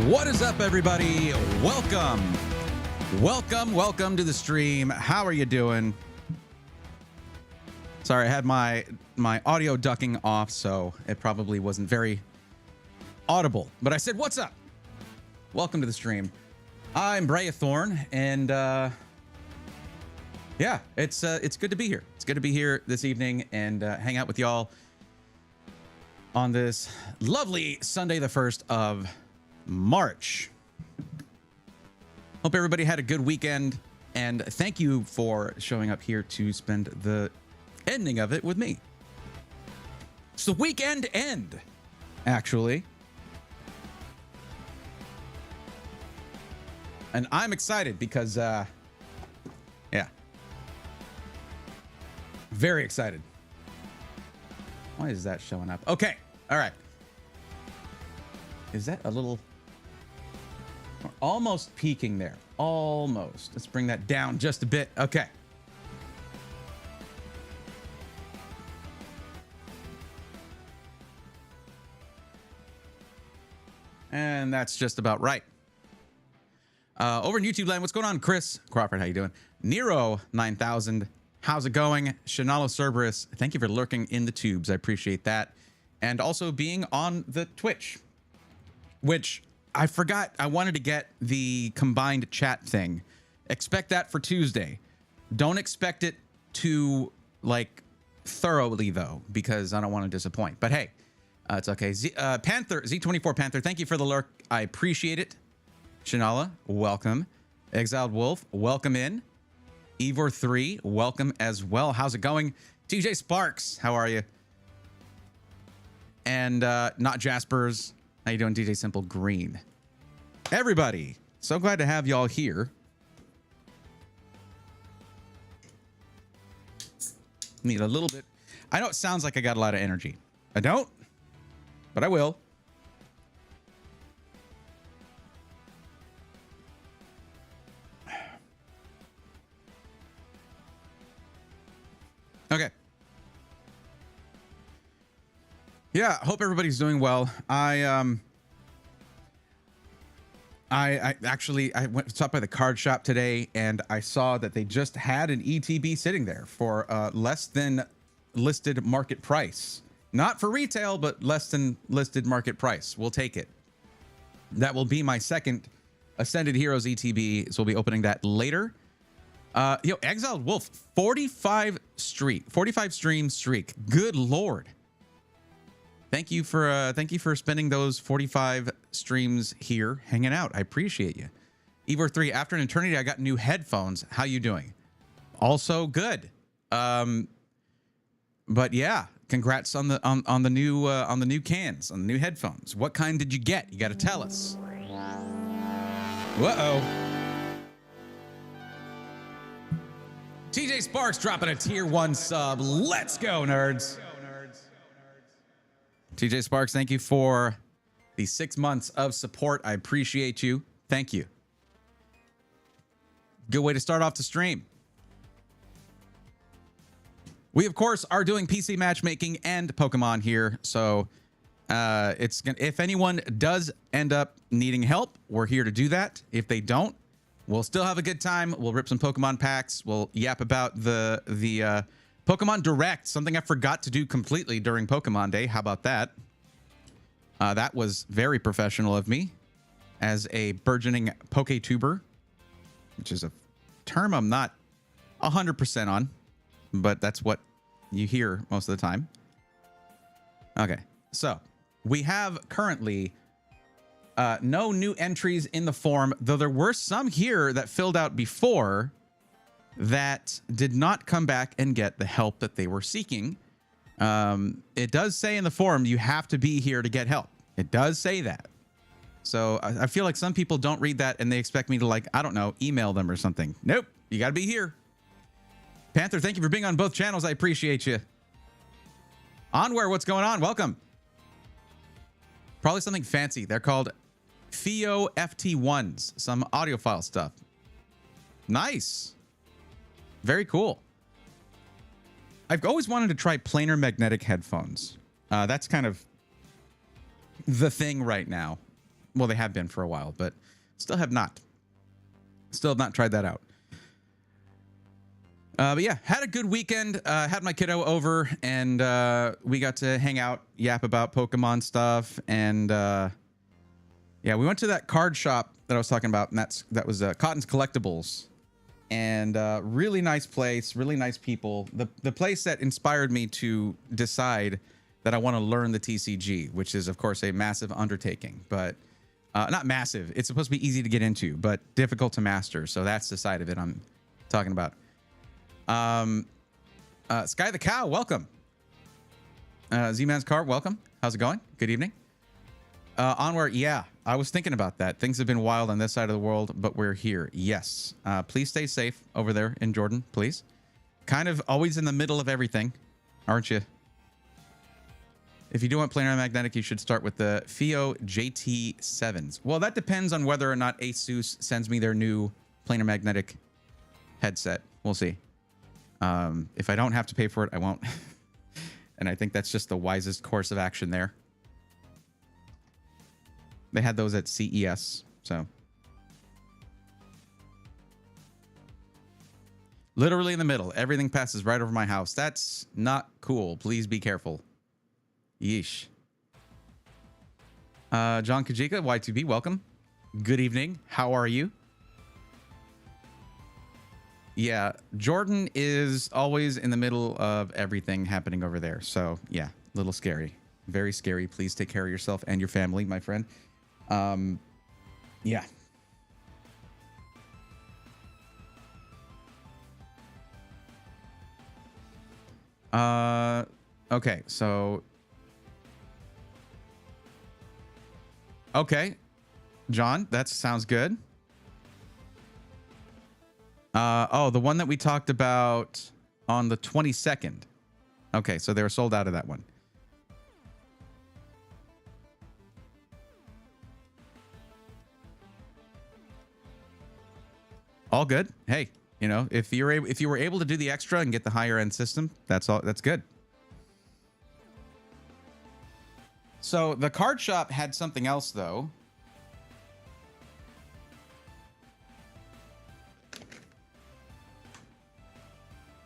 What is up, everybody? Welcome to the stream. How are you doing? Sorry, I had my audio ducking off, so it probably wasn't very audible. But I said, what's up? Welcome to the stream. I'm Brea Thorn, and yeah, it's good to be here. It's good to be here this evening and hang out with y'all on this lovely Sunday, the 1st of March. Hope everybody had a good weekend, and thank you for showing up here to spend the ending of it with me. It's the weekend end, actually. And I'm excited because, yeah. Very excited. Why is that showing up? Okay. All right. Is that a little... We're almost peaking there. Almost. Let's bring that down just a bit. Okay. And that's just about right. Over in YouTube land, what's going on? Chris Crawford, how you doing? Nero 9000, how's it going? Shanalo Cerberus, thank you for lurking in the tubes. I appreciate that. And also being on the Twitch, which I forgot. I wanted to get the combined chat thing. Expect that for Tuesday. Don't expect it to, like, thoroughly, though, because I don't want to disappoint. But hey, it's okay. Z24 Panther, thank you for the lurk. I appreciate it. Shanala, welcome. Exiled Wolf, welcome in. Evor3, welcome as well. How's it going? TJ Sparks, how are you? And not Jaspers. How you doing, DJ Simple Green? Everybody, so glad to have y'all here. Need a little bit. I know it sounds like I got a lot of energy. I don't, but I will. Okay. Yeah, hope everybody's doing well. I actually went to stop by the card shop today, and I saw that they just had an ETB sitting there for less than listed market price. Not for retail, but less than listed market price. We'll take it. That will be my second Ascended Heroes ETB, so we'll be opening that later. Yo, Exiled Wolf, 45 stream streak. Good Lord. Thank you for spending those 45 streams here hanging out. I appreciate you. Evor3, after an eternity, I got new headphones. How you doing? Also good. But yeah, congrats on the new cans, on the new headphones. What kind did you get? You got to tell us. Uh-oh. TJ Sparks dropping a tier 1 sub. Let's go, nerds. TJ Sparks, thank you for the 6 months of support. I appreciate you. Thank you. Good way to start off the stream. We, of course, are doing PC matchmaking and Pokemon here. So if anyone does end up needing help, we're here to do that. If they don't, we'll still have a good time. We'll rip some Pokemon packs. We'll yap about the Pokemon Direct, something I forgot to do completely during Pokemon Day. How about that? That was very professional of me as a burgeoning PokeTuber, which is a term I'm not 100% on, but that's what you hear most of the time. Okay, so we have currently no new entries in the form, though there were some here that filled out before that did not come back and get the help that they were seeking. It does say in the forum you have to be here to get help. It does say that. So I feel like some people don't read that and they expect me to, like, I don't know, email them or something. Nope, you got to be here. Panther, thank you for being on both channels. I appreciate you. Onware, what's going on? Welcome. Probably something fancy. They're called FIO FT1s, some audiophile stuff. Nice. Very cool. I've always wanted to try planar magnetic headphones. That's kind of the thing right now. Well, they have been for a while, but still have not. Still have not tried that out. But yeah, had a good weekend. Had my kiddo over, and we got to hang out, yap about Pokemon stuff, and yeah, we went to that card shop that I was talking about, and that was Cotton's Collectibles, and really nice place, really nice people. The place that inspired me to decide that I want to learn the TCG, which is of course a massive undertaking, but not massive. It's supposed to be easy to get into, but difficult to master. So that's the side of it I'm talking about. Sky the Cow, welcome. Z-Man's Car, welcome. How's it going? Good evening. Onward, yeah, I was thinking about that. Things have been wild on this side of the world, but we're here. Yes. Please stay safe over there in Jordan, please. Kind of always in the middle of everything, aren't you? If you do want planar magnetic, you should start with the FIO JT7s. Well, that depends on whether or not Asus sends me their new planar magnetic headset. We'll see. If I don't have to pay for it, I won't. And I think that's just the wisest course of action there. They had those at CES, so. Literally in the middle. Everything passes right over my house. That's not cool. Please be careful. Yeesh. John Kajika, Y2B, welcome. Good evening. How are you? Yeah, Jordan is always in the middle of everything happening over there. So, yeah, a little scary. Very scary. Please take care of yourself and your family, my friend. Yeah. Okay, so... Okay, John, that sounds good. Oh, the one that we talked about on the 22nd. Okay, so they were sold out of that one. All good. Hey, you know, if you were able to do the extra and get the higher end system, that's all. That's good. So the card shop had something else though.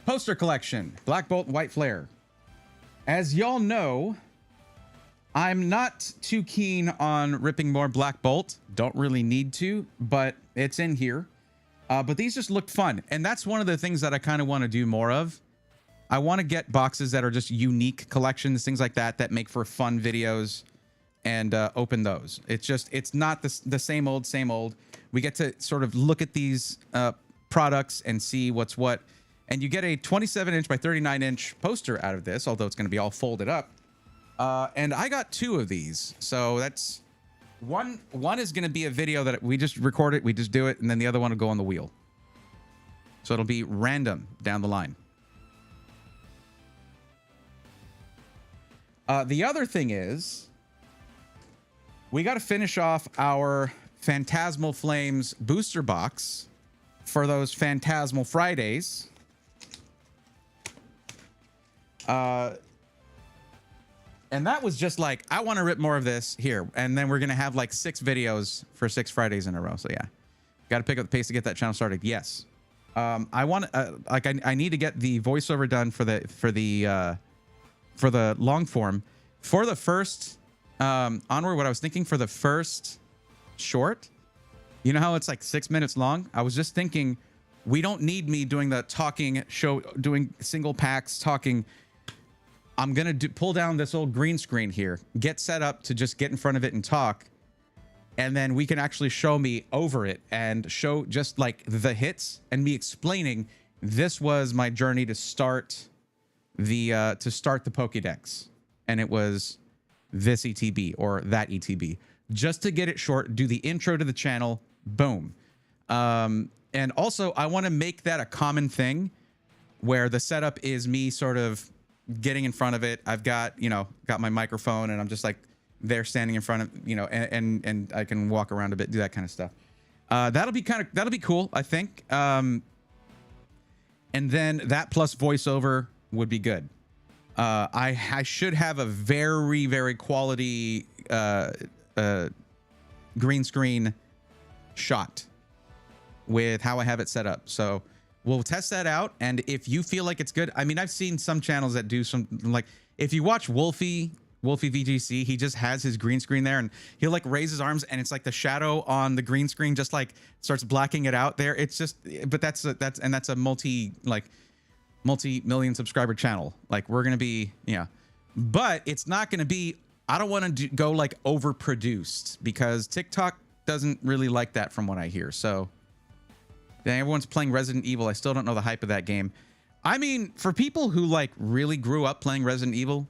Poster collection, Black Bolt and White Flare. As y'all know, I'm not too keen on ripping more Black Bolt. Don't really need to, but it's in here. But these just looked fun. And that's one of the things that I kind of want to do more of. I want to get boxes that are just unique collections, things like that, that make for fun videos, and open those. It's not the same old, same old. We get to sort of look at these products and see what's what. And you get a 27-inch by 39-inch poster out of this, although it's going to be all folded up. And I got 2 of these. So that's... One is going to be a video that we just record it, we just do it, and then the other one will go on the wheel. So it'll be random down the line. The other thing is, we got to finish off our Phantasmal Flames booster box for those Phantasmal Fridays. And that was just like, I want to rip more of this here. And then we're going to have like 6 videos for 6 Fridays in a row. So yeah, got to pick up the pace to get that channel started. Yes. I want I need to get the voiceover done for the long form. For the first, Onward, what I was thinking for the first short, you know how it's like 6 minutes long? I was just thinking, we don't need me doing the talking show, doing single packs, talking. I'm going to pull down this old green screen here, get set up to just get in front of it and talk. And then we can actually show me over it and show just like the hits and me explaining this was my journey to start the Pokédex. And it was this ETB or that ETB. Just to get it short, do the intro to the channel, boom. And also, I want to make that a common thing where the setup is me sort of getting in front of it. I've got, got my microphone and I'm just like there standing in front of, and I can walk around a bit, do that kind of stuff. That'll be cool, I think. And then that plus voiceover would be good. I should have a very, very quality green screen shot with how I have it set up. So we'll test that out. And if you feel like it's good, I mean, I've seen some channels that do some, like, if you watch Wolfie VGC, he just has his green screen there and he'll like raise his arms and it's like the shadow on the green screen just like starts blacking it out there. It's just, but that's a multi-million subscriber channel. Like we're going to be, yeah, but it's not going to be, I don't want to go like overproduced because TikTok doesn't really like that from what I hear. So then everyone's playing Resident Evil. I still don't know the hype of that game. I mean, for people who like really grew up playing Resident Evil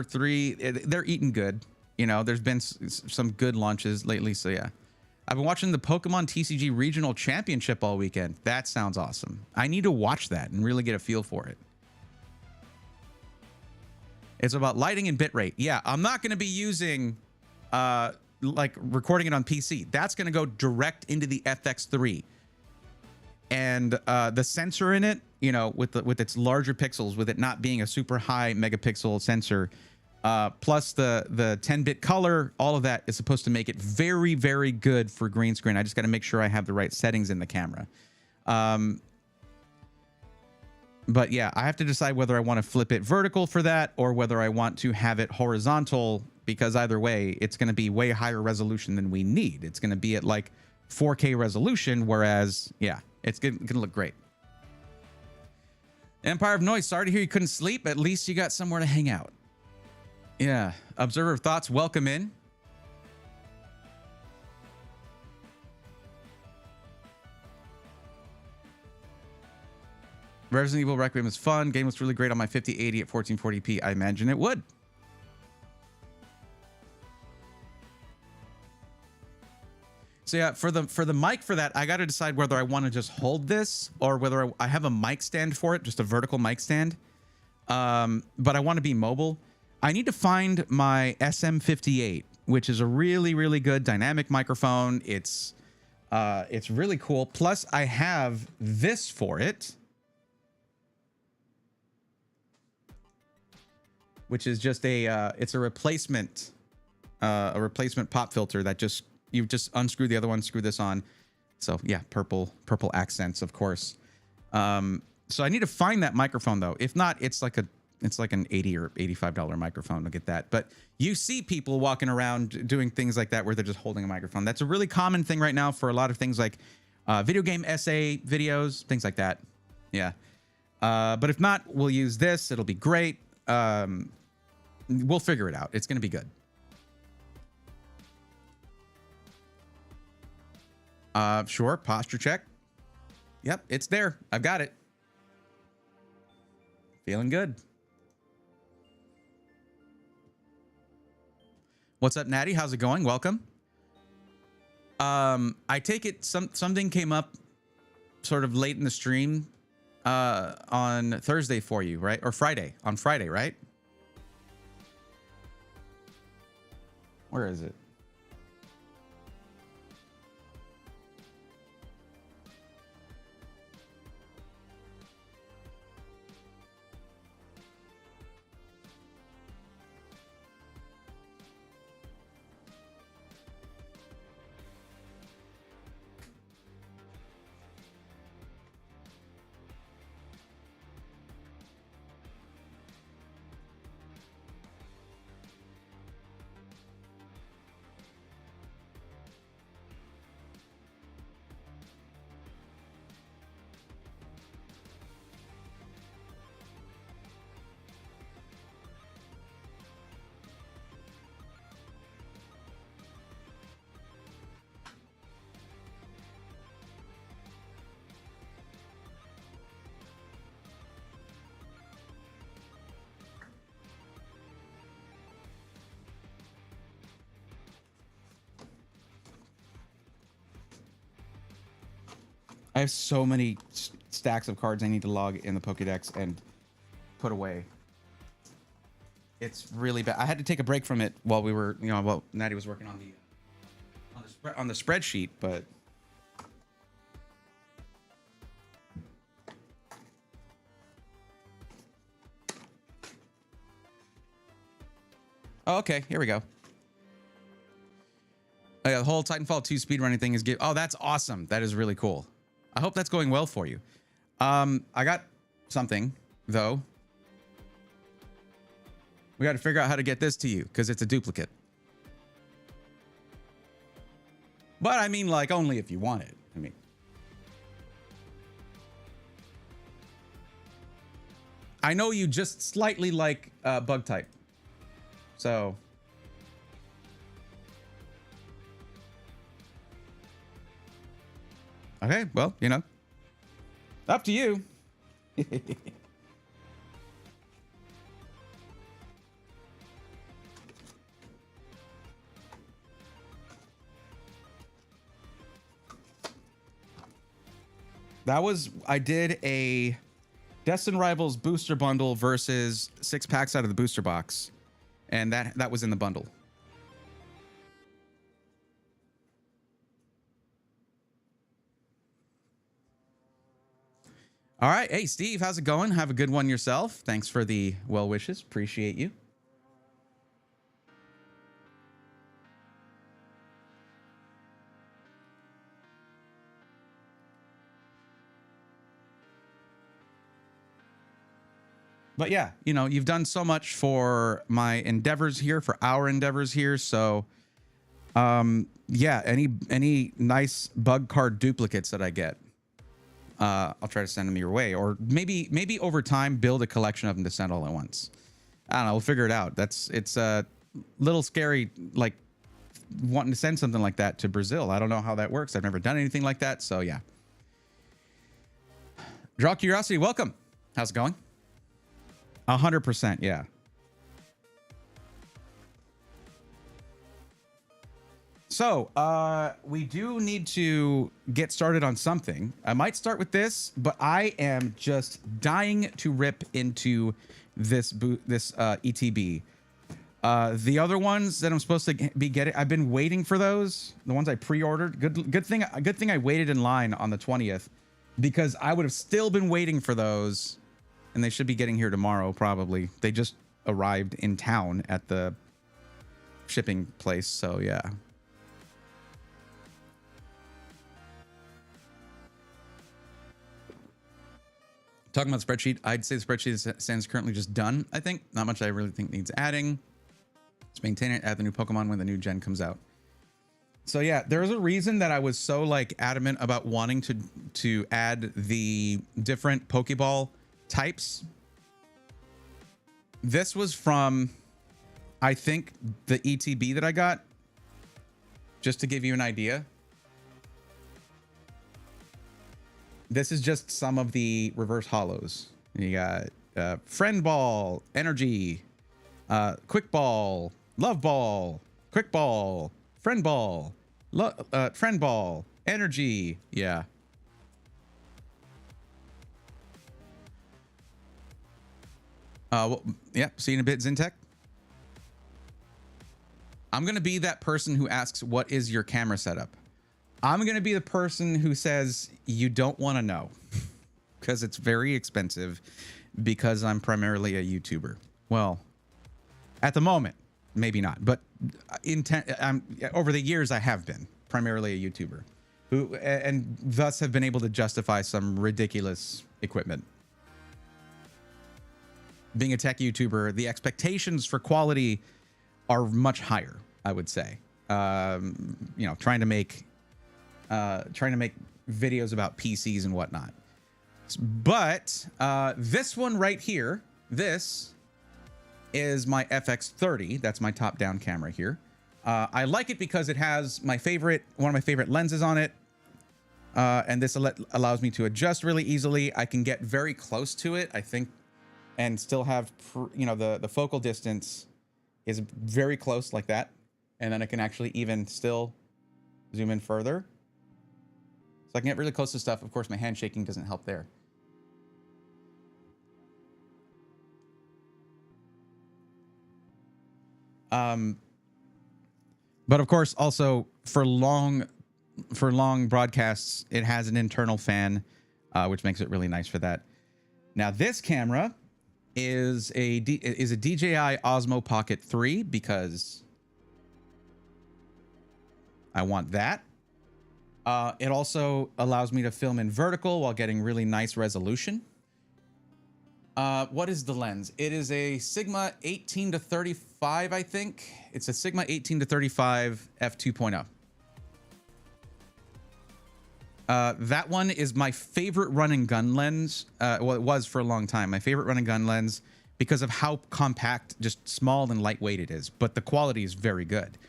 3, they're eating good. You know, there's been some good launches lately. So yeah, I've been watching the Pokemon TCG Regional Championship all weekend. That sounds awesome. I need to watch that and really get a feel for it. It's about lighting and bitrate. Yeah, I'm not going to be using like recording it on PC. That's going to go direct into the FX3. And the sensor in it, you know, with its larger pixels, with it not being a super high megapixel sensor, plus the 10-bit color, all of that is supposed to make it very, very good for green screen. I just got to make sure I have the right settings in the camera. But yeah, I have to decide whether I want to flip it vertical for that or whether I want to have it horizontal, because either way, it's going to be way higher resolution than we need. It's going to be at like 4K resolution, whereas, yeah, it's going to look great. Empire of Noise, sorry to hear you couldn't sleep. At least you got somewhere to hang out. Yeah. Observer of Thoughts, welcome in. Resident Evil Requiem is fun. Game looks really great on my 5080 at 1440p. I imagine it would. So yeah, for the mic for that, I got to decide whether I want to just hold this or whether I have a mic stand for it, just a vertical mic stand. But I want to be mobile. I need to find my SM58, which is a really, really good dynamic microphone. It's really cool. Plus, I have this for it, which is just it's a replacement pop filter that you just unscrew the other one, screw this on. So yeah, purple accents, of course. So I need to find that microphone though. If not, it's like an $80 or $85 microphone to get that. But you see people walking around doing things like that where they're just holding a microphone. That's a really common thing right now for a lot of things like video game essay videos, things like that. Yeah. But if not, we'll use this. It'll be great. We'll figure it out. It's going to be good. Sure. Posture check. Yep, it's there. I've got it. Feeling good. What's up, Natty? How's it going? Welcome. I take it something came up sort of late in the stream on Thursday for you, right? Or Friday. On Friday, right? Where is it? I have so many stacks of cards I need to log in the Pokédex and put away. It's really bad. I had to take a break from it while we were, while Natty was working on the spreadsheet, but oh, okay, here we go. The whole Titanfall 2 speedrunning thing is oh, that's awesome. That is really cool. I hope that's going well for you. I got something though. We got to figure out how to get this to you because it's a duplicate. But I mean, like, only if you want it. I mean, I know you just slightly like bug type. So. Okay, well, you know, up to you. I did a Destin Rivals booster bundle versus 6 packs out of the booster box. And that was in the bundle. All right. Hey, Steve, how's it going? Have a good one yourself. Thanks for the well wishes. Appreciate you. But yeah, you know, you've done so much for my endeavors here, for our endeavors here. So, yeah, any nice bug card duplicates that I get, I'll try to send them your way, or maybe over time build a collection of them to send all at once. I don't know. We'll figure it out. It's a little scary, like wanting to send something like that to Brazil. I don't know how that works. I've never done anything like that. So yeah. Draw Curiosity, welcome. How's it going? 100%, yeah. So, we do need to get started on something. I might start with this, but I am just dying to rip into this ETB. The other ones that I'm supposed to be getting, I've been waiting for those. The ones I pre-ordered. Good thing I waited in line on the 20th, because I would have still been waiting for those, and they should be getting here tomorrow probably. They just arrived in town at the shipping place, so yeah. Talking about the spreadsheet, I'd say the spreadsheet stands currently just done, I think. Not much I really think needs adding. Let's maintain it, add the new Pokemon when the new gen comes out. So yeah, there's a reason that I was so like adamant about wanting to add the different Pokeball types. This was from, I think, the ETB that I got. Just to give you an idea. This is just some of the reverse holos. You got Friend Ball, Energy, Quick Ball, Love Ball, Quick Ball, Friend Ball, Friend Ball, Energy. Yeah. Well, yeah, see you in a bit, Zintech. I'm going to be that person who asks, what is your camera setup? I'm going to be the person who says, you don't want to know because it's very expensive, because I'm primarily a YouTuber. Well, at the moment, maybe not, but over the years, I have been primarily a YouTuber who, and thus have been able to justify some ridiculous equipment. Being a tech YouTuber, the expectations for quality are much higher, I would say. You know, trying to make videos about PCs and whatnot. But this one right here, this is my FX30. That's my top-down camera here. I like it because it has one of my favorite lenses on it. And this allows me to adjust really easily. I can get very close to it, I think, and still have, you know, the focal distance is very close like that. And then I can actually even still zoom in further. So I can get really close to stuff. Of course, my hand shaking doesn't help there. But of course, also for long broadcasts, it has an internal fan, which makes it really nice for that. Now, this camera is a DJI Osmo Pocket 3 because I want that. It also allows me to film in vertical while getting really nice resolution. What is the lens? It is a Sigma 18 to 35, I think. It's a Sigma 18 to 35 f2.0. That one is my favorite run and gun lens. Well, it was for a long time. My favorite run and gun lens because of how compact, just small and lightweight it is. But the quality is very good.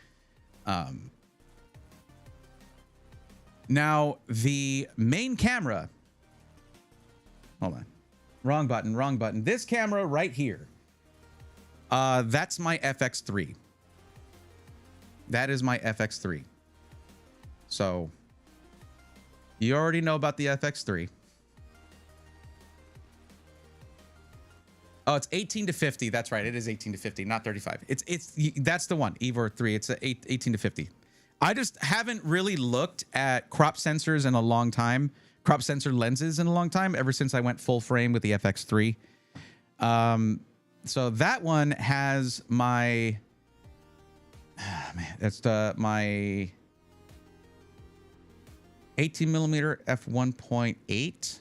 Now, the main camera. Hold on. Wrong button, wrong button. This camera right here. That's my FX3. That is my FX3. So, you already know about the FX3. Oh, it's 18 to 50. That's right. It is 18 to 50, not 35. That's the one. Evor 3. It's 18 to 50. I just haven't really looked at crop sensors in a long time. Crop sensor lenses in a long time, ever since I went full frame with the FX3. So that one has my my 18 millimeter f1.8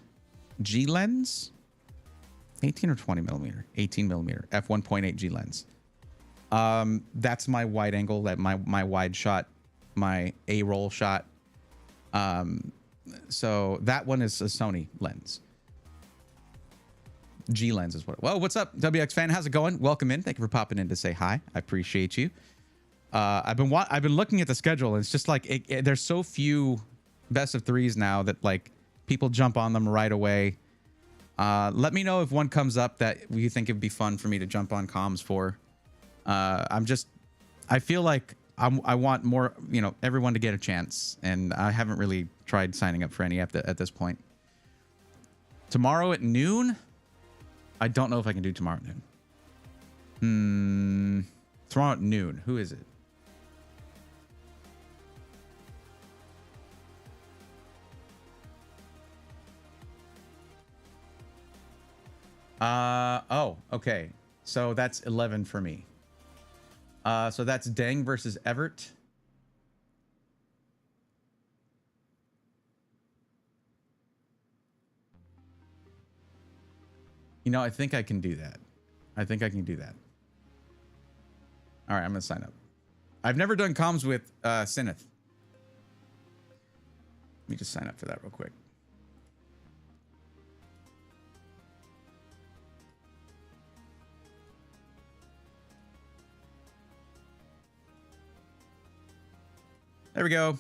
G lens. 18 or 20 millimeter, 18 millimeter f1.8 G lens. That's my wide angle, my wide shot, my A-roll shot. So that one is a Sony lens. G lens is what. Well, what's up, WX fan? How's it going? Welcome in. Thank you for popping in to say hi. I appreciate you. I've been looking at the schedule, and it's just like there's so few best of threes now that like people jump on them right away. Let me know if one comes up that you think it'd be fun for me to jump on comms for. I feel like I want more, everyone to get a chance, and I haven't really tried signing up for any at this point. Tomorrow at noon? I don't know if I can do tomorrow at noon. Tomorrow at noon. Who is it? Oh, okay. So that's 11 for me. So that's Deng versus Everett. I think I can do that. I think I can do that. All right, I'm going to sign up. I've never done comms with Sineth. Let me just sign up for that real quick. There we go.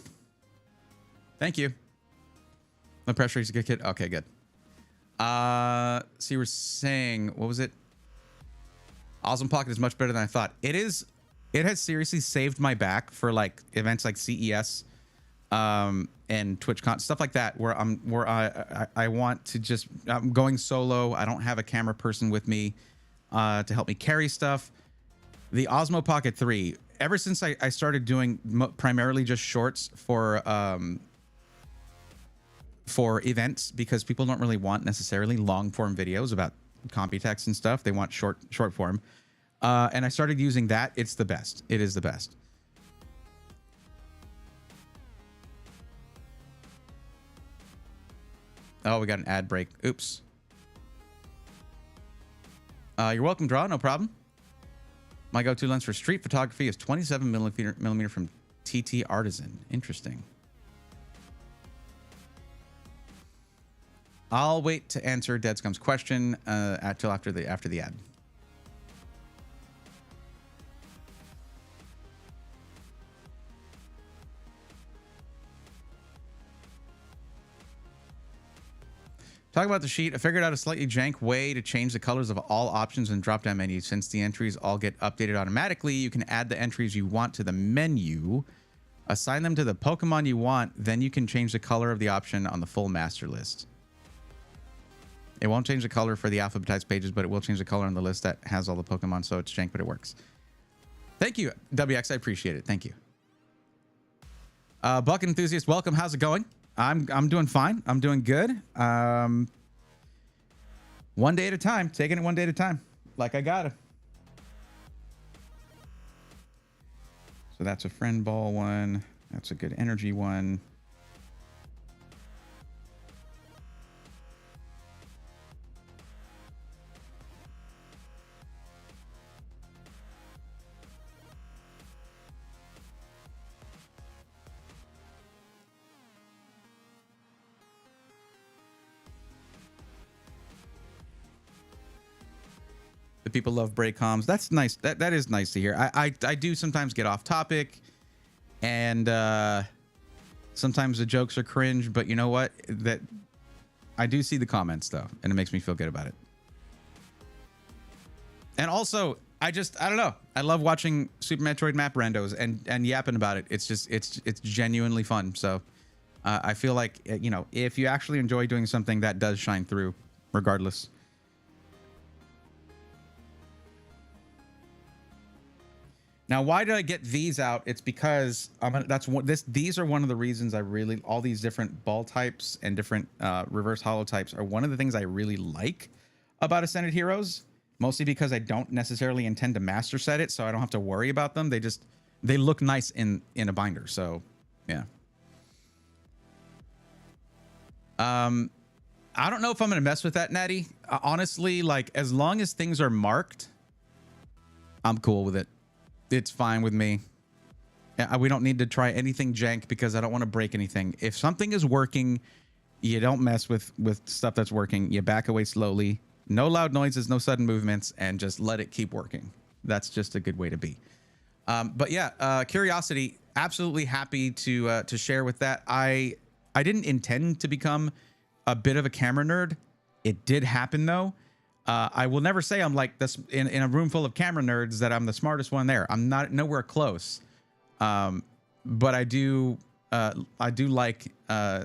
Thank you. No pressure. He's a good kid. Okay, good. So you were saying, what was it? Awesome Pocket is much better than I thought. It is. It has seriously saved my back for like events like CES, and TwitchCon, stuff like that, where I want to just, I'm going solo. I don't have a camera person with me to help me carry stuff. The Osmo Pocket 3, ever since I started doing primarily just shorts for events, because people don't really want necessarily long form videos about Computex and stuff. They want short form. And I started using that. It's the best. It is the best. Oh, we got an ad break. Oops. You're welcome, Draw. No problem. My go-to lens for street photography is 27 millimeter from TT Artisan. Interesting. I'll wait to answer Deadscum's question till after the ad. Talk about the sheet. I figured out a slightly jank way to change the colors of all options in drop-down menus. Since the entries all get updated automatically, you can add the entries you want to the menu, assign them to the Pokemon you want, then you can change the color of the option on the full master list. It won't change the color for the alphabetized pages, but it will change the color on the list that has all the Pokemon, so it's jank, but it works. Thank you, WX. I appreciate it. Thank you. Buck Enthusiast, welcome. How's it going? I'm doing fine. I'm doing good. One day at a time. Taking it one day at a time. Like I gotta. So that's a friend ball one. That's a good energy one. The people love break comms. That's nice. That is nice to hear. I do sometimes get off topic, and sometimes the jokes are cringe. But you know what? That I do see the comments though, and it makes me feel good about it. And also, I don't know. I love watching Super Metroid map randos and yapping about it. It's just it's genuinely fun. So I feel like, you know, if you actually enjoy doing something, that does shine through, regardless. Now, why did I get these out? It's because these are one of the reasons I really, all these different ball types and different reverse hollow types are one of the things I really like about Ascended Heroes, mostly because I don't necessarily intend to master set it, so I don't have to worry about them. They look nice in a binder. So yeah. I don't know if I'm gonna mess with that, Natty. Honestly, like, as long as things are marked, I'm cool with it. It's fine with me. We don't need to try anything jank because I don't want to break anything. If something is working, you don't mess with stuff that's working. You back away slowly. No loud noises, no sudden movements, and just let it keep working. That's just a good way to be. But yeah, curiosity. Absolutely happy to share with that. I didn't intend to become a bit of a camera nerd. It did happen though. I will never say I'm like this in a room full of camera nerds that I'm the smartest one there. I'm not nowhere close. But I do like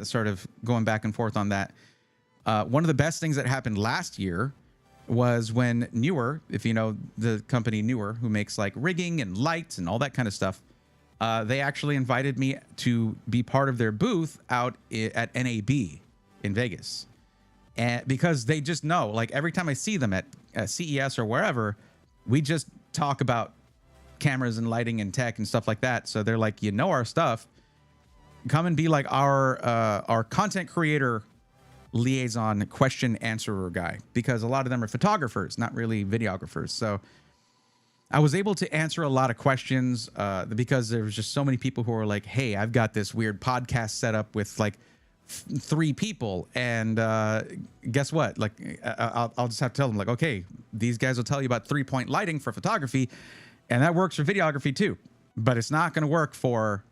sort of going back and forth on that. One of the best things that happened last year was when Newer, if you know the company Newer, who makes like rigging and lights and all that kind of stuff, they actually invited me to be part of their booth out at NAB in Vegas. And because they just know, like, every time I see them at CES or wherever, we just talk about cameras and lighting and tech and stuff like that. So they're like, you know our stuff. Come and be like our content creator liaison question answerer guy, because a lot of them are photographers, not really videographers. So I was able to answer a lot of questions because there was just so many people who were like, hey, I've got this weird podcast set up with like 3 people, and guess what, like I'll just have to tell them, like, okay, these guys will tell you about 3-point lighting for photography, and that works for videography too, but it's not going to work for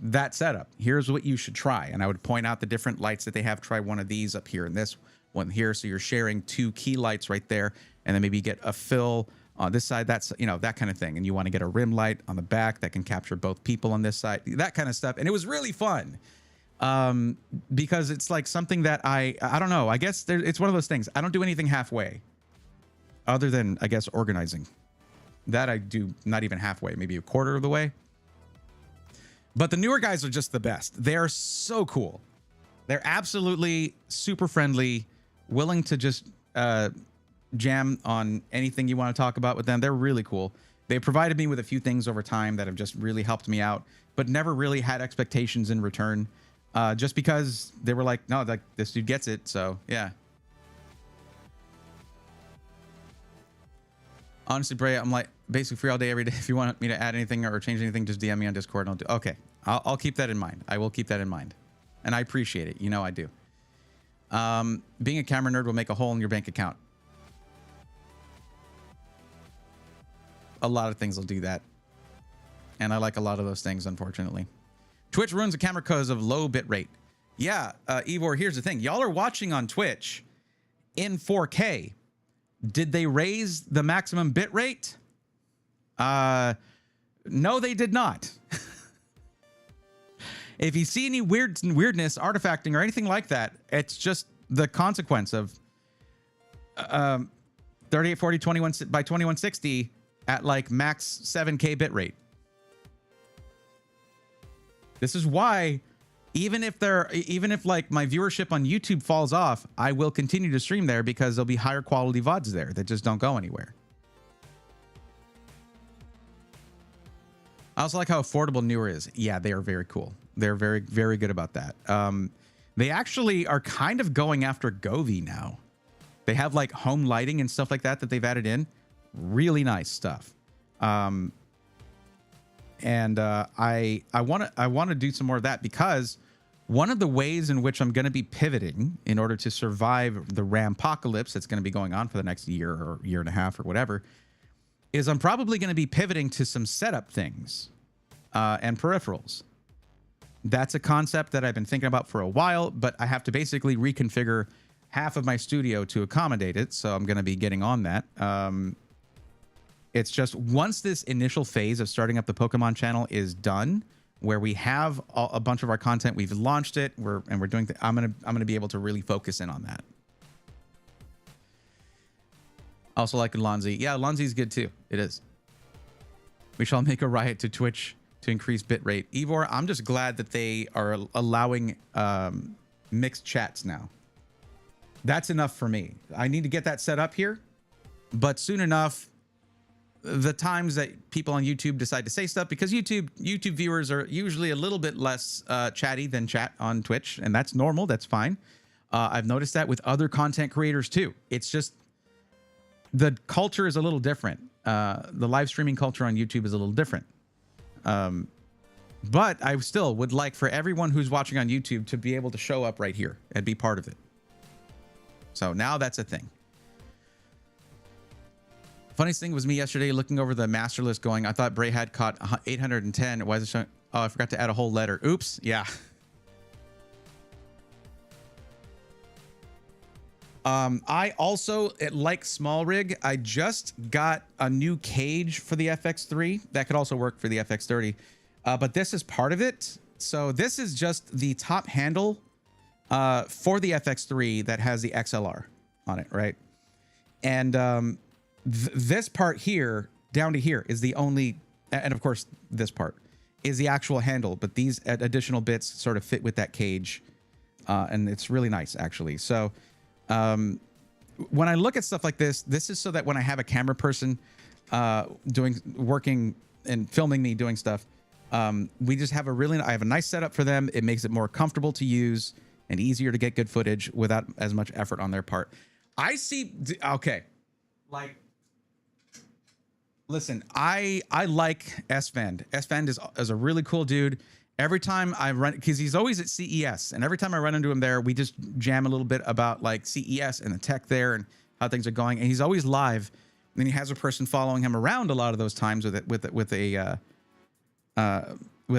that setup. Here's what you should try. And I would point out the different lights that they have. Try one of these up here and this one here, so you're sharing 2 key lights right there, and then maybe get a fill on this side. That's, you know, that kind of thing. And you want to get a rim light on the back that can capture both people on this side, that kind of stuff. And it was really fun. Because it's like something that I don't know. I guess it's one of those things. I don't do anything halfway, other than, I guess, organizing. That I do not even halfway, maybe a quarter of the way. But the Newer guys are just the best. They're so cool. They're absolutely super friendly, willing to just jam on anything you want to talk about with them. They're really cool. They provided me with a few things over time that have just really helped me out, but never really had expectations in return. Just because they were like, no, like, this dude gets it. So yeah. Honestly, Bray, I'm like basically free all day, every day. If you want me to add anything or change anything, just DM me on Discord. And I'll do. Okay, I'll keep that in mind. I will keep that in mind, and I appreciate it. You know I do. Being a camera nerd will make a hole in your bank account. A lot of things will do that, and I like a lot of those things, unfortunately. Twitch ruins a camera because of low bit rate. Yeah, Ivor, here's the thing. Y'all are watching on Twitch in 4K. Did they raise the maximum bit rate? No, they did not. If you see any weirdness, artifacting, or anything like that, it's just the consequence of 3840 21 by 2160 at like max 7K bit rate. This is why, even if like my viewership on YouTube falls off, I will continue to stream there, because there'll be higher quality VODs there that just don't go anywhere. I also like how affordable Newer is. Yeah, they are very cool. They're very, very good about that. They actually are kind of going after Govee now. They have like home lighting and stuff like that they've added in. Really nice stuff. I want to do some more of that, because one of the ways in which I'm going to be pivoting in order to survive the RAM apocalypse that's going to be going on for the next year or year and a half or whatever is I'm probably going to be pivoting to some setup things and peripherals. That's a concept that I've been thinking about for a while, but I have to basically reconfigure half of my studio to accommodate it. So I'm going to be getting on that. It's just once this initial phase of starting up the Pokemon channel is done, where we have a bunch of our content, we've launched it, we're doing. I'm gonna be able to really focus in on that. Also like Lonzi. Yeah, Lonzi's good too. It is. We shall make a riot to Twitch to increase bitrate. Ivor, I'm just glad that they are allowing mixed chats now. That's enough for me. I need to get that set up here, but soon enough, the times that people on YouTube decide to say stuff, because YouTube viewers are usually a little bit less chatty than chat on Twitch, and that's normal. That's fine. I've noticed that with other content creators too. It's just the culture is a little different. The live streaming culture on YouTube is a little different. But I still would like for everyone who's watching on YouTube to be able to show up right here and be part of it. So now that's a thing. Funniest thing was me yesterday looking over the master list going, I thought Bray had caught 810. Why is it showing? Oh, I forgot to add a whole letter. Oops. Yeah. I also, like Small Rig, I just got a new cage for the FX3. That could also work for the FX30. But this is part of it. So this is just the top handle for the FX3 that has the XLR on it, right? And this part here, down to here, is the only, and of course, this part is the actual handle, but these additional bits sort of fit with that cage. And it's really nice, actually. So when I look at stuff like this, this is so that when I have a camera person working and filming me doing stuff, we just have I have a nice setup for them. It makes it more comfortable to use and easier to get good footage without as much effort on their part. I see, okay, like, listen, I like S-Vend. S-Vend is a really cool dude. Every time I run, because he's always at CES, and every time I run into him there, we just jam a little bit about like CES and the tech there and how things are going. And he's always live, and he has a person following him around a lot of those times with a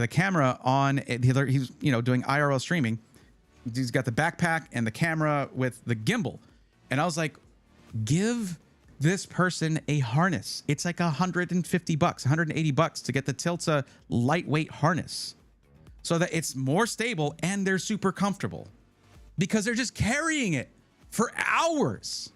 camera on. He's doing IRL streaming. He's got the backpack and the camera with the gimbal, and I was like, give this person a harness. It's like $150, $180 to get the Tilta lightweight harness so that it's more stable and they're super comfortable, because they're just carrying it for hours.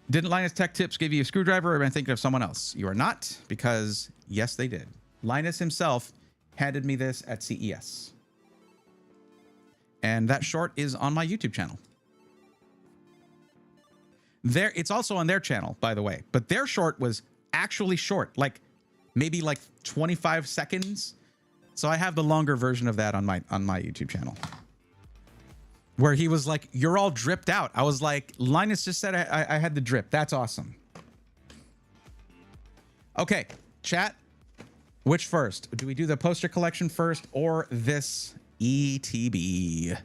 Didn't Linus Tech Tips give you a screwdriver, or am I thinking of someone else? You are not, because yes, they did. Linus himself handed me this at CES. And that short is on my YouTube channel. It's also on their channel, by the way, but their short was actually short, like maybe like 25 seconds. So I have the longer version of that on my YouTube channel, where he was like, "You're all dripped out." I was like, "Linus just said I had the drip. That's awesome." Okay, chat. Which first? Do we do the poster collection first or this ETB?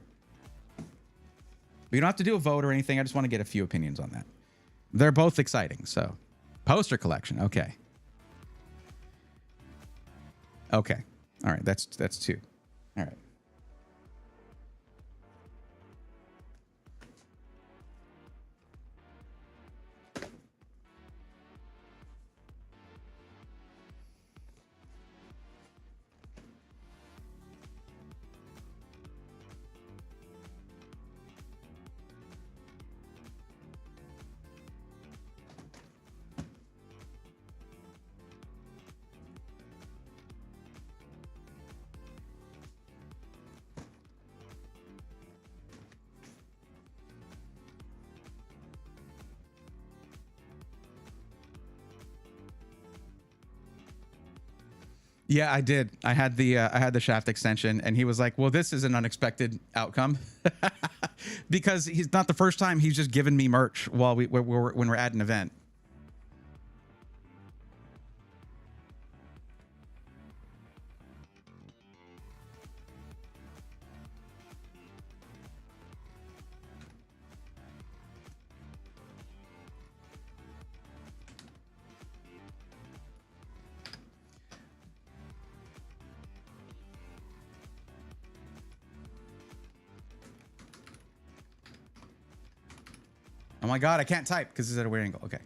We don't have to do a vote or anything. I just want to get a few opinions on that. They're both exciting. So, poster collection. Okay. Okay. All right. That's two. All right. Yeah, I did. I had the shaft extension, and he was like, "Well, this is an unexpected outcome," because he's not the first time he's just given me merch while when we're at an event. Oh my god, I can't type because it's at a weird angle. Okay.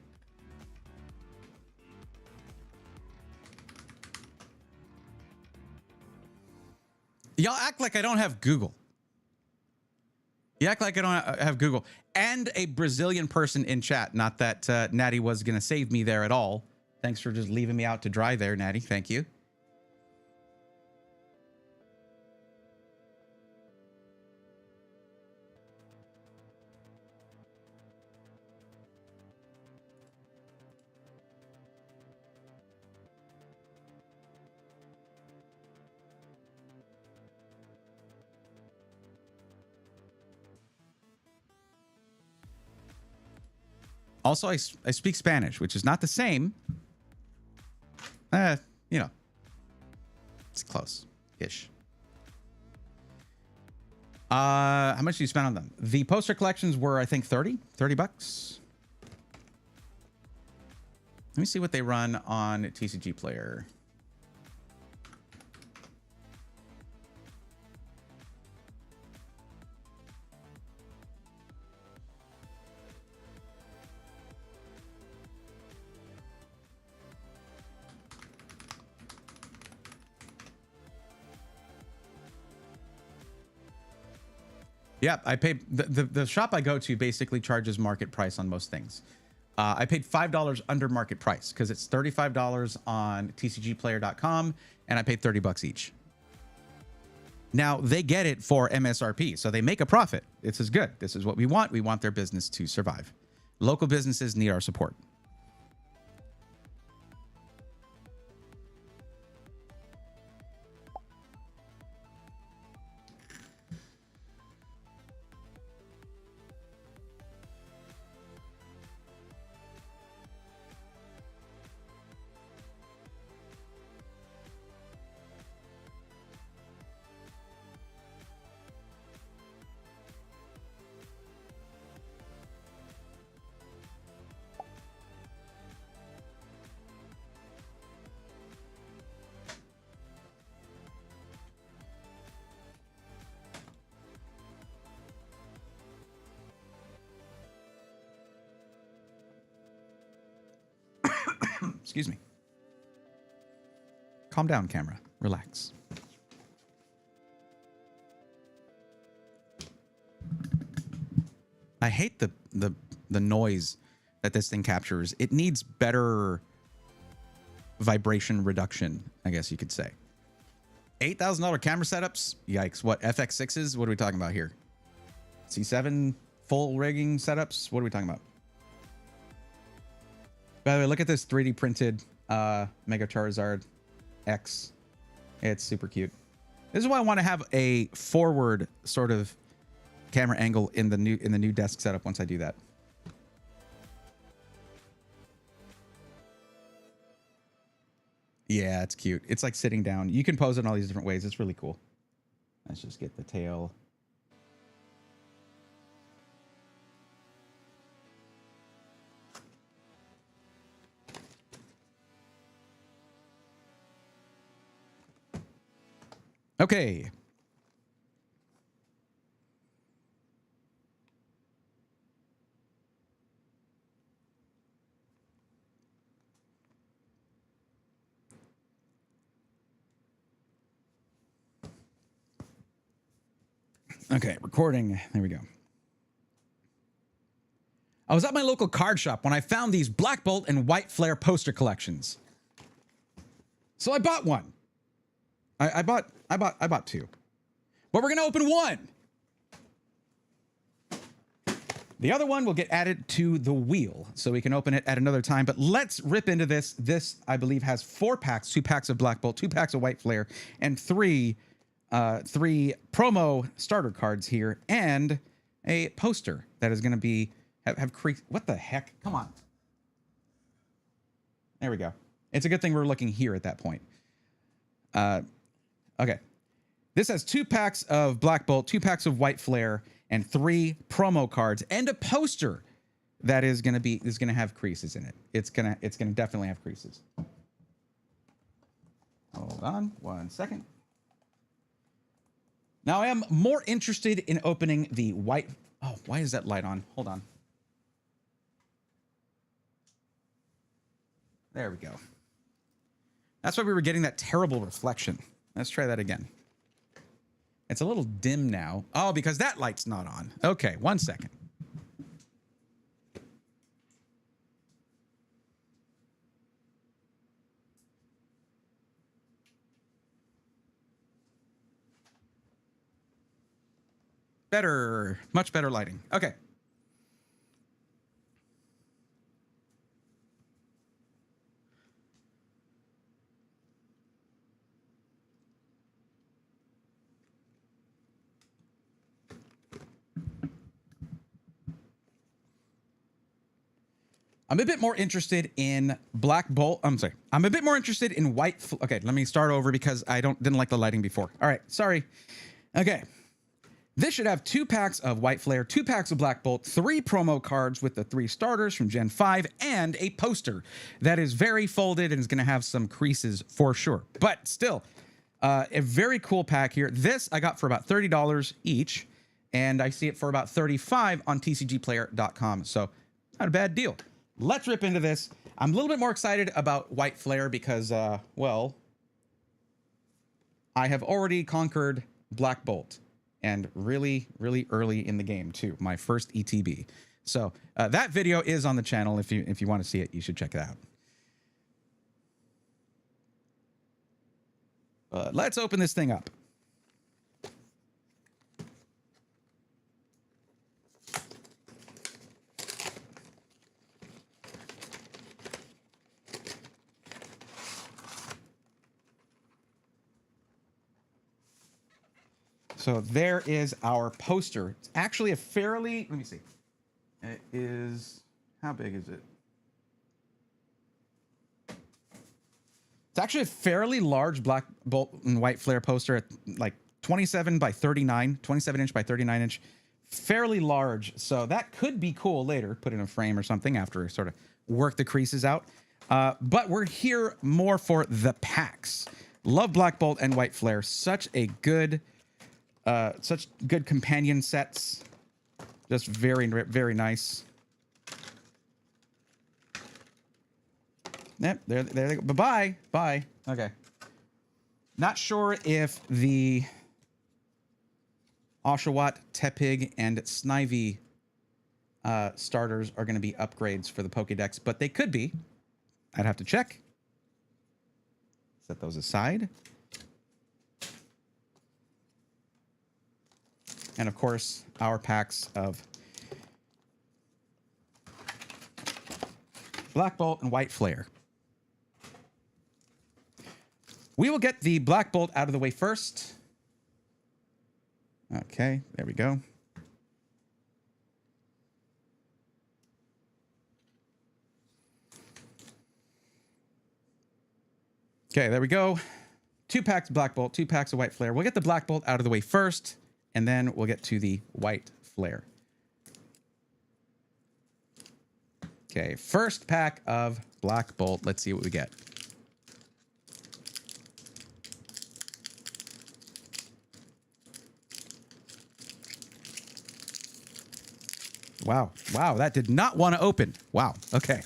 Y'all act like I don't have Google. You act like I don't have Google. And a Brazilian person in chat. Not that Natty was going to save me there at all. Thanks for just leaving me out to dry there, Natty. Thank you. Also, I speak Spanish, which is not the same. You know, it's close-ish. How much do you spend on them? The poster collections were, I think, 30 bucks. Let me see what they run on TCG Player. Yeah, I paid the shop I go to basically charges market price on most things. I paid $5 under market price because it's $35 on tcgplayer.com and I paid 30 bucks each. Now they get it for MSRP, so they make a profit. This is good. This is what we want. We want their business to survive. Local businesses need our support. Excuse me. Calm down, camera. Relax. I hate the noise that this thing captures. It needs better vibration reduction, I guess you could say. $8,000 camera setups? Yikes. What, FX6s? What are we talking about here? C7 full rigging setups? What are we talking about? By the way, look at this 3D printed Mega Charizard X. It's super cute. This is why I want to have a forward sort of camera angle in the new desk setup once I do that. Yeah, it's cute. It's like sitting down. You can pose it in all these different ways. It's really cool. Let's just get the tail. Okay. Okay, recording. There we go. I was at my local card shop when I found these Black Bolt and White Flare poster collections. So I bought one. I bought two. But we're gonna open one. The other one will get added to the wheel, so we can open it at another time. But let's rip into this. This, I believe, has 4 packs, 2 packs of Black Bolt, 2 packs of White Flare, and 3 promo starter cards here, and a poster that is going to be have creep. What the heck? Come on. There we go. It's a good thing we're looking here at that point. Okay. This has 2 packs of Black Bolt, 2 packs of White Flare, and 3 promo cards, and a poster that is going to have creases in it. It's gonna definitely have creases. Hold on 1 second. Now I am more interested in opening the white. Oh, why is that light on? Hold on. There we go. That's why we were getting that terrible reflection. Let's try that again. It's a little dim now. Oh, because that light's not on. Okay, 1 second. Better, much better lighting. Okay. I'm a bit more interested in Black Bolt. I'm sorry. I'm a bit more interested in White. Okay, let me start over because I didn't like the lighting before. All right, sorry. Okay. This should have 2 packs of White Flare, 2 packs of Black Bolt, 3 promo cards with the 3 starters from Gen 5, and a poster that is very folded and is going to have some creases for sure. But still, a very cool pack here. This I got for about $30 each, and I see it for about $35 on tcgplayer.com. So not a bad deal. Let's rip into this. I'm a little bit more excited about White Flare because, well, I have already conquered Black Bolt, and really, really early in the game too. My first ETB. So that video is on the channel. If you want to see it, you should check it out. Let's open this thing up. So there is our poster. It's actually a fairly, let me see. It is, how big is it? It's actually a fairly large Black Bolt and White Flare poster at like 27 by 39, 27 inch by 39 inch. Fairly large. So that could be cool later, put in a frame or something after we sort of work the creases out. But we're here more for the packs. Love Black Bolt and White Flare. Such good companion sets. Just very, very nice. Yep, there they go. Bye-bye. Bye. Okay. Not sure if the Oshawott, Tepig, and Snivy starters are going to be upgrades for the Pokédex, but they could be. I'd have to check. Set those aside. And of course, our packs of Black Bolt and White Flare. We will get the Black Bolt out of the way first. Okay, there we go. Okay, there we go. 2 packs of Black Bolt, 2 packs of White Flare. We'll get the Black Bolt out of the way first, and then we'll get to the White Flare. Okay, first pack of Black Bolt. Let's see what we get. Wow. Wow, that did not want to open. Wow. Okay.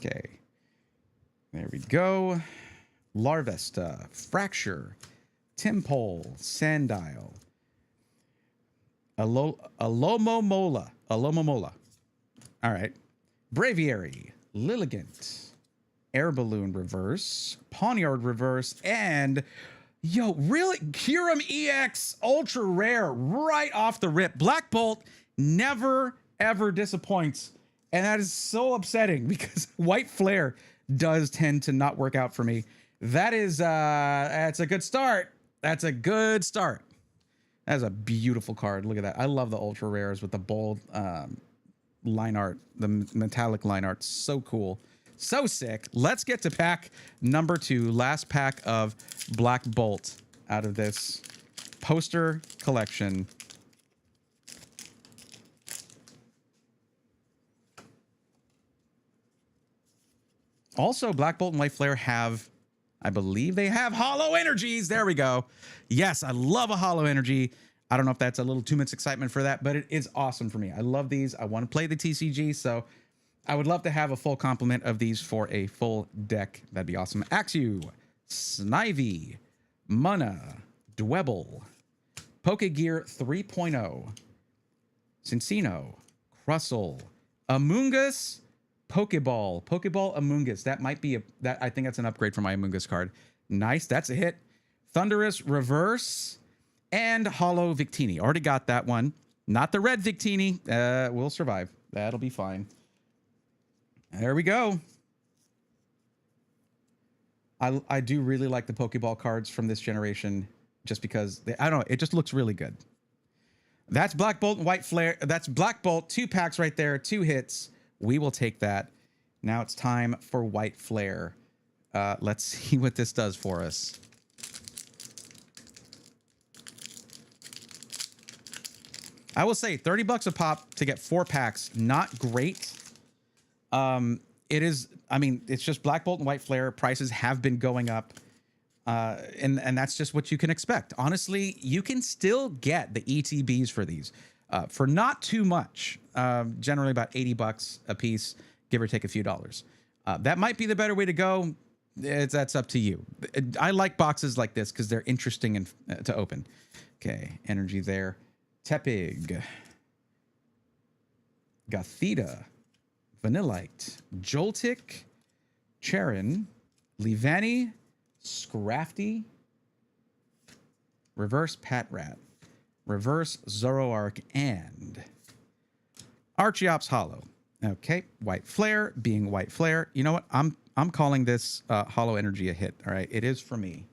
Okay. There we go. Larvesta, Fracture, Timpole, Sandile, Alomomola. All right. Braviary, Lilligant, Air Balloon reverse, Pawniard reverse, and yo, really? Kyurem EX ultra rare right off the rip. Black Bolt never ever disappoints. And that is so upsetting because White Flare does tend to not work out for me. That's a good start. That's a good start. That's a beautiful card. Look at that. I love the ultra rares with the bold line art, the metallic line art. So cool. So sick. Let's get to pack number 2. Last pack of Black Bolt out of this poster collection. Also, Black Bolt and White Flare have, I believe they have holo energies. There we go. Yes, I love a holo energy. I don't know if that's a little too much excitement for that, but it is awesome for me. I love these. I want to play the TCG, so I would love to have a full complement of these for a full deck. That'd be awesome. Axew, Snivy, Munna, Dwebble, Pokegear 3.0, Cincino, Crustle, Amoonguss, Pokeball Amoonguss. That might be I think that's an upgrade for my Amoonguss card. Nice, that's a hit. Thunderous reverse and Holo Victini. Already got that one. Not the red Victini. We'll survive. That'll be fine. There we go. I do really like the Pokeball cards from this generation just because I don't know, it just looks really good. That's Black Bolt and White Flare. That's Black Bolt, 2 packs right there, 2 hits. We will take that. Now it's time for White Flare. Let's see what this does for us. I will say $30 a pop to get 4 packs. Not great. It is, I mean, it's just Black Bolt and White Flare. Prices have been going up. And that's just what you can expect. Honestly, you can still get the ETBs for these for not too much. Generally about $80 a piece, give or take a few dollars. That might be the better way to go. That's up to you. I like boxes like this because they're interesting and to open. Okay, energy there. Tepig, Gothita, Vanillite, Joltik, Charon, Leavanny, Scrafty, Reverse Patrat, Reverse Zoroark, and Archeops Holo. Okay, White Flare being White Flare. You know what? I'm calling this Holo Energy a hit. All right, it is for me.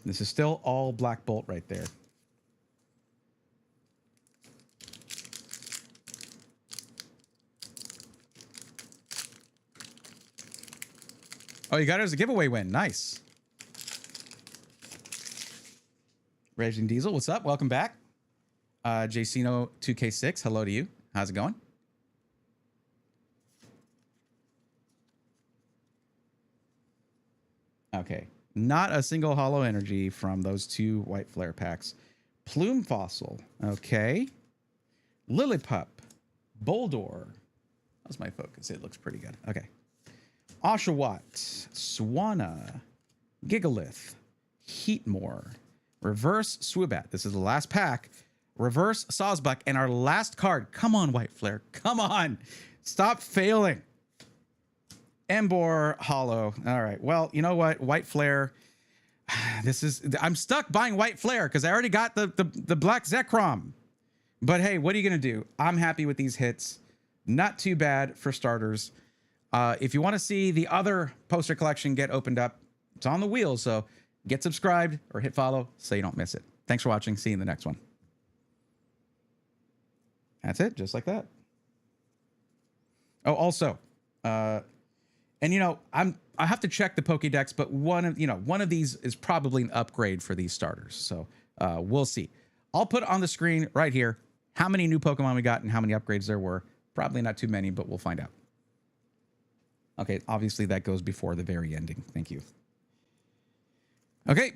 This is still all Black Bolt right there. Oh, you got it as a giveaway win. Nice. Raging Diesel, what's up? Welcome back. Jacino 2K6, hello to you. How's it going? Okay. Not a single Holo Energy from those 2 White Flare packs. Plume Fossil. Okay. Lillipup. Boldor. How's my focus? It looks pretty good. Okay. Oshawott. Swanna. Gigalith. Heatmore. Reverse Swoobat. This is the last pack. Reverse Sawsbuck. And our last card. Come on, White Flare. Come on. Stop failing. Embor Holo. All right. Well, you know what? White Flare. I'm stuck buying White Flare because I already got the Black Zekrom. But hey, what are you going to do? I'm happy with these hits. Not too bad for starters. If you want to see the other poster collection get opened up, it's on the wheel. So get subscribed or hit follow so you don't miss it. Thanks for watching. See you in the next one. That's it. Just like that. Oh, also, and you know, I have to check the Pokédex, but one of these is probably an upgrade for these starters. So we'll see. I'll put on the screen right here how many new Pokemon we got and how many upgrades there were. Probably not too many, but we'll find out. Okay, obviously that goes before the very ending. Thank you. Okay.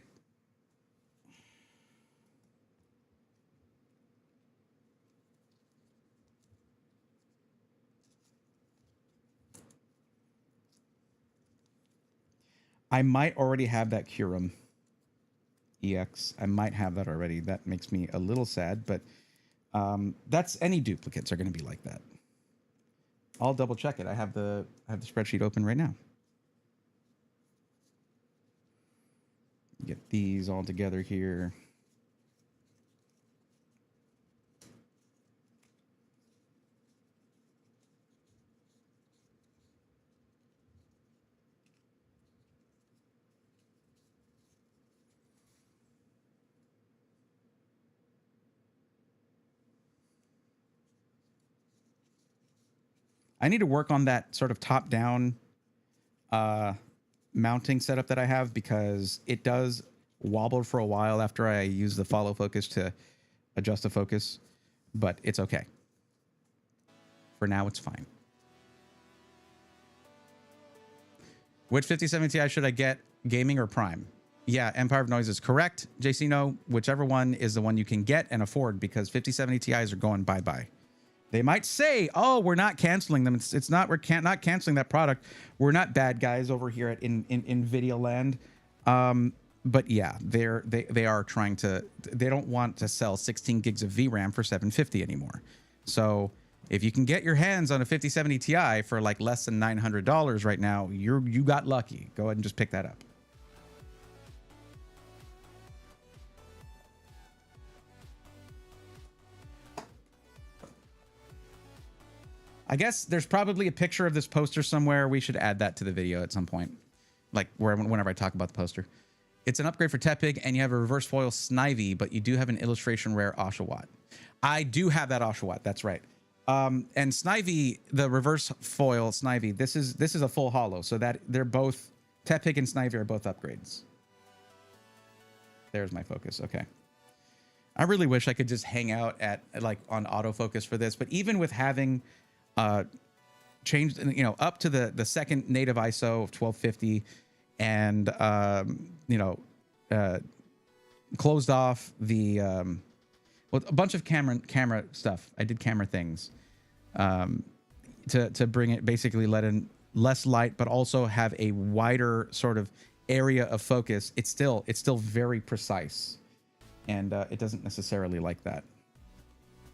I might already have that Kyurem EX. I might have that already. That makes me a little sad, but That's any duplicates are going to be like that. I'll double check it. I have the spreadsheet open right now. Get these all together here. I need to work on that sort of top-down mounting setup that I have, because it does wobble for a while after I use the follow focus to adjust the focus, but it's okay. For now, it's fine. Which 5070 Ti should I get, gaming or prime? Yeah, Empire of Noise is correct. JC, no, whichever one is the one you can get and afford, because 5070 Ti's are going bye-bye. They might say, "Oh, we're not canceling them." It's not. We're not canceling that product. We're not bad guys over here at in Nvidia land. But yeah, they are trying to. They don't want to sell 16 gigs of VRAM for $750 anymore. So if you can get your hands on a 5070 Ti for like less than $900 right now, you got lucky. Go ahead and just pick that up. I guess there's probably a picture of this poster somewhere. We should add that to the video at some point, like whenever I talk about the poster. It's an upgrade for Tepig, and you have a reverse foil Snivy, but you do have an illustration rare Oshawott. I do have that Oshawott. That's right. And Snivy, the reverse foil Snivy, this is a full hollow, so that they're both, Tepig and Snivy are both upgrades. There's my focus. Okay. I really wish I could just hang out at like on autofocus for this, but even with having changed, you know, up to the second native ISO of 1250, and closed off the well, a bunch of camera stuff. I did camera things to bring it, basically let in less light, but also have a wider sort of area of focus. It's still very precise, and it doesn't necessarily like that.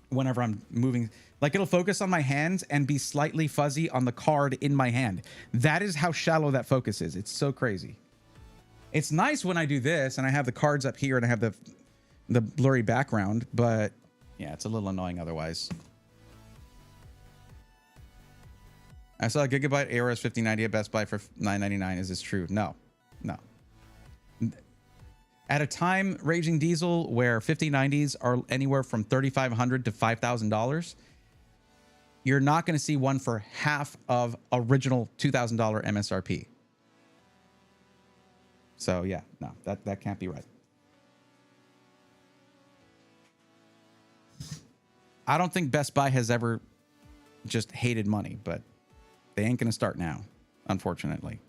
Whenever I'm moving, like it'll focus on my hands and be slightly fuzzy on the card in my hand. That is how shallow that focus is. It's so crazy. It's nice when I do this and I have the cards up here and I have the blurry background, but yeah, it's a little annoying otherwise. I saw a Gigabyte AOS 5090 at Best Buy for $9.99. Is this true? No. At a time, Raging Diesel, where 5090s are anywhere from $3,500 to $5,000, you're not going to see one for half of original $2,000 MSRP. So yeah, no, that can't be right. I don't think Best Buy has ever just hated money, but they ain't going to start now, unfortunately.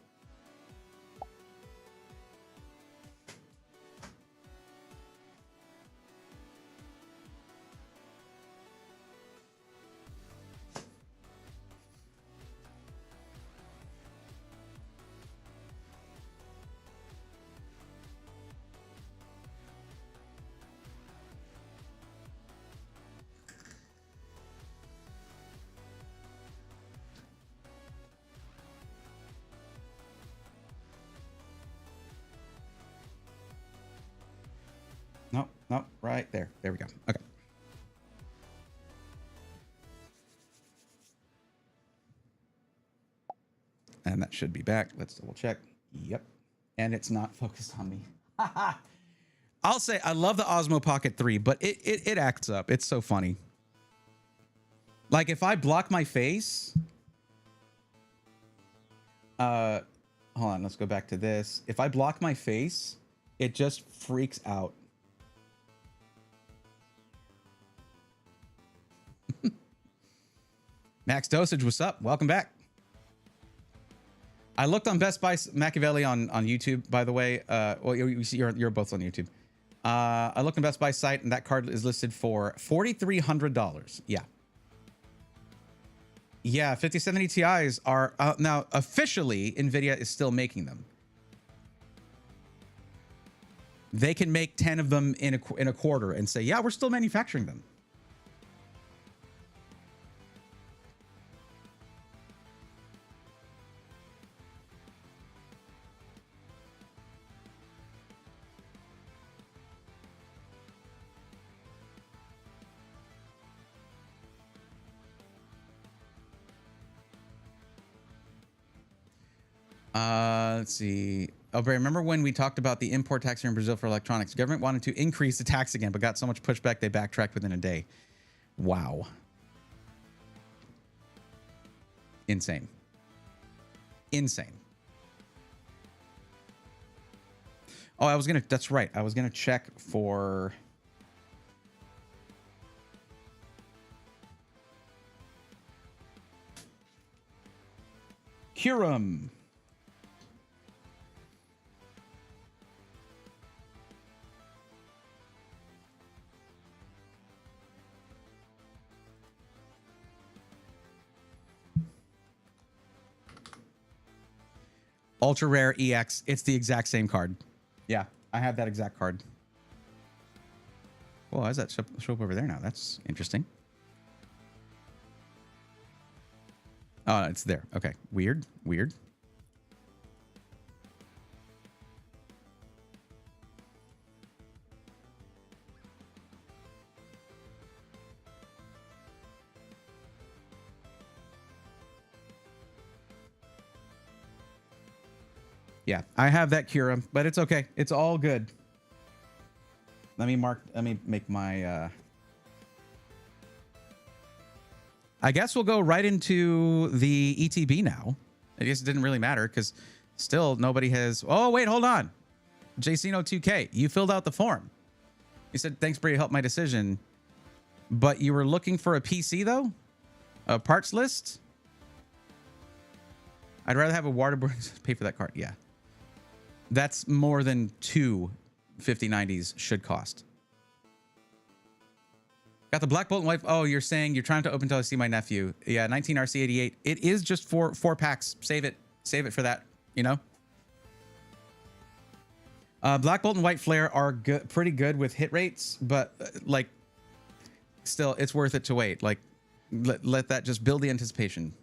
Nope, right there. There we go. Okay. And that should be back. Let's double check. Yep. And it's not focused on me. I'll say I love the Osmo Pocket 3, but it acts up. It's so funny. Like if I block my face, hold on, let's go back to this. If I block my face, it just freaks out. Max Dosage, what's up? Welcome back. I looked on Best Buy Machiavelli on YouTube, by the way. Well, you're both on YouTube. I looked on Best Buy site, and that card is listed for $4,300. Yeah. Yeah, 5070 Ti's are now officially Nvidia is still making them. They can make 10 of them in a quarter and say, yeah, we're still manufacturing them. Let's see. Oh, but remember when we talked about the import tax here in Brazil for electronics? The government wanted to increase the tax again, but got so much pushback they backtracked within a day. Wow. Insane. Insane. Oh, that's right. I was gonna check for Curum. Ultra rare EX. It's the exact same card. Yeah, I have that exact card. Well, why does that show up over there now? That's interesting. Oh, it's there. Okay. Weird. Weird. Yeah, I have that Cura, but it's okay. It's all good. Let me make my I guess we'll go right into the ETB now. I guess it didn't really matter because still nobody has. Oh, wait, hold on. JCino2K, you filled out the form. You said, thanks, Bree, helped my decision. But you were looking for a PC, though? A parts list? I'd rather have a waterboard pay for that card. Yeah. That's more than two 5090s should cost. Got the Black Bolt and White. Oh, you're saying you're trying to open till I see my nephew. Yeah, 19RC88. It is just four packs. Save it. Save it for that, you know? Black Bolt and White Flare are good, pretty good with hit rates, but like, still, it's worth it to wait. Like, let that just build the anticipation.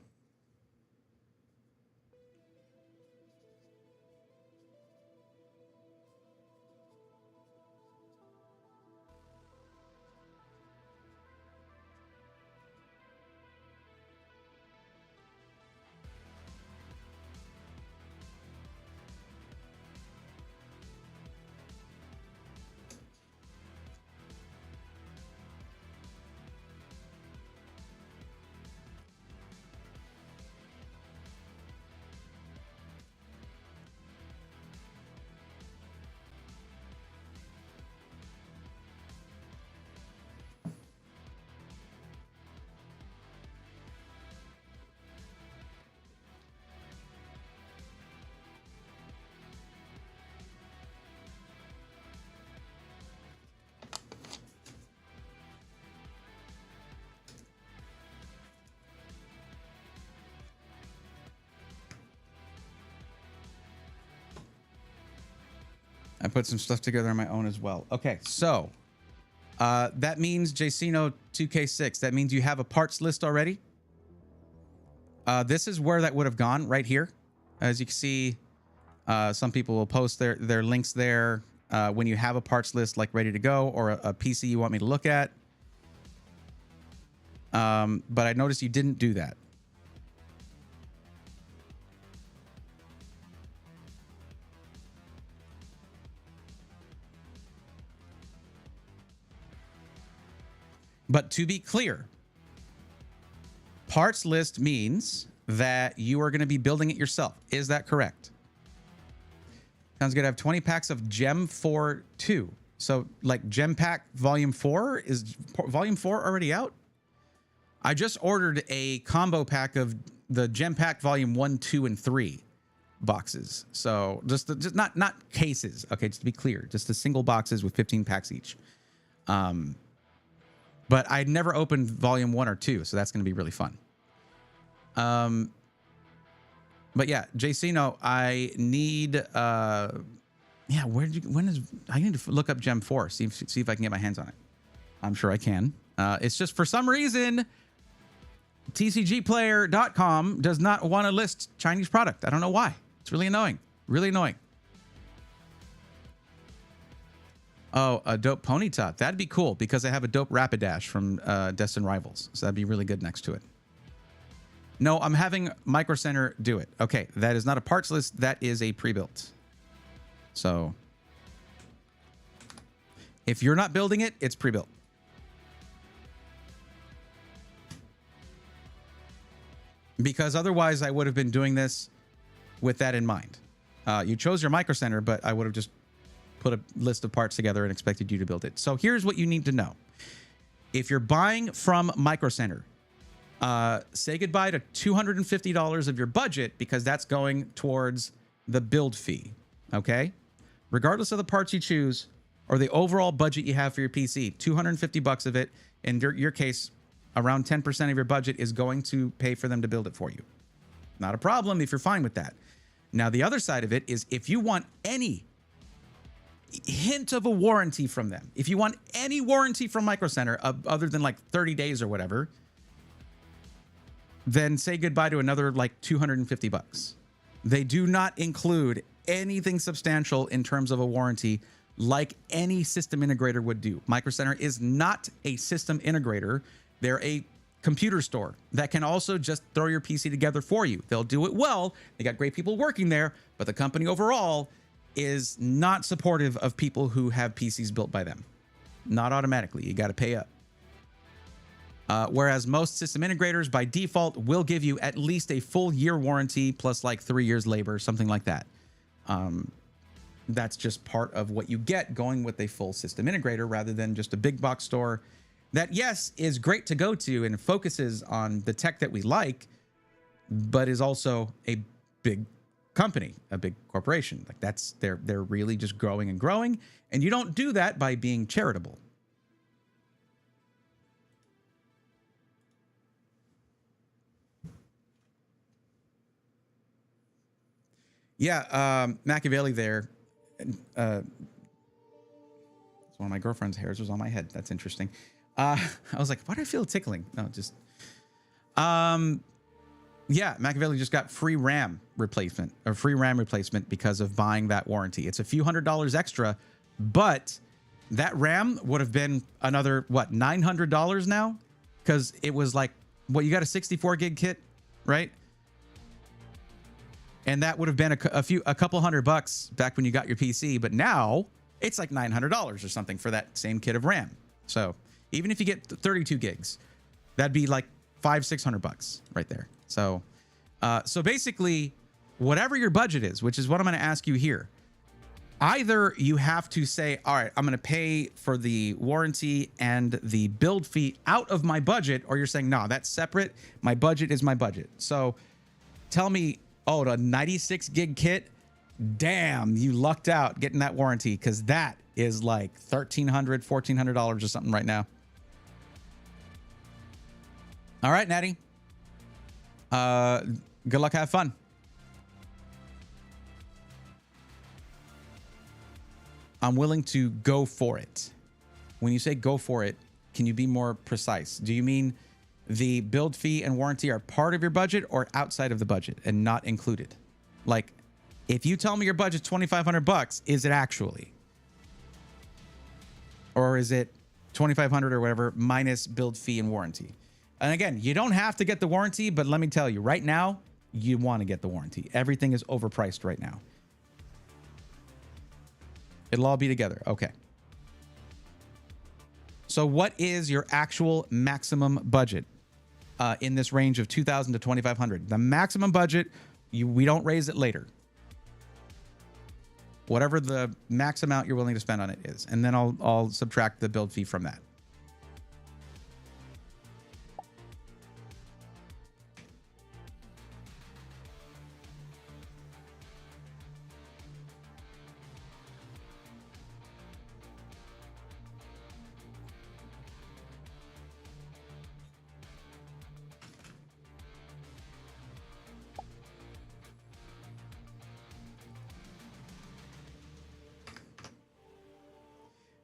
I put some stuff together on my own as well. Okay, so that means JCino 2K6. That means you have a parts list already. This is where that would have gone right here. As you can see, some people will post their links there when you have a parts list like ready to go or a PC you want me to look at. But I noticed you didn't do that. But to be clear, parts list means that you are going to be building it yourself. Is that correct? Sounds good. I have 20 packs of Gem 4 2. So like Gem Pack Volume 4, is Volume 4 already out? I just ordered a combo pack of the Gem Pack Volume 1, 2, and 3 boxes. So just not cases. Okay, just to be clear, just the single boxes with 15 packs each. But I'd never opened Volume 1 or 2, so that's going to be really fun. But yeah, JCino, I need I need to look up Gem 4, see if I can get my hands on it. I'm sure I can. It's just for some reason tcgplayer.com does not want to list Chinese product. I don't know why. It's really annoying. Really annoying. Oh, a dope Ponyta. That'd be cool because I have a dope Rapidash from Destined Rivals. So that'd be really good next to it. No, I'm having Micro Center do it. Okay, that is not a parts list. That is a pre-built. So if you're not building it, it's pre-built. Because otherwise I would have been doing this with that in mind. You chose your Micro Center, but I would have just put a list of parts together and expected you to build it. So here's what you need to know. If you're buying from Micro Center, say goodbye to $250 of your budget because that's going towards the build fee, okay? Regardless of the parts you choose or the overall budget you have for your PC, 250 bucks of it, in your case, around 10% of your budget is going to pay for them to build it for you. Not a problem if you're fine with that. Now, the other side of it is if you want any hint of a warranty from them, if you want any warranty from Micro Center other than like 30 days or whatever, then say goodbye to another like 250 bucks. They do not include anything substantial in terms of a warranty like any system integrator would do. Micro Center is not a system integrator. They're a computer store that can also just throw your PC together for you. They'll do it well. They got great people working there, but the company overall is not supportive of people who have PCs built by them. Not automatically. You got to pay up. Whereas most system integrators by default will give you at least a full year warranty plus like 3 years labor, something like that. That's just part of what you get going with a full system integrator rather than just a big box store that, yes, is great to go to and focuses on the tech that we like, but is also a big company, a big corporation. Like they're really just growing and growing. And you don't do that by being charitable. Yeah, Machiavelli there. It's one of my girlfriend's hairs was on my head. That's interesting. I was like, why do I feel tickling? No, just... yeah, Machiavelli just got free RAM replacement because of buying that warranty. It's a few $100s extra, but that RAM would have been another, what, $900 now? Because it was like, what, you got a 64 gig kit, right? And that would have been a couple $100 back when you got your PC, but now it's like $900 or something for that same kit of RAM. So even if you get 32 gigs, that'd be like $500-600 right there. So, so basically, whatever your budget is, which is what I'm going to ask you here, either you have to say, all right, I'm going to pay for the warranty and the build fee out of my budget, or you're saying, no, that's separate. My budget is my budget. So tell me, oh, the 96 gig kit, damn, you lucked out getting that warranty because that is like $1,300-1,400 or something right now. All right, Natty. Good luck. Have fun. I'm willing to go for it. When you say go for it, can you be more precise? Do you mean the build fee and warranty are part of your budget or outside of the budget and not included? Like, if you tell me your budget's $2,500, is it actually? Or is it $2,500 or whatever minus build fee and warranty? And again, you don't have to get the warranty, but let me tell you, right now, you want to get the warranty. Everything is overpriced right now. It'll all be together. Okay. So what is your actual maximum budget in this range of $2,000 to $2,500? The maximum budget, we don't raise it later. Whatever the max amount you're willing to spend on it is. And then I'll subtract the build fee from that.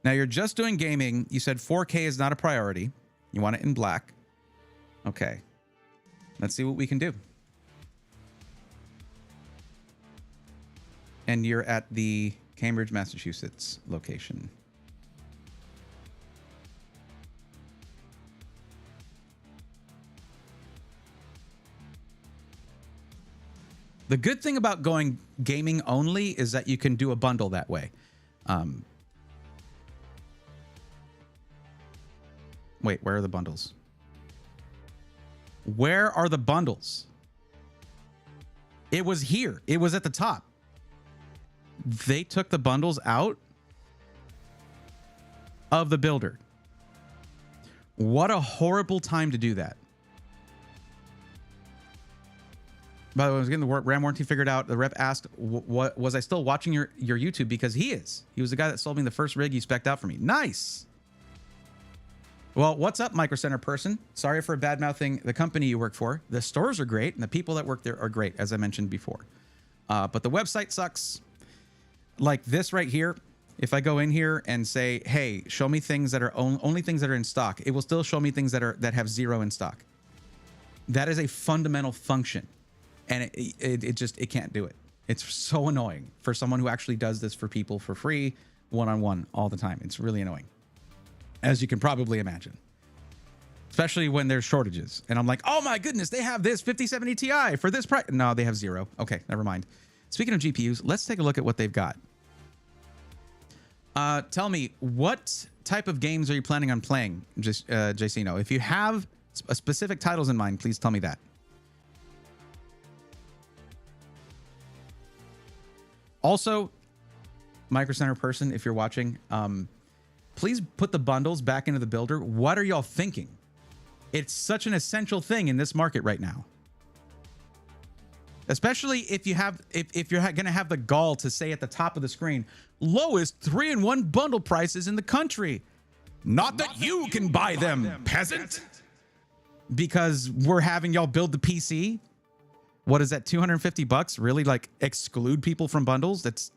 Now you're just doing gaming. You said 4K is not a priority. You want it in black. Okay. Let's see what we can do. And you're at the Cambridge, Massachusetts location. The good thing about going gaming only is that you can do a bundle that way. Wait, where are the bundles? Where are the bundles? It was here. It was at the top. They took the bundles out of the builder. What a horrible time to do that. By the way, I was getting the RAM warranty figured out. The rep asked, "What was I still watching your YouTube?" Because he is. He was the guy that sold me the first rig you spec'd out for me. Nice. Well, what's up, Micro Center person? Sorry for bad-mouthing the company you work for. The stores are great, and the people that work there are great, as I mentioned before. But the website sucks. Like this right here. If I go in here and say, "Hey, show me things that are only things that are in stock," it will still show me things that have 0 in stock. That is a fundamental function. And it can't do it. It's so annoying for someone who actually does this for people for free, one-on-one all the time. It's really annoying, as you can probably imagine, especially when there's shortages. And I'm like, oh my goodness, they have this 5070 Ti for this price. No, they have 0. Okay, never mind. Speaking of GPUs, let's take a look at what they've got. Tell me, what type of games are you planning on playing, JCino? If you have specific titles in mind, please tell me that. Also, Micro Center person, if you're watching, please put the bundles back into the builder. What are y'all thinking? It's such an essential thing in this market right now. Especially if you're going to have the gall to say at the top of the screen, lowest 3-in-1 bundle prices in the country. Not that you can buy them, peasant. Because we're having y'all build the PC. What is that, $250? Really, like, exclude people from bundles? That's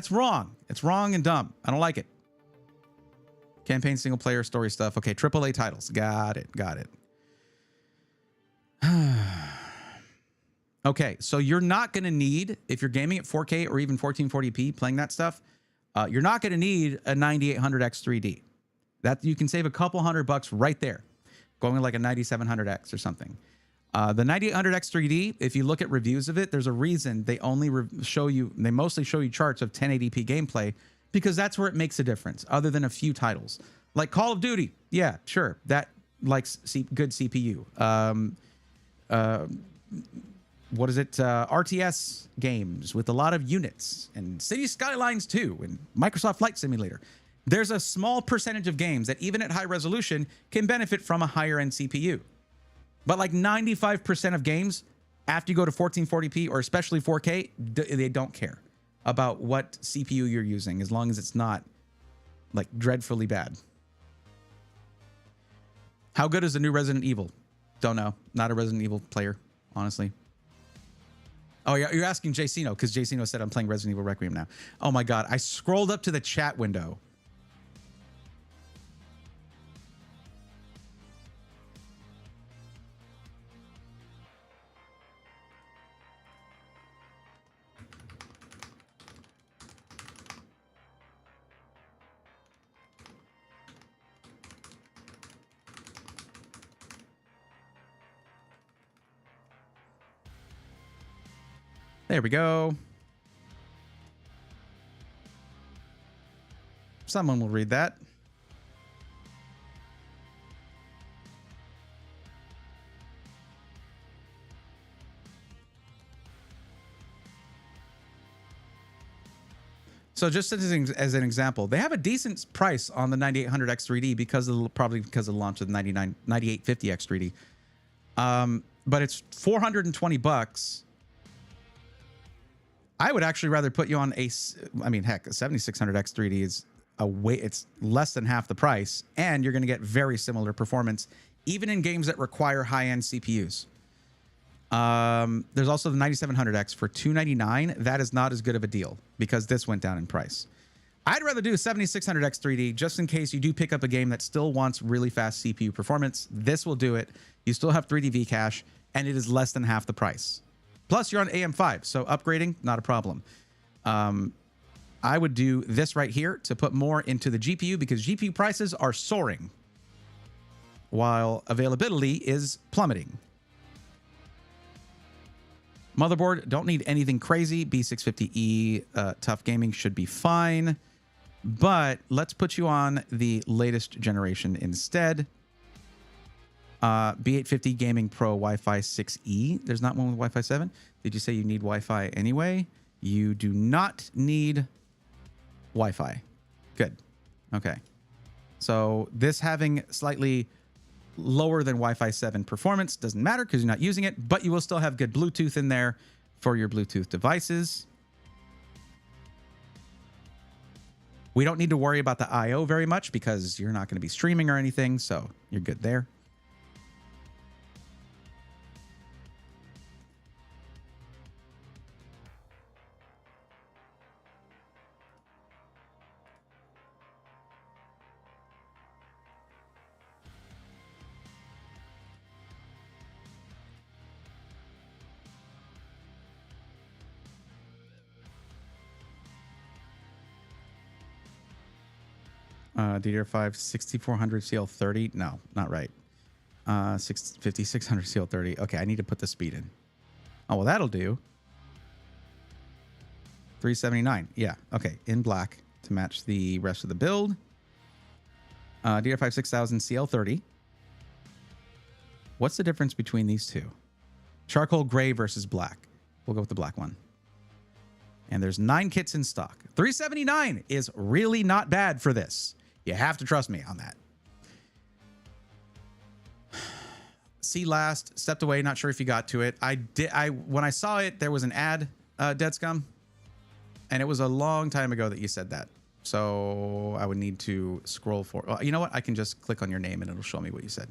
wrong. It's wrong and dumb. I don't like it. Campaign, single player, story stuff. Okay, AAA titles. Got it. Got it. Okay, so you're not going to need, if you're gaming at 4K or even 1440p, playing that stuff, you're not going to need a 9800X3D. That you can save a couple $100 right there, going like a 9700X or something. The 9800X3D, if you look at reviews of it, there's a reason they only they mostly show you charts of 1080p gameplay, because that's where it makes a difference, other than a few titles. Like Call of Duty, yeah, sure, that likes good CPU. What is it? RTS games with a lot of units, and City Skylines 2, and Microsoft Flight Simulator. There's a small percentage of games that, even at high resolution, can benefit from a higher end CPU. But like 95% of games, after you go to 1440p or especially 4K, they don't care about what CPU you're using, as long as it's not like dreadfully bad. How good is the new Resident Evil? Don't know. Not a Resident Evil player, honestly. Oh, you're asking JCino, because JCino said I'm playing Resident Evil Requiem now. Oh my God, I scrolled up to the chat window. There we go. Someone will read that. So just as an example, they have a decent price on the 9800X3D probably because of the launch of the 9850X3D. But it's $420. I would actually rather put you on a 7600X3D is it's less than half the price, and you're going to get very similar performance, even in games that require high-end CPUs. There's also the 9700X for $299. That is not as good of a deal because this went down in price. I'd rather do a 7600X3D just in case you do pick up a game that still wants really fast CPU performance. This will do it. You still have 3D V-Cache, and it is less than half the price. Plus, you're on AM5, so upgrading, not a problem. I would do this right here to put more into the GPU, because GPU prices are soaring while availability is plummeting. Motherboard, don't need anything crazy. B650E Tough Gaming should be fine. But let's put you on the latest generation instead. B850 Gaming Pro Wi-Fi 6E. There's not one with Wi-Fi 7. Did you say you need Wi-Fi anyway? You do not need Wi-Fi. Good. Okay. So this having slightly lower than Wi-Fi 7 performance doesn't matter because you're not using it, but you will still have good Bluetooth in there for your Bluetooth devices. We don't need to worry about the I/O very much because you're not going to be streaming or anything, so you're good there. DDR5 6400 CL30. No, not right. 5600 CL30. Okay, I need to put the speed in. Oh, well, that'll do. 379. Yeah, okay, in black to match the rest of the build. DDR5 6000 CL30. What's the difference between these two? Charcoal gray versus black. We'll go with the black one. And there's 9 kits in stock. 379 is really not bad for this. You have to trust me on that. See last, stepped away, not sure if you got to it. When I saw it, there was an ad, Dead Scum. And it was a long time ago that you said that. So I would need to scroll for, well, you know what? I can just click on your name and it'll show me what you said.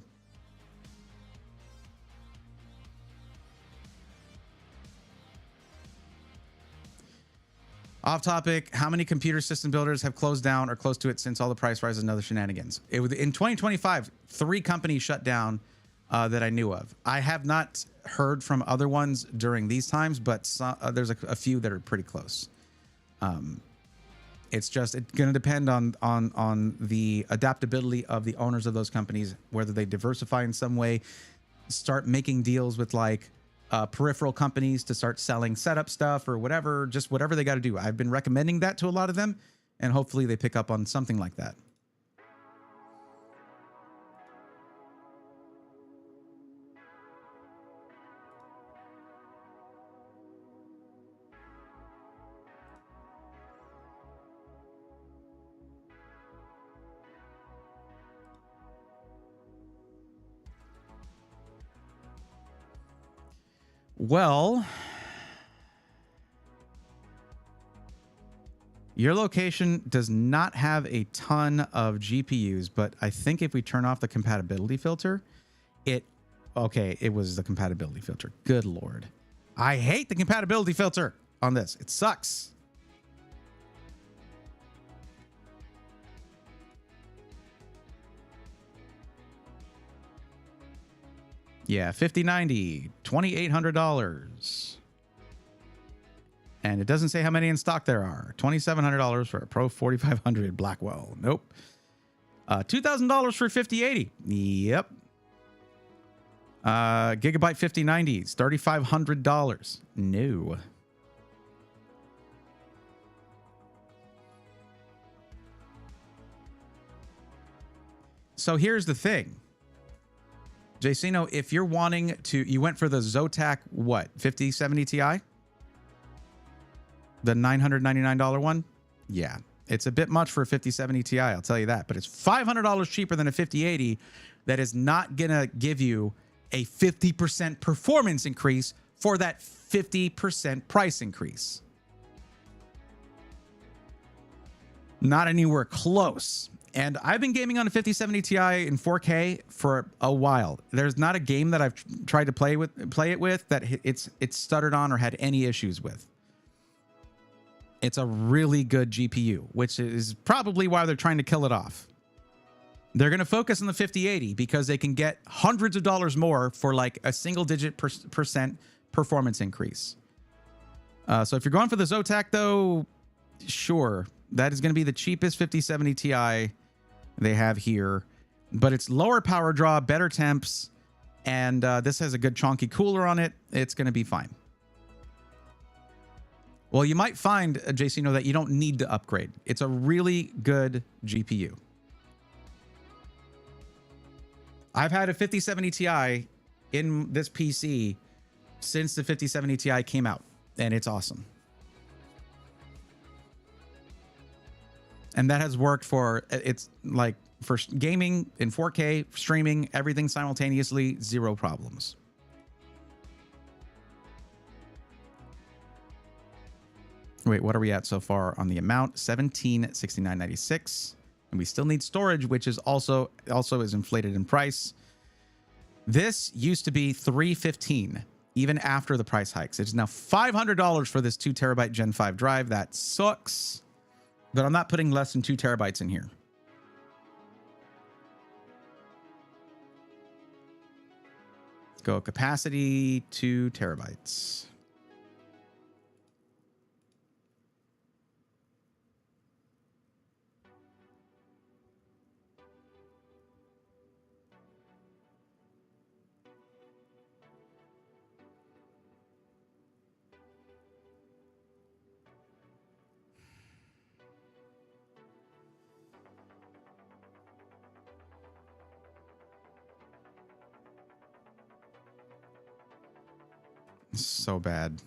Off topic, how many computer system builders have closed down or close to it since all the price rises and other shenanigans? In 2025, 3 companies shut down that I knew of. I have not heard from other ones during these times, but there's a few that are pretty close. It's going to depend on the adaptability of the owners of those companies, whether they diversify in some way, start making deals with like peripheral companies to start selling setup stuff or whatever, just whatever they got to do. I've been recommending that to a lot of them, and hopefully they pick up on something like that. Well, your location does not have a ton of GPUs, but I think if we turn off the compatibility filter, it was the compatibility filter. Good Lord. I hate the compatibility filter on this. It sucks. Yeah, 5090, $2,800. And it doesn't say how many in stock there are. $2,700 for a Pro 4500 Blackwell. Nope. $2,000 for 5080. Yep. Gigabyte 5090s, $3,500. No. So here's the thing. Jacino, if you're wanting to, you went for the Zotac, what, 5070 Ti? The $999 one? Yeah, it's a bit much for a 5070 Ti, I'll tell you that. But it's $500 cheaper than a 5080 that is not going to give you a 50% performance increase for that 50% price increase. Not anywhere close. And I've been gaming on a 5070 Ti in 4K for a while. There's not a game that I've tried to play it with that it's stuttered on or had any issues with. It's a really good GPU, which is probably why they're trying to kill it off. They're going to focus on the 5080 because they can get hundreds of dollars more for like a single-digit percent performance increase. So if you're going for the Zotac, though, sure, that is going to be the cheapest 5070 Ti they have here, but it's lower power draw, better temps, and this has a good chunky cooler on it. It's going to be fine. Well, you might find, JC, that you don't need to upgrade. It's a really good GPU. I've had a 5070 Ti in this PC since the 5070 Ti came out, and it's awesome. And that has worked for, it's like for gaming in 4K, streaming, everything simultaneously, zero problems. Wait, what are we at so far on the amount? 1769.96, and we still need storage, which is also is inflated in price. This used to be $315 even after the price hikes. It's now $500 for this 2 terabyte Gen 5 drive. That sucks, but I'm not putting less than 2 terabytes in here. Go capacity 2 terabytes. So bad.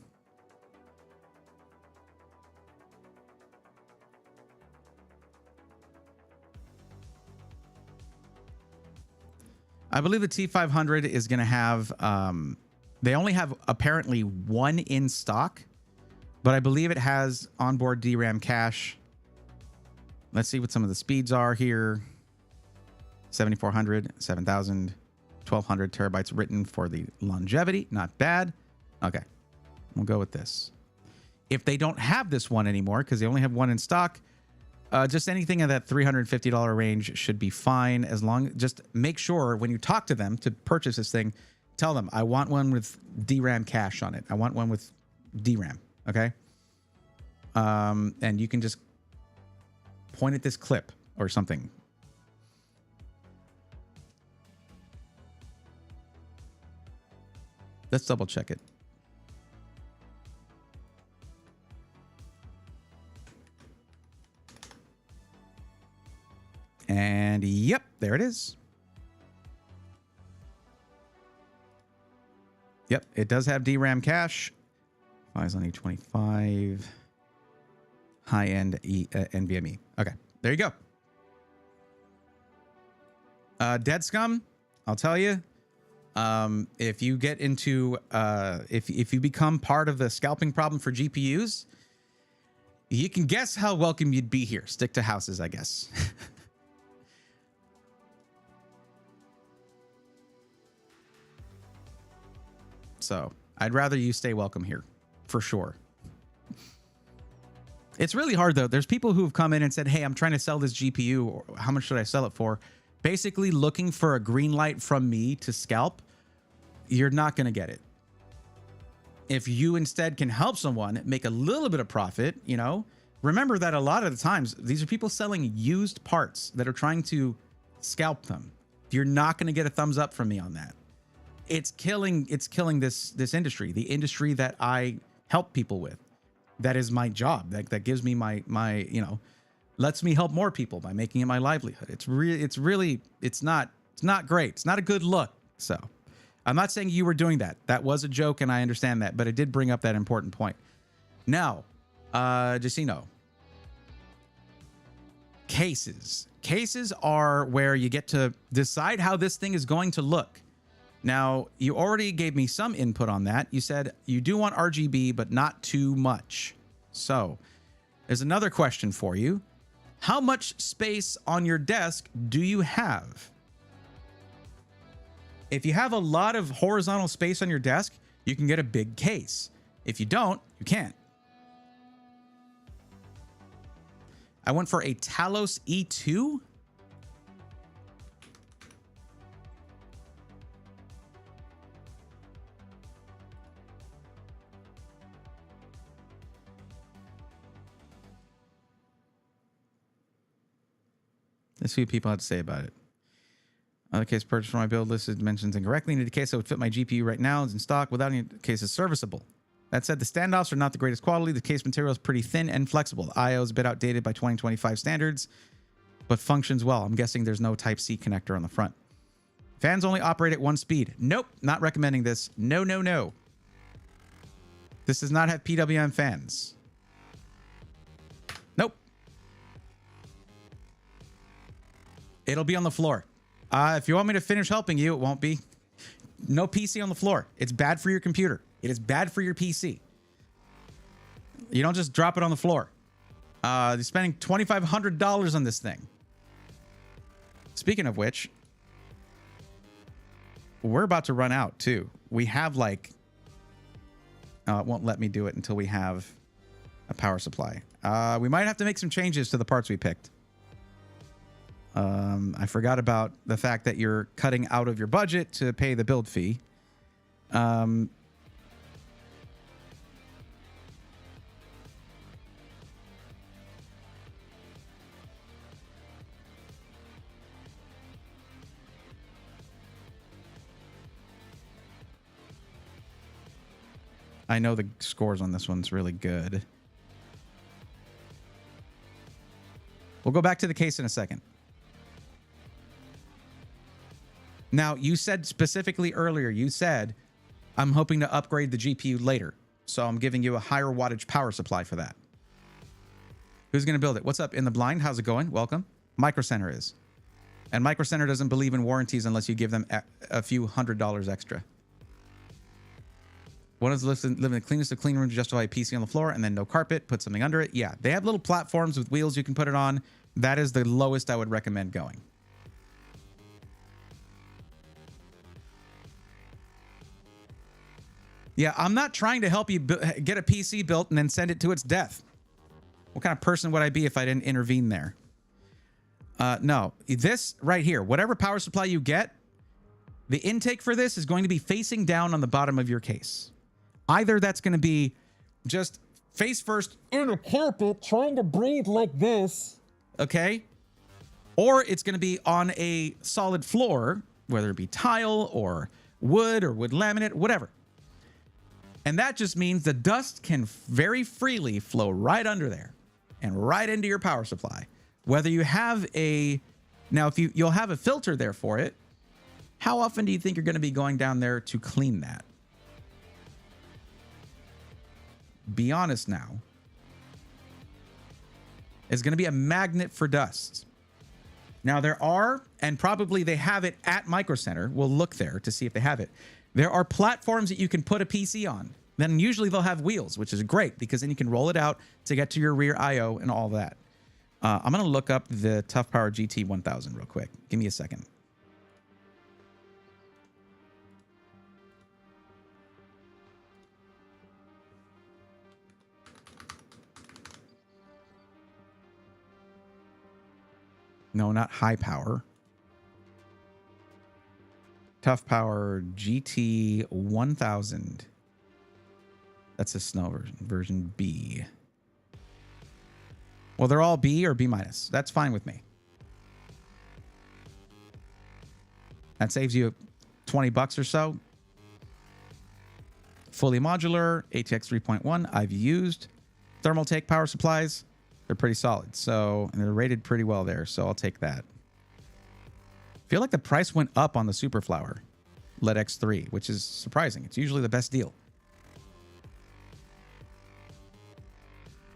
I believe the T500 is going to have, they only have apparently one in stock, but I believe it has onboard DRAM cache. Let's see what some of the speeds are here. 7400, 7000, 1200 terabytes written for the longevity. Not bad. Okay, we'll go with this. If they don't have this one anymore, because they only have one in stock, just anything in that $350 range should be fine. As long, just make sure when you talk to them to purchase this thing, tell them, I want one with DRAM cache on it. I want one with DRAM, okay? And you can just point at this clip or something. Let's double check it. And yep, there it is. Yep, it does have DRAM cache. Files on E25. High-end NVMe. Okay, there you go. Dead Scum, I'll tell you. If you get into, if you become part of the scalping problem for GPUs, you can guess how welcome you'd be here. Stick to houses, I guess. So I'd rather you stay welcome here, for sure. It's really hard, though. There's people who've come in and said, hey, I'm trying to sell this GPU. Or how much should I sell it for? Basically looking for a green light from me to scalp. You're not going to get it. If you instead can help someone make a little bit of profit, you know, remember that a lot of the times, these are people selling used parts that are trying to scalp them. You're not going to get a thumbs up from me on that. It's killing this industry, the industry that I help people with. That is my job. That gives me my, you know, lets me help more people by making it my livelihood. It's not great. It's not a good look. So I'm not saying you were doing that. That was a joke, and I understand that, but it did bring up that important point. Now, just so you know, cases are where you get to decide how this thing is going to look. Now, you already gave me some input on that. You said you do want RGB, but not too much. So there's another question for you. How much space on your desk do you have? If you have a lot of horizontal space on your desk, you can get a big case. If you don't, you can't. I went for a Talos E2. Let's see what people have to say about it. Other case purchased for my build list mentions incorrectly. Need a case that would fit my GPU right now. It's in stock without any case is serviceable. That said, the standoffs are not the greatest quality. The case material is pretty thin and flexible. The I/O is a bit outdated by 2025 standards, but functions well. I'm guessing there's no Type-C connector on the front. Fans only operate at 1 speed. Nope, not recommending this. No, no, no. This does not have PWM fans. Nope. It'll be on the floor. If you want me to finish helping you, it won't be. No PC on the floor. It's bad for your computer. It is bad for your PC. You don't just drop it on the floor. You're spending $2,500 on this thing. Speaking of which, we're about to run out too. We have like... it won't let me do it until we have a power supply. We might have to make some changes to the parts we picked. I forgot about the fact that you're cutting out of your budget to pay the build fee. I know the scores on this one's really good. We'll go back to the case in a second. Now, you said specifically earlier, you said, I'm hoping to upgrade the GPU later. So I'm giving you a higher wattage power supply for that. Who's going to build it? What's up in the blind? How's it going? Welcome. Micro Center is. And Micro Center doesn't believe in warranties unless you give them a few $100 extra. One is live in the cleanest of clean rooms to justify a PC on the floor and then no carpet, put something under it. Yeah, they have little platforms with wheels you can put it on. That is the lowest I would recommend going. Yeah, I'm not trying to help you get a PC built and then send it to its death. What kind of person would I be if I didn't intervene there? No, this right here, whatever power supply you get, the intake for this is going to be facing down on the bottom of your case. Either that's going to be just face first in a carpet trying to breathe like this, okay? Or it's going to be on a solid floor, whether it be tile or wood laminate, whatever. And that just means the dust can very freely flow right under there and right into your power supply. Whether you have a... Now, if you'll have a filter there for it, how often do you think you're going to be going down there to clean that? Be honest now. It's going to be a magnet for dust. Now, there are, and probably they have it at Micro Center. We'll look there to see if they have it. There are platforms that you can put a PC on. Then usually they'll have wheels, which is great because then you can roll it out to get to your rear I/O and all that. I'm going to look up the Tough Power GT 1000 real quick. Give me a second. No, not high power. Tough Power GT 1000. That's a snow version, version B. Well, they're all B or B minus. That's fine with me. That saves you 20 bucks or so. Fully modular, ATX 3.1. I've used Thermaltake power supplies. They're pretty solid. So, and they're rated pretty well there. So I'll take that. I feel like the price went up on the Superflower LED X3, which is surprising. It's usually the best deal.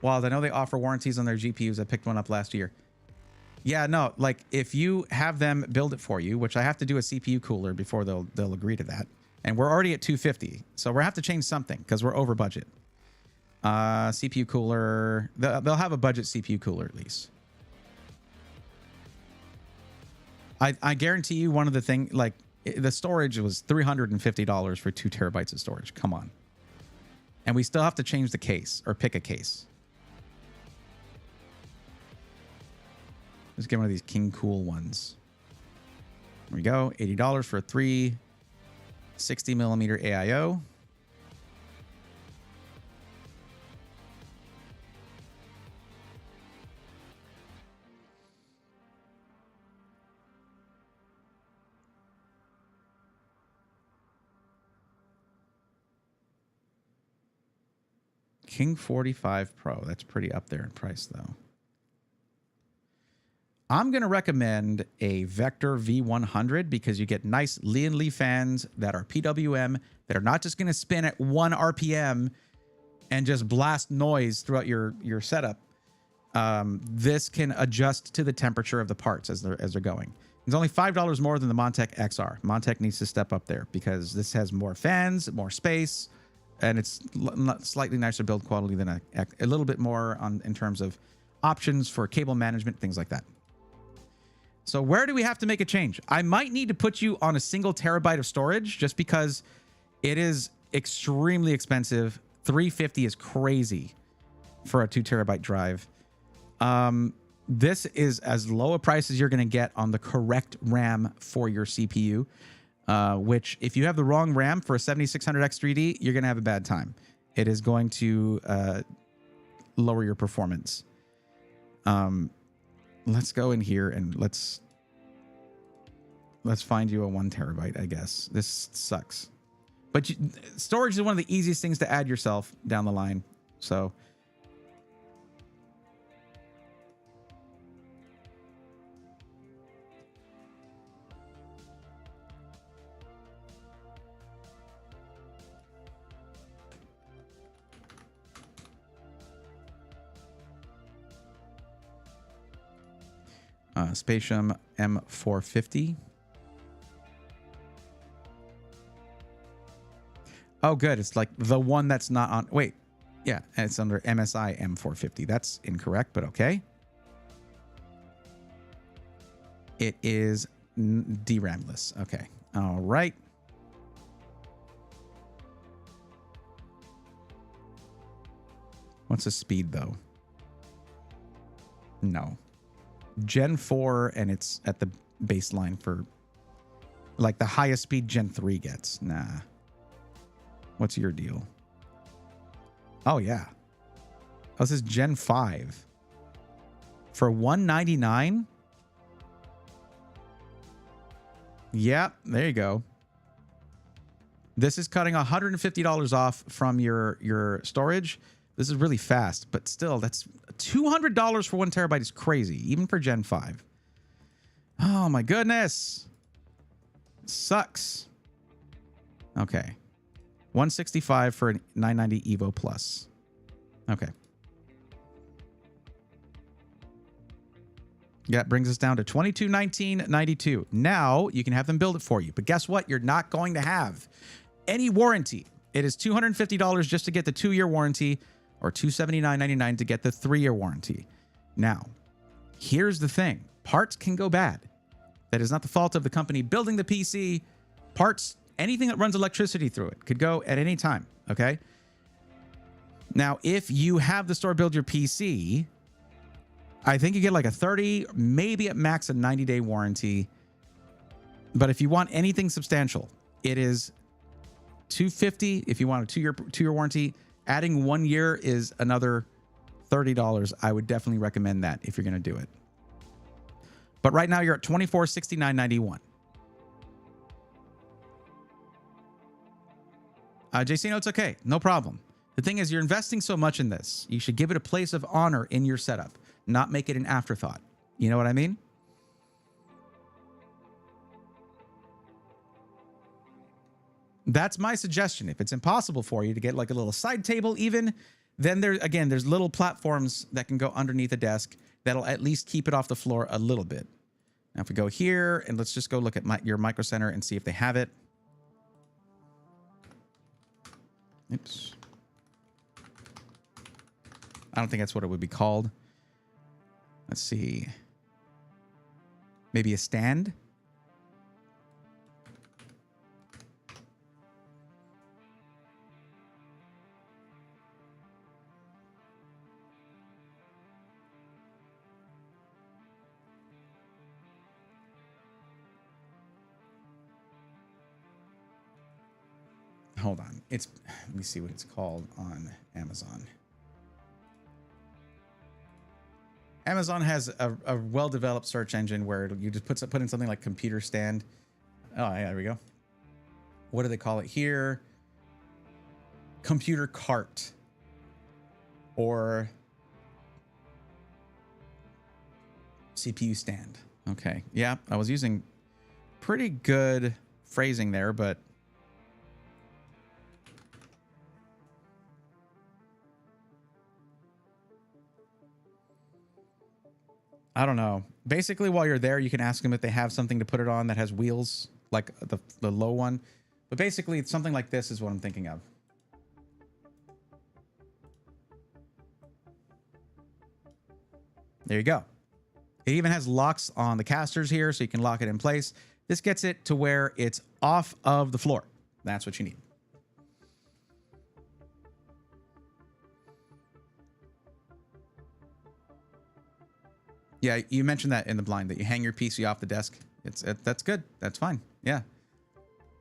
While I know they offer warranties on their GPUs, I picked one up last year. Yeah, no, like if you have them build it for you, which I have to do a CPU cooler before they'll agree to that. And we're already at 250, so we'll have to change something because we're over budget. CPU cooler, they'll have a budget CPU cooler at least. I guarantee you one of the things, like the storage was $350 for 2 terabytes of storage. Come on. And we still have to change the case or pick a case. Let's get one of these King Cool ones. There we go. $80 for a 360 millimeter AIO. King 45 Pro. That's pretty up there in price, though. I'm going to recommend a Vector V100 because you get nice Li and Li fans that are PWM that are not just going to spin at 1 RPM and just blast noise throughout your setup. This can adjust to the temperature of the parts as they're going. It's only $5 more than the Montech XR. Montech needs to step up there because this has more fans, more space, and it's slightly nicer build quality than a little bit more in terms of options for cable management, things like that. So where do we have to make a change? I might need to put you on a single terabyte of storage just because it is extremely expensive. $350 is crazy for a 2 terabyte drive. This is as low a price as you're going to get on the correct RAM for your CPU, which if you have the wrong RAM for a 7600X3D, you're going to have a bad time. It is going to lower your performance. Let's go in here and let's find you a 1 terabyte, I guess. This sucks. But storage is one of the easiest things to add yourself down the line. So Spatium M450. Oh, good. It's like the one that's not on. Wait. Yeah, it's under MSI M450. That's incorrect, but okay. It is DRAM-less. Okay. All right. What's the speed, though? No. Gen 4, and it's at the baseline for like the highest speed Gen 3 gets. Nah. What's your deal? Oh, yeah. Oh, this is Gen 5. For $199? Yep, there you go. This is cutting $150 off from your storage. This is really fast, but still, that's $200 for 1 terabyte is crazy, even for Gen 5. Oh, my goodness. Sucks. Okay. 165 for a 990 Evo Plus. Okay. Yeah, it brings us down to $2219.92. Now you can have them build it for you. But guess what? You're not going to have any warranty. It is $250 just to get the 2-year warranty, or $279.99 to get the 3-year warranty. Now, here's the thing. Parts can go bad. That is not the fault of the company building the PC. Parts, anything that runs electricity through it, could go at any time, okay? Now, if you have the store build your PC, I think you get like a 30, maybe at max a 90-day warranty. But if you want anything substantial, it is $250 if you want a 2-year warranty. Adding 1 year is another $30. I would definitely recommend that if you're going to do it. But right now you're at $2469.91. JC, no, it's okay. No problem. The thing is, you're investing so much in this. You should give it a place of honor in your setup, not make it an afterthought. You know what I mean? That's my suggestion. If it's impossible for you to get like a little side table even, then there's little platforms that can go underneath the desk that'll at least keep it off the floor a little bit. Now, if we go here and let's just go look at your Micro Center and see if they have it. Oops. I don't think that's what it would be called. Let's see. Maybe a stand? Hold on. Let me see what it's called on Amazon. Amazon has a well-developed search engine where you just put in something like computer stand. Oh, yeah, there we go. What do they call it here? Computer cart. or CPU stand. Okay. Yeah, I was using pretty good phrasing there, but I don't know. Basically, while you're there, you can ask them if they have something to put it on that has wheels, like the low one. But basically, it's something like this is what I'm thinking of. There you go. It even has locks on the casters here, so you can lock it in place. This gets it to where it's off of the floor. That's what you need. Yeah, you mentioned that in the blind, that you hang your PC off the desk. That's good. That's fine. Yeah.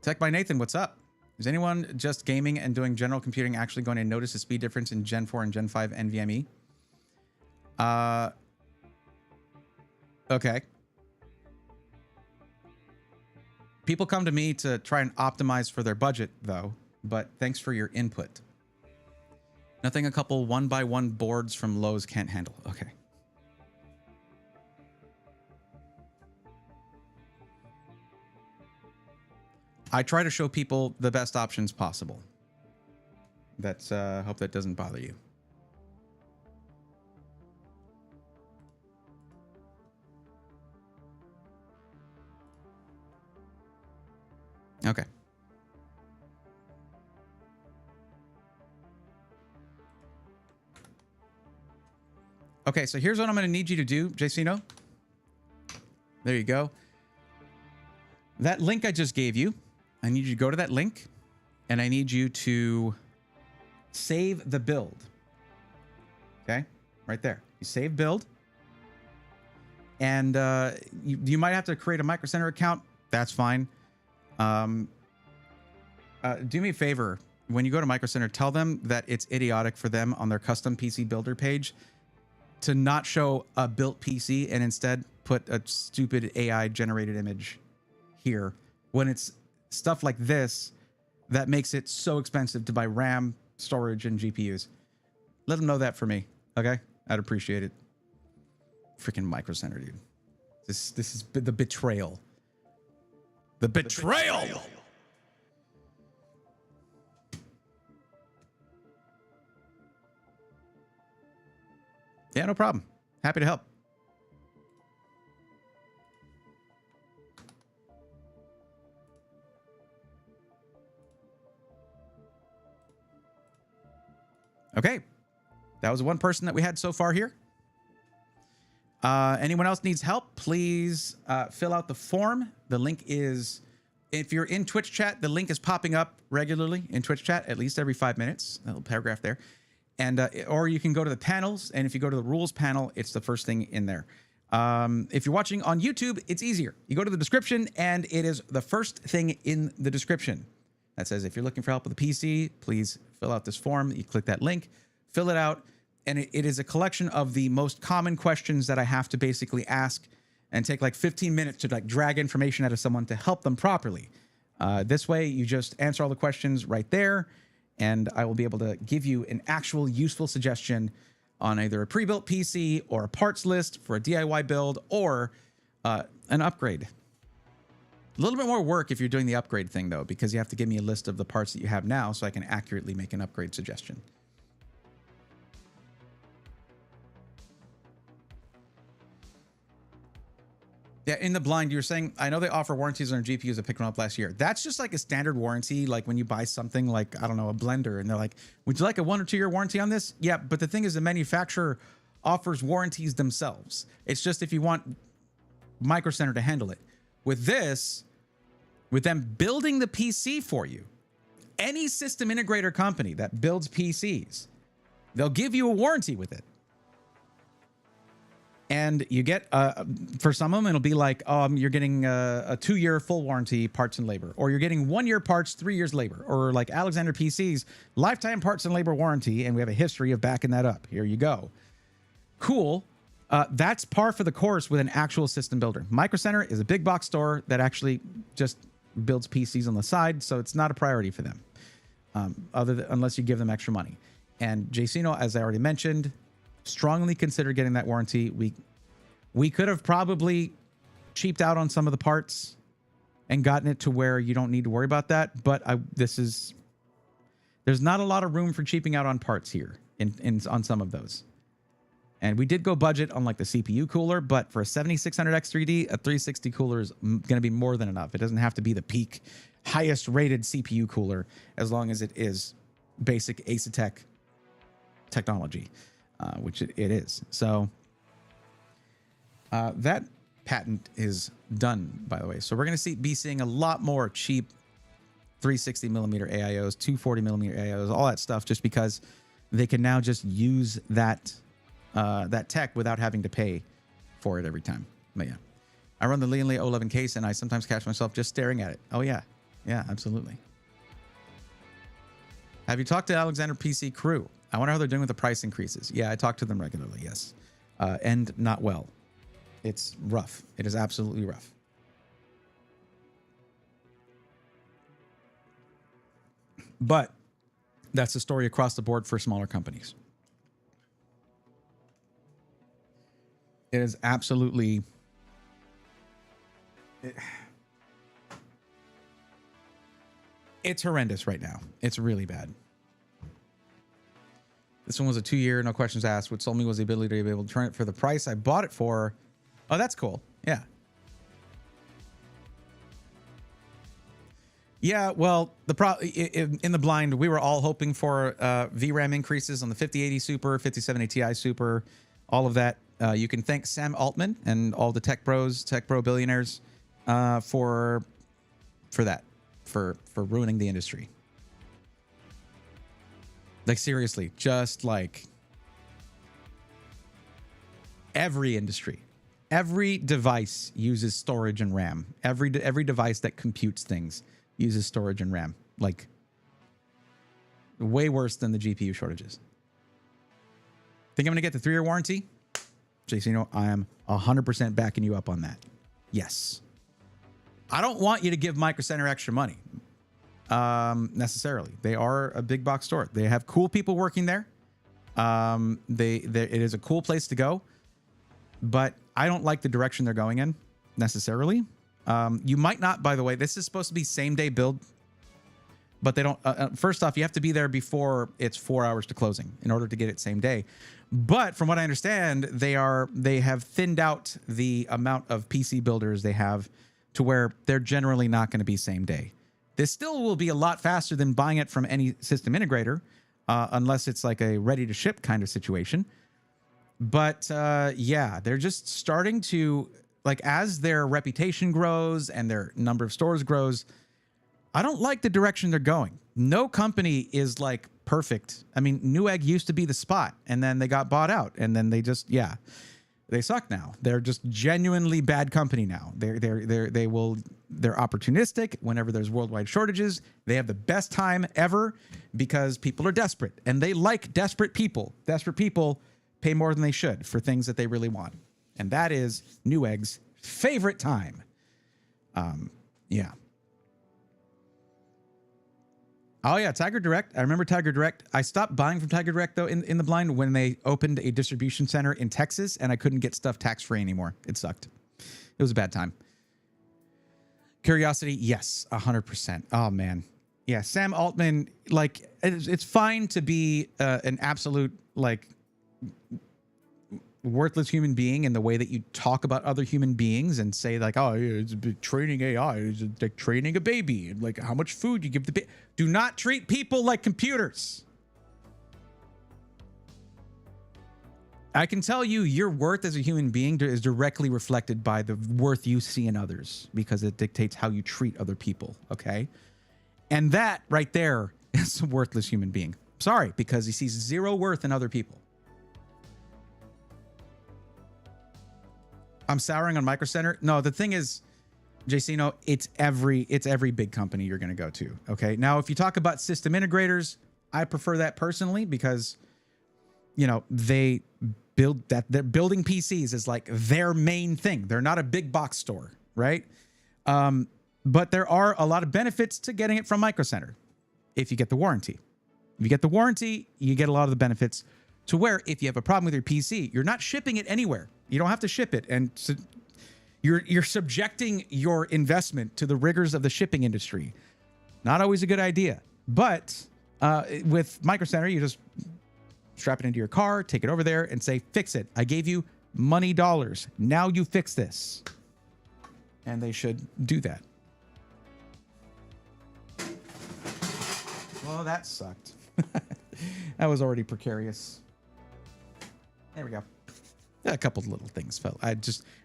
Tech by Nathan, what's up? Is anyone just gaming and doing general computing actually going to notice a speed difference in Gen 4 and Gen 5 NVMe? Okay. People come to me to try and optimize for their budget, though, but thanks for your input. Nothing a couple 1x1 boards from Lowe's can't handle. Okay. I try to show people the best options possible. That's hope that doesn't bother you. Okay. Okay, so here's what I'm going to need you to do, Jacino. There you go. That link I just gave you, I need you to go to that link, and I need you to save the build. Okay, right there. You save build. And you might have to create a Micro Center account. That's fine. Do me a favor. When you go to Micro Center, tell them that it's idiotic for them on their custom PC builder page to not show a built PC and instead put a stupid AI generated image here when it's stuff like this that makes it so expensive to buy RAM, storage, and GPUs. Let them know that for me, okay? I'd appreciate it. Freaking Micro Center, dude. This is the betrayal. The betrayal! Yeah, no problem. Happy to help. Okay. That was one person that we had so far here. Anyone else needs help, please fill out the form. The link is, if you're in Twitch chat, the link is popping up regularly in Twitch chat, at least every 5 minutes. That little paragraph there. And or you can go to the panels, and if you go to the rules panel, it's the first thing in there. If you're watching on YouTube, it's easier. You go to the description, and it is the first thing in the description that says, if you're looking for help with a PC, please fill out this form. You click that link, fill it out, and it is a collection of the most common questions that I have to basically ask and take like 15 minutes to like drag information out of someone to help them properly. This way, you just answer all the questions right there, and I will be able to give you an actual useful suggestion on either a pre-built PC or a parts list for a DIY build or an upgrade. A little bit more work if you're doing the upgrade thing, though, because you have to give me a list of the parts that you have now so I can accurately make an upgrade suggestion. Yeah, in the blind, you were saying, I know they offer warranties on their GPUs. I picked one up last year. That's just like a standard warranty. Like when you buy something like, I don't know, a blender, and they're like, would you like a 1 or 2 year warranty on this? Yeah, but the thing is the manufacturer offers warranties themselves. It's just if you want Micro Center to handle it. With this, with them building the PC for you, any system integrator company that builds PCs, they'll give you a warranty with it. And you get, for some of them, it'll be like, you're getting a 2 year full warranty parts and labor, or you're getting 1 year parts, 3 years labor, or like Alexander PC's lifetime parts and labor warranty. And we have a history of backing that up. Here you go. Cool. That's par for the course with an actual system builder. Micro Center is a big box store that actually just builds PCs on the side. So it's not a priority for them, unless you give them extra money. And JCino, as I already mentioned, strongly consider getting that warranty. We could have probably cheaped out on some of the parts and gotten it to where you don't need to worry about that. But there's not a lot of room for cheaping out on parts here on some of those. And we did go budget on like the CPU cooler, but for a 7600X3D, a 360 cooler is going to be more than enough. It doesn't have to be the peak, highest rated CPU cooler, as long as it is basic Asetek technology, which it is. So that patent is done, by the way. So we're going to be seeing a lot more cheap 360 millimeter AIOs, 240 millimeter AIOs, all that stuff, just because they can now just use that tech without having to pay for it every time. But yeah, I run the Leonly 011 case and I sometimes catch myself just staring at it. Oh yeah. Yeah, absolutely. Have you talked to Alexander PC crew? I wonder how they're doing with the price increases. Yeah, I talk to them regularly. Yes. And not well. It's rough. It is absolutely rough. But that's the story across the board for smaller companies. It is absolutely... It's horrendous right now. It's really bad. This one was a 2-year, no questions asked. What sold me was the ability to be able to turn it for the price I bought it for. Oh, that's cool. Yeah. Yeah, well, in the blind, we were all hoping for VRAM increases on the 5080 Super, 5070 Ti Super, all of that. You can thank Sam Altman and all the tech bro billionaires for that, for ruining the industry. Like, seriously, just like every industry, every device uses storage and RAM. Every device that computes things uses storage and RAM. Like, way worse than the GPU shortages. Think I'm going to get the 3-year warranty? JC, I am 100% backing you up on that. Yes. I don't want you to give Micro Center extra money. Necessarily. They are a big box store. They have cool people working there. It is a cool place to go, but I don't like the direction they're going in necessarily. You might not, by the way, this is supposed to be same day build, but they don't, first off, you have to be there before it's 4 hours to closing in order to get it same day. But from what I understand, they have thinned out the amount of PC builders they have to where they're generally not going to be same day. This still will be a lot faster than buying it from any system integrator, unless it's like a ready to ship kind of situation. But yeah, they're just starting to, like, as their reputation grows and their number of stores grows, I don't like the direction they're going. No company is like perfect. I mean, Newegg used to be the spot, and then they got bought out, and then they just, yeah, they suck now. They're just genuinely bad company now. They're opportunistic whenever there's worldwide shortages. They have the best time ever because people are desperate, and they like desperate people. Desperate people pay more than they should for things that they really want. And that is Newegg's favorite time. Yeah. Oh, yeah, Tiger Direct. I remember Tiger Direct. I stopped buying from Tiger Direct, though, in the blind when they opened a distribution center in Texas, and I couldn't get stuff tax-free anymore. It sucked. It was a bad time. Curiosity, yes, 100%. Oh, man. Yeah, Sam Altman, like, it's fine to be an absolute, like, worthless human being in the way that you talk about other human beings and say, like, oh, it's training AI, it's like training a baby, and like how much food you give the baby. Do not treat people like computers. I can tell you your worth as a human being is directly reflected by the worth you see in others, because it dictates how you treat other people, okay? And that right there is a worthless human being. Sorry, because he sees zero worth in other people. I'm souring on Micro Center. No, the thing is, JC, it's every big company you're going to go to. Okay. Now, if you talk about system integrators, I prefer that personally because, you know, they're building PCs is like their main thing. They're not a big box store, right? But there are a lot of benefits to getting it from Micro Center if you get the warranty. If you get the warranty, you get a lot of the benefits to where if you have a problem with your PC, you're not shipping it anywhere. You don't have to ship it. And so you're subjecting your investment to the rigors of the shipping industry. Not always a good idea. But with Micro Center, you just strap it into your car, take it over there and say, fix it. I gave you money dollars. Now you fix this. And they should do that. Well, that sucked. That was already precarious. There we go. A couple little things fell.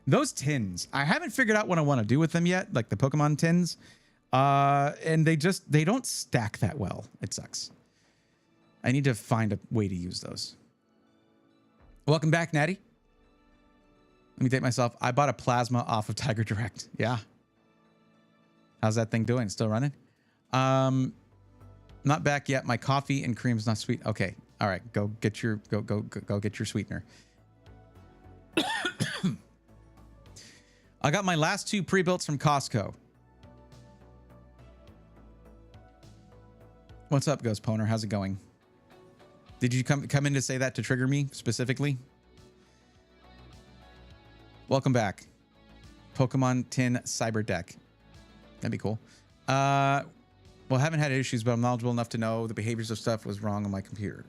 Those tins, I haven't figured out what I want to do with them yet, like the Pokemon tins. And they don't stack that well. It sucks. I need to find a way to use those. Welcome back, Natty. Let me take myself. I bought a plasma off of Tiger Direct. Yeah. How's that thing doing? Still running? Not back yet. My coffee and cream is not sweet. Okay. All right. Go get your get your sweetener. I got my last 2 pre-builts from Costco. What's up, Ghost Poner? How's it going? Did you come in to say that to trigger me specifically? Welcome back. Pokemon Tin Cyber Deck. That'd be cool. Well, I haven't had issues, but I'm knowledgeable enough to know the behaviors of stuff was wrong on my computer.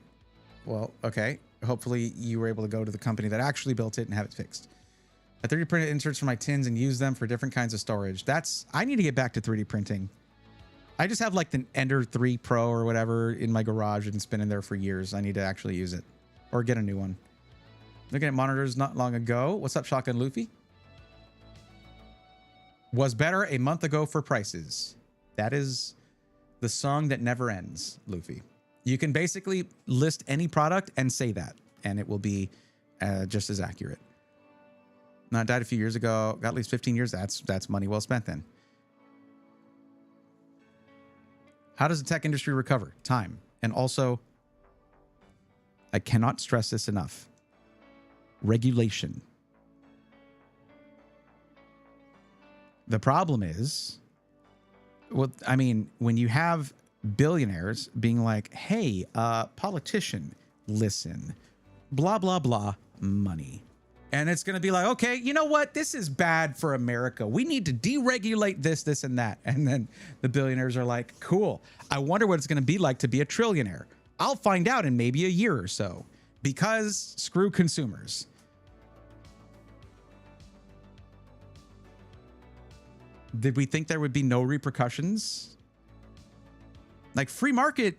Well, okay. Hopefully you were able to go to the company that actually built it and have it fixed. I 3D printed inserts for my tins and use them for different kinds of storage. I need to get back to 3D printing. I just have like the Ender 3 Pro or whatever in my garage and it's been in there for years. I need to actually use it or get a new one. Looking at monitors not long ago. What's up, Shotgun Luffy? Was better a month ago for prices. That is the song that never ends, Luffy. You can basically list any product and say that, and it will be just as accurate. Not died a few years ago. Got at least 15 years. That's money well spent then. How does the tech industry recover? Time. And also, I cannot stress this enough. Regulation. The problem is, well, I mean, when you have billionaires being like, hey, politician, listen, blah, blah, blah, money. And it's going to be like, okay, you know what? This is bad for America. We need to deregulate this, this, and that. And then the billionaires are like, cool. I wonder what it's going to be like to be a trillionaire. I'll find out in maybe a year or so because screw consumers. Did we think there would be no repercussions? Like free market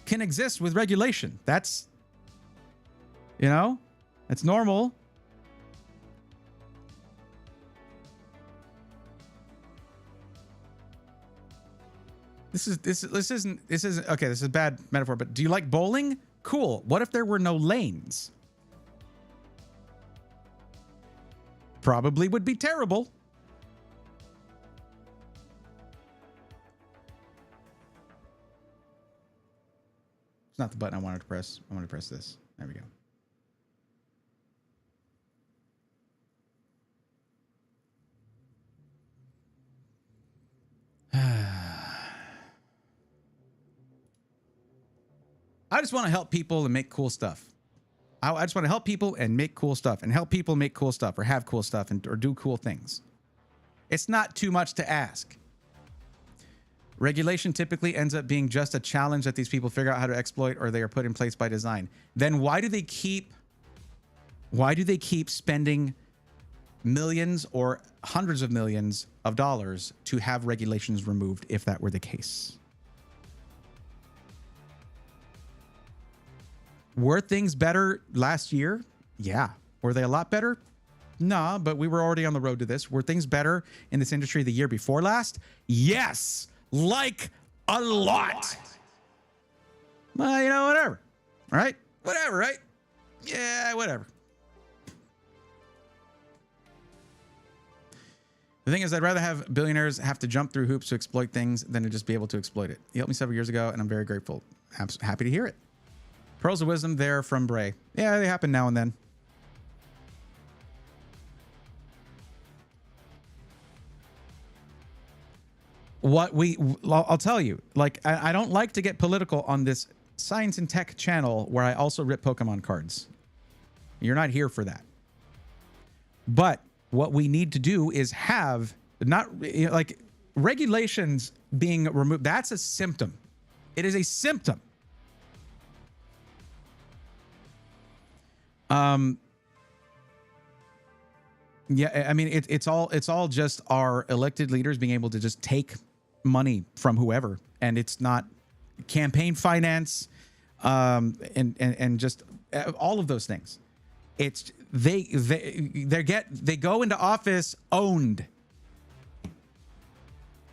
can exist with regulation. That's, you know, that's normal. This isn't okay. This is a bad metaphor, but do you like bowling? Cool. What if there were no lanes? Probably would be terrible. It's not the button I wanted to press. I wanted to press this. There we go. I just want to help people and make cool stuff. I just want to help people and make cool stuff and help people make cool stuff or have cool stuff or do cool things. It's not too much to ask. Regulation typically ends up being just a challenge that these people figure out how to exploit or they are put in place by design. Then why do they keep spending millions or hundreds of millions of dollars to have regulations removed if that were the case? Were things better last year? Yeah. Were they a lot better? Nah, but we were already on the road to this. Were things better in this industry the year before last? Yes. Like a lot. Well, you know, whatever. All right? Whatever, right? Yeah, whatever. The thing is, I'd rather have billionaires have to jump through hoops to exploit things than to just be able to exploit it. He helped me several years ago, and I'm very grateful. I'm happy to hear it. Pearls of wisdom there from Bray. Yeah, they happen now and then. I'll tell you, like, I don't like to get political on this science and tech channel where I also rip Pokemon cards. You're not here for that. But what we need to do is have not like regulations being removed. That's a symptom. It is a symptom. Yeah, I mean, it's all just our elected leaders being able to just take money from whoever, and it's not campaign finance, and just all of those things. It's they go into office owned.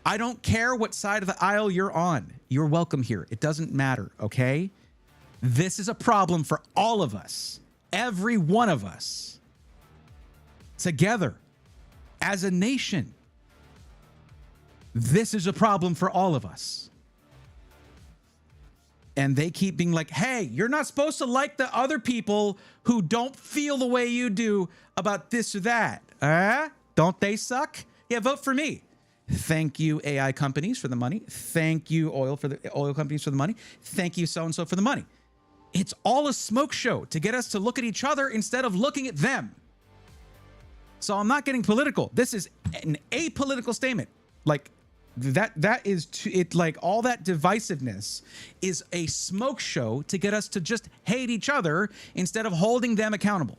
I don't care what side of the aisle you're on. You're welcome here. It doesn't matter, okay? This is a problem for all of us. Every one of us. Together. As a nation. This is a problem for all of us. And they keep being like, hey, you're not supposed to like the other people who don't feel the way you do about this or that. Don't they suck? Yeah, vote for me. Thank you, AI companies, for the money. Thank you, oil companies for the money. Thank you, so-and-so for the money. It's all a smoke show to get us to look at each other instead of looking at them. So I'm not getting political. This is an apolitical statement. Like that is like all that divisiveness is a smoke show to get us to just hate each other instead of holding them accountable.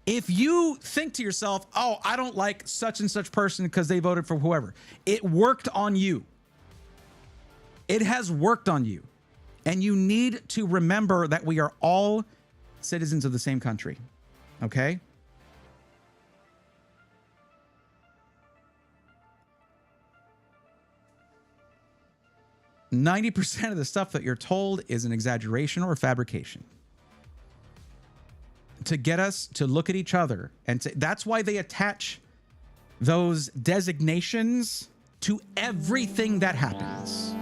If you think to yourself, oh, I don't like such and such person because they voted for whoever, it worked on you. It has worked on you. And you need to remember that we are all citizens of the same country. Okay? %90 of the stuff that you're told is an exaggeration or a fabrication to get us to look at each other. And that's why they attach those designations to everything that happens.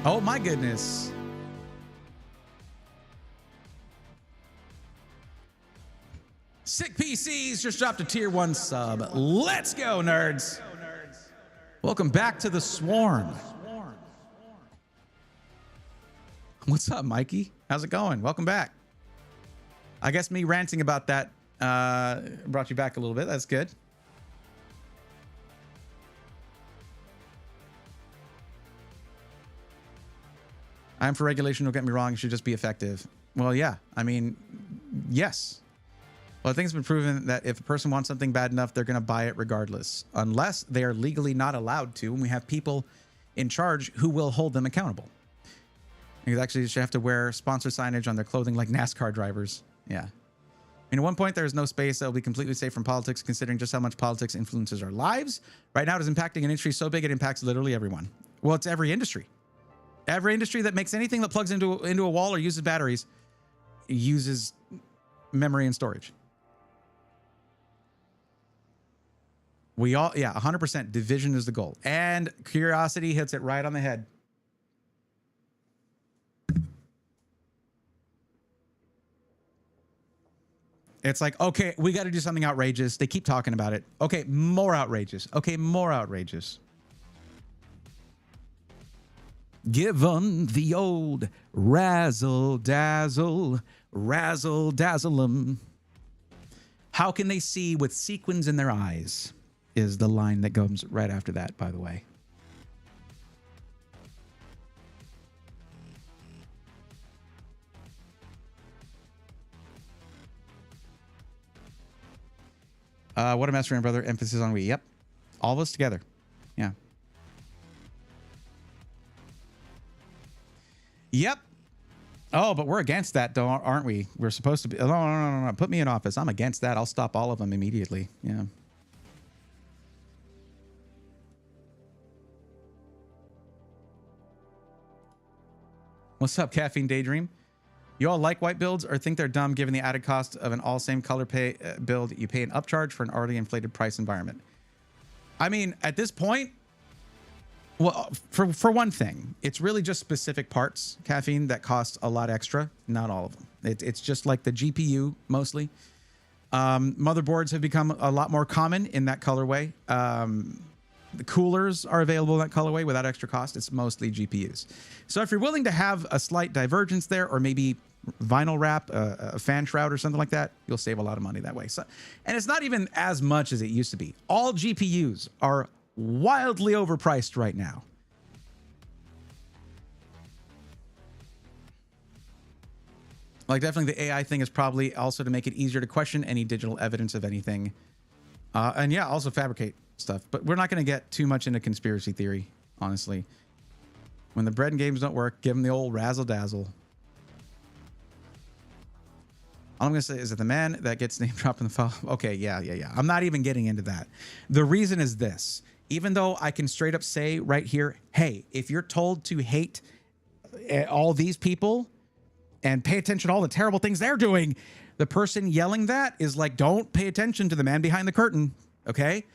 Oh my goodness. Sick PCs just dropped a tier 1 sub. Let's go, nerds. Welcome back to the Swarm. What's up, Mikey? How's it going? Welcome back. I guess me ranting about that brought you back a little bit. That's good. I'm for regulation. Don't get me wrong. It should just be effective. Well, yeah. I mean, yes. Well, I think it's been proven that if a person wants something bad enough, they're going to buy it regardless, unless they are legally not allowed to. And we have people in charge who will hold them accountable. You actually should have to wear sponsor signage on their clothing like NASCAR drivers. Yeah. I mean, at one point, there is no space that will be completely safe from politics, considering just how much politics influences our lives. Right now, it is impacting an industry so big it impacts literally everyone. Well, it's every industry. Every industry that makes anything that plugs into a wall or uses batteries uses memory and storage. We all, yeah, 100% division is the goal. And curiosity hits it right on the head. It's like, okay, we got to do something outrageous. They keep talking about it. Okay, more outrageous. Okay, more outrageous. Give 'em the old razzle dazzle, razzle dazzle 'em. How can they see with sequins in their eyes? Is the line that comes right after that, by the way. What a mess, for brother. Emphasis on we. Yep. All of us together. Yeah. Yep. Oh, but we're against that, though, aren't we? We're supposed to be. No. Put me in office. I'm against that. I'll stop all of them immediately. Yeah. What's up, Caffeine Daydream? You all like white builds or think they're dumb given the added cost of an all same color build? You pay an upcharge for an already inflated price environment. I mean, at this point, well, for one thing, it's really just specific parts, Caffeine, that cost a lot extra. Not all of them. It's just like the GPU mostly. Motherboards have become a lot more common in that colorway. The coolers are available in that colorway without extra cost. It's mostly GPUs. So if you're willing to have a slight divergence there, or maybe vinyl wrap, a fan shroud or something like that, you'll save a lot of money that way. So, and it's not even as much as it used to be. All GPUs are wildly overpriced right now. Like, definitely the AI thing is probably also to make it easier to question any digital evidence of anything. And yeah, also fabricate stuff. But we're not going to get too much into conspiracy theory, honestly. When the bread and games don't work, give them the old razzle dazzle. All I'm going to say is that the man that gets name dropped in the file. Okay, yeah. I'm not even getting into that. The reason is this. Even though I can straight up say right here, hey, if you're told to hate all these people and pay attention to all the terrible things they're doing, the person yelling that is like, don't pay attention to the man behind the curtain, okay?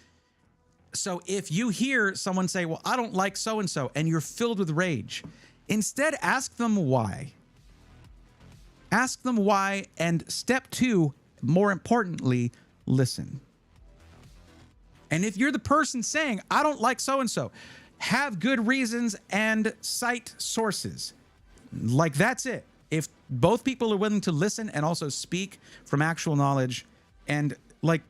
So if you hear someone say, well, I don't like so-and-so, and you're filled with rage, instead ask them why. Ask them why, and step two, more importantly, listen. And if you're the person saying, I don't like so-and-so, have good reasons and cite sources. Like, that's it. If both people are willing to listen and also speak from actual knowledge, and like,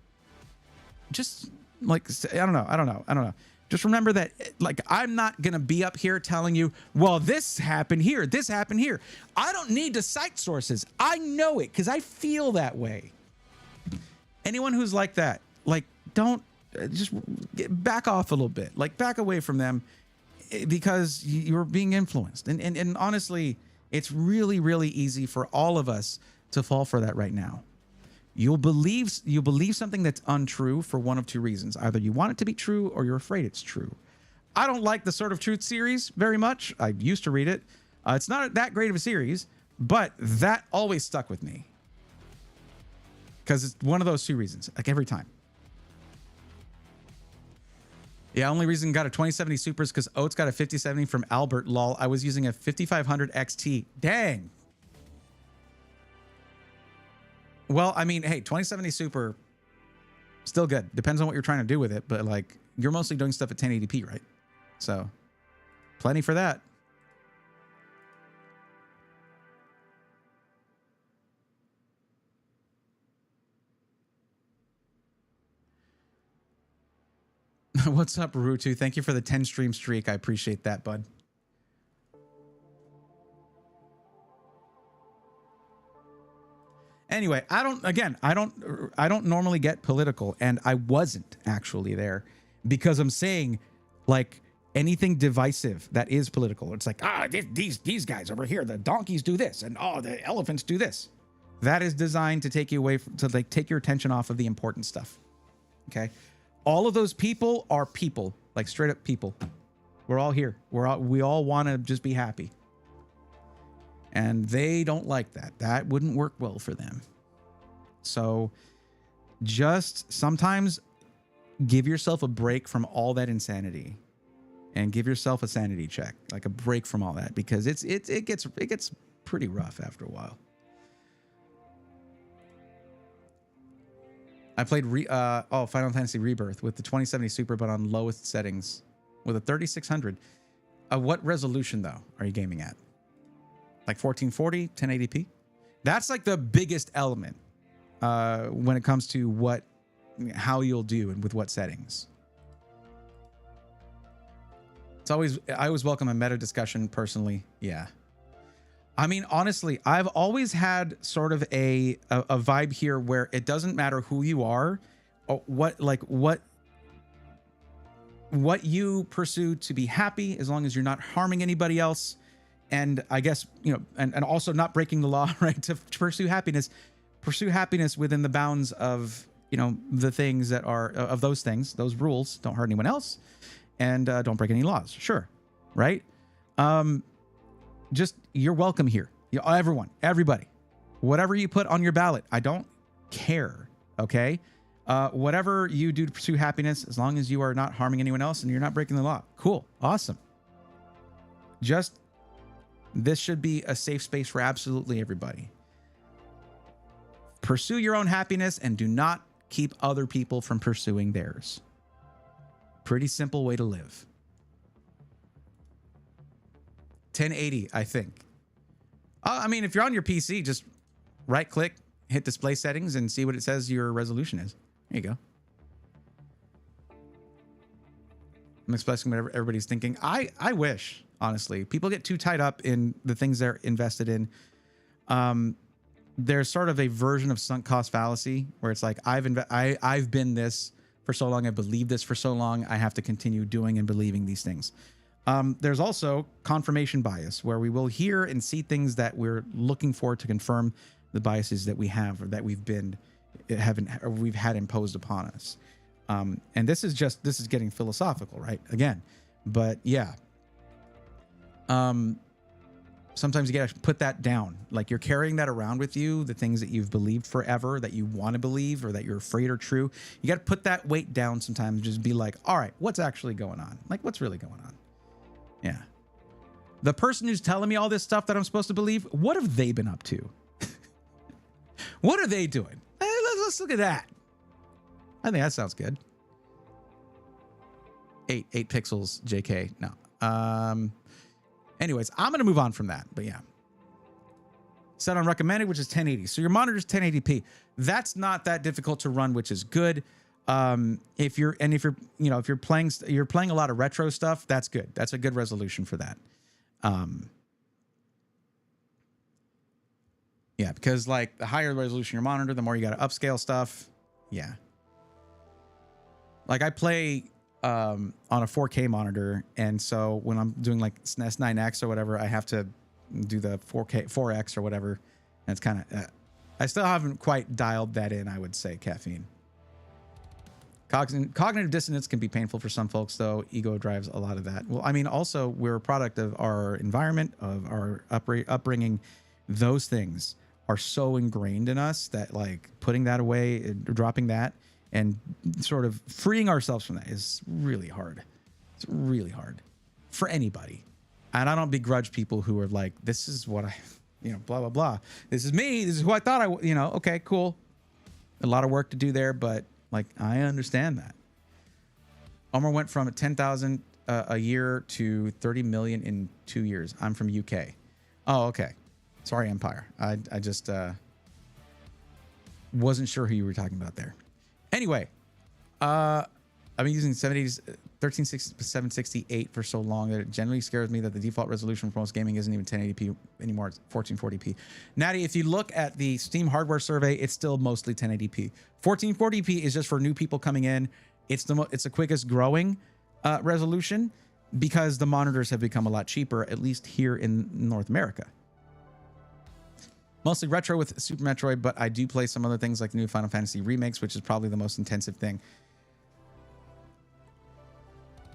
just like, I don't know. Just remember that, like, I'm not going to be up here telling you, well, this happened here. This happened here. I don't need to cite sources. I know it because I feel that way. Anyone who's like that, like, don't just back off a little bit, like back away from them, because you're being influenced. And honestly, it's really, really easy for all of us to fall for that right now. You'll believe something that's untrue for one of two reasons. Either you want it to be true or you're afraid it's true. I don't like the Sword of Truth series very much. I used to read it. It's not that great of a series, but that always stuck with me. Because it's one of those two reasons, like every time. Yeah, only reason got a 2070 Super is because Oates got a 5070 from Albert. Lol, I was using a 5500 XT. Dang. Well, I mean, hey, 2070 Super, still good. Depends on what you're trying to do with it, but like, you're mostly doing stuff at 1080p, right? So, plenty for that. What's up, Rutu? Thank you for the 10 stream streak. I appreciate that, bud. Anyway, I don't normally get political, and I wasn't actually there because I'm saying, like, anything divisive that is political. It's like, these guys over here, the donkeys do this, and the elephants do this. That is designed to take you away from, to like take your attention off of the important stuff. Okay, all of those people are people, like straight up people. We're all here. We all want to just be happy. And they don't like that. That wouldn't work well for them. So just sometimes give yourself a break from all that insanity and give yourself a sanity check, like a break from all that, because it gets pretty rough after a while. I played Final Fantasy Rebirth with the 2070 Super, but on lowest settings with a 3600. What resolution though are you gaming at? Like 1440, 1080p? That's like the biggest element when it comes to how you'll do and with what settings. I always welcome a meta discussion personally. Yeah. I mean, honestly, I've always had sort of a vibe here where it doesn't matter who you are or what you pursue to be happy, as long as you're not harming anybody else. And I guess, and also not breaking the law, right? To pursue happiness within the bounds of, the things that are of those things, those rules. Don't hurt anyone else, and don't break any laws. Sure. Right. Just, you're welcome here. Everyone, everybody, whatever you put on your ballot, I don't care. Okay. Whatever you do to pursue happiness, as long as you are not harming anyone else and you're not breaking the law. Cool. Awesome. This should be a safe space for absolutely everybody. Pursue your own happiness and do not keep other people from pursuing theirs. Pretty simple way to live. 1080, I think. I mean, if you're on your PC, just right click, hit display settings, and see what it says your resolution is. There you go. I'm expressing what everybody's thinking. I wish, honestly. People get too tied up in the things they're invested in. There's sort of a version of sunk cost fallacy where it's like, I've been this for so long, I believe this for so long, I have to continue doing and believing these things. There's also confirmation bias, where we will hear and see things that we're looking for to confirm the biases that we have or that we've had imposed upon us. And this is getting philosophical, right? Again, but yeah. Sometimes you gotta put that down. Like, you're carrying that around with you, the things that you've believed forever, that you want to believe, or that you're afraid are true. You got to put that weight down sometimes. Just be like, all right, what's actually going on? Like, what's really going on? Yeah. The person who's telling me all this stuff that I'm supposed to believe, what have they been up to? What are they doing? Let's look at that. I think that sounds good. 8 pixels, JK. No. Anyways, I'm going to move on from that, but yeah. Set on recommended, which is 1080. So your monitor's 1080p. That's not that difficult to run, which is good. If you're playing a lot of retro stuff, that's good. That's a good resolution for that. Yeah, because like the higher resolution your monitor, the more you got to upscale stuff. Yeah. Like I play on a 4K monitor, and so when I'm doing like SNES 9X or whatever, I have to do the 4X or whatever. And it's kind of I still haven't quite dialed that in, I would say. Caffeine. Cognitive dissonance can be painful for some folks, though. Ego drives a lot of that. Well, I mean, also, we're a product of our environment, of our upbringing. Those things are so ingrained in us that, like, putting that away, dropping that, and sort of freeing ourselves from that is really hard. It's really hard for anybody. And I don't begrudge people who are like, this is what I, blah, blah, blah. This is me. This is who I thought okay, cool. A lot of work to do there, but like, I understand that. Omar went from 10,000 a year to 30 million in 2 years. I'm from UK. Oh, okay. Sorry, Empire. I just wasn't sure who you were talking about there. Anyway, I've been using 768 for so long that it generally scares me that the default resolution for most gaming isn't even 1080p anymore. It's 1440p. Natty, if you look at the Steam hardware survey, it's still mostly 1080p. 1440p is just for new people coming in. It's the quickest growing resolution because the monitors have become a lot cheaper, at least here in North America. Mostly retro with Super Metroid, but I do play some other things like the new Final Fantasy remakes, which is probably the most intensive thing.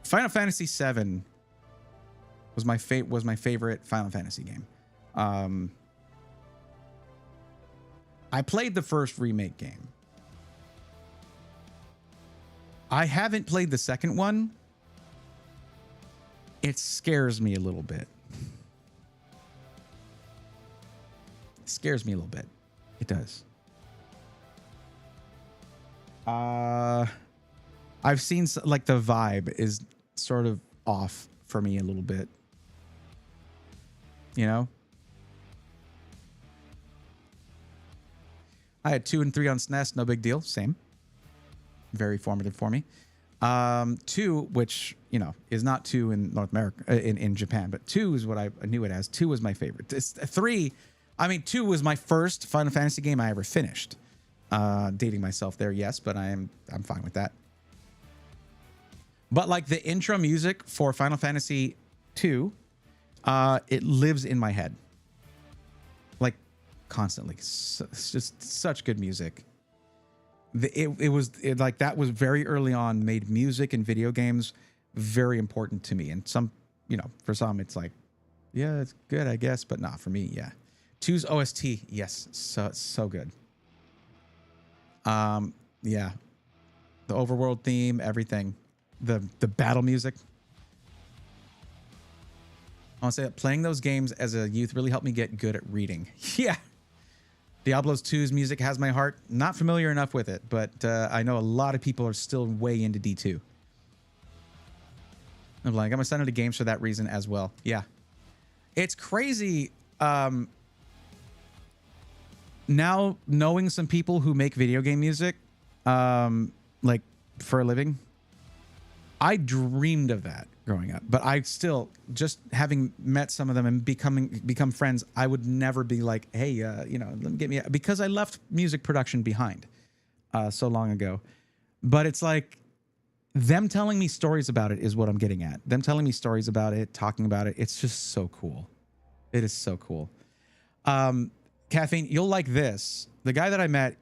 Final Fantasy VII was my favorite Final Fantasy game. I played the first remake game. I haven't played the second one. It scares me a little bit. It scares me a little bit. It does. I've seen like the vibe is sort of off for me a little bit. I had 2 and 3 on SNES, no big deal. Same. Very formative for me. 2, which, is not 2 in North America, in Japan, but 2 is what I knew it as. 2 was my favorite. 3, 2 was my first Final Fantasy game I ever finished. Dating myself there, yes, but I'm fine with that. But like the intro music for Final Fantasy 2, it lives in my head. Like constantly. It's just such good music. That was very early on, made music and video games very important to me. And some, for some it's like, yeah, it's good, I guess, but not for me. Yeah. 2's OST, yes, so good. Yeah, the overworld theme, everything, the battle music. I want to say that playing those games as a youth really helped me get good at reading. Yeah. Diablo 2's music has my heart. Not familiar enough with it, but I know a lot of people are still way into D2. I'm like, I'm gonna send it to games for that reason as well. Yeah, it's crazy. Now knowing some people who make video game music, like for a living, I dreamed of that growing up. But I still, just having met some of them and become friends, I would never be like, hey, you know, let me get me, because I left music production behind so long ago. But it's like them telling me stories about it is what I'm getting at. Them telling me stories about it, talking about it. It's just so cool. It is so cool. Caffeine, you'll like this. The guy that I met,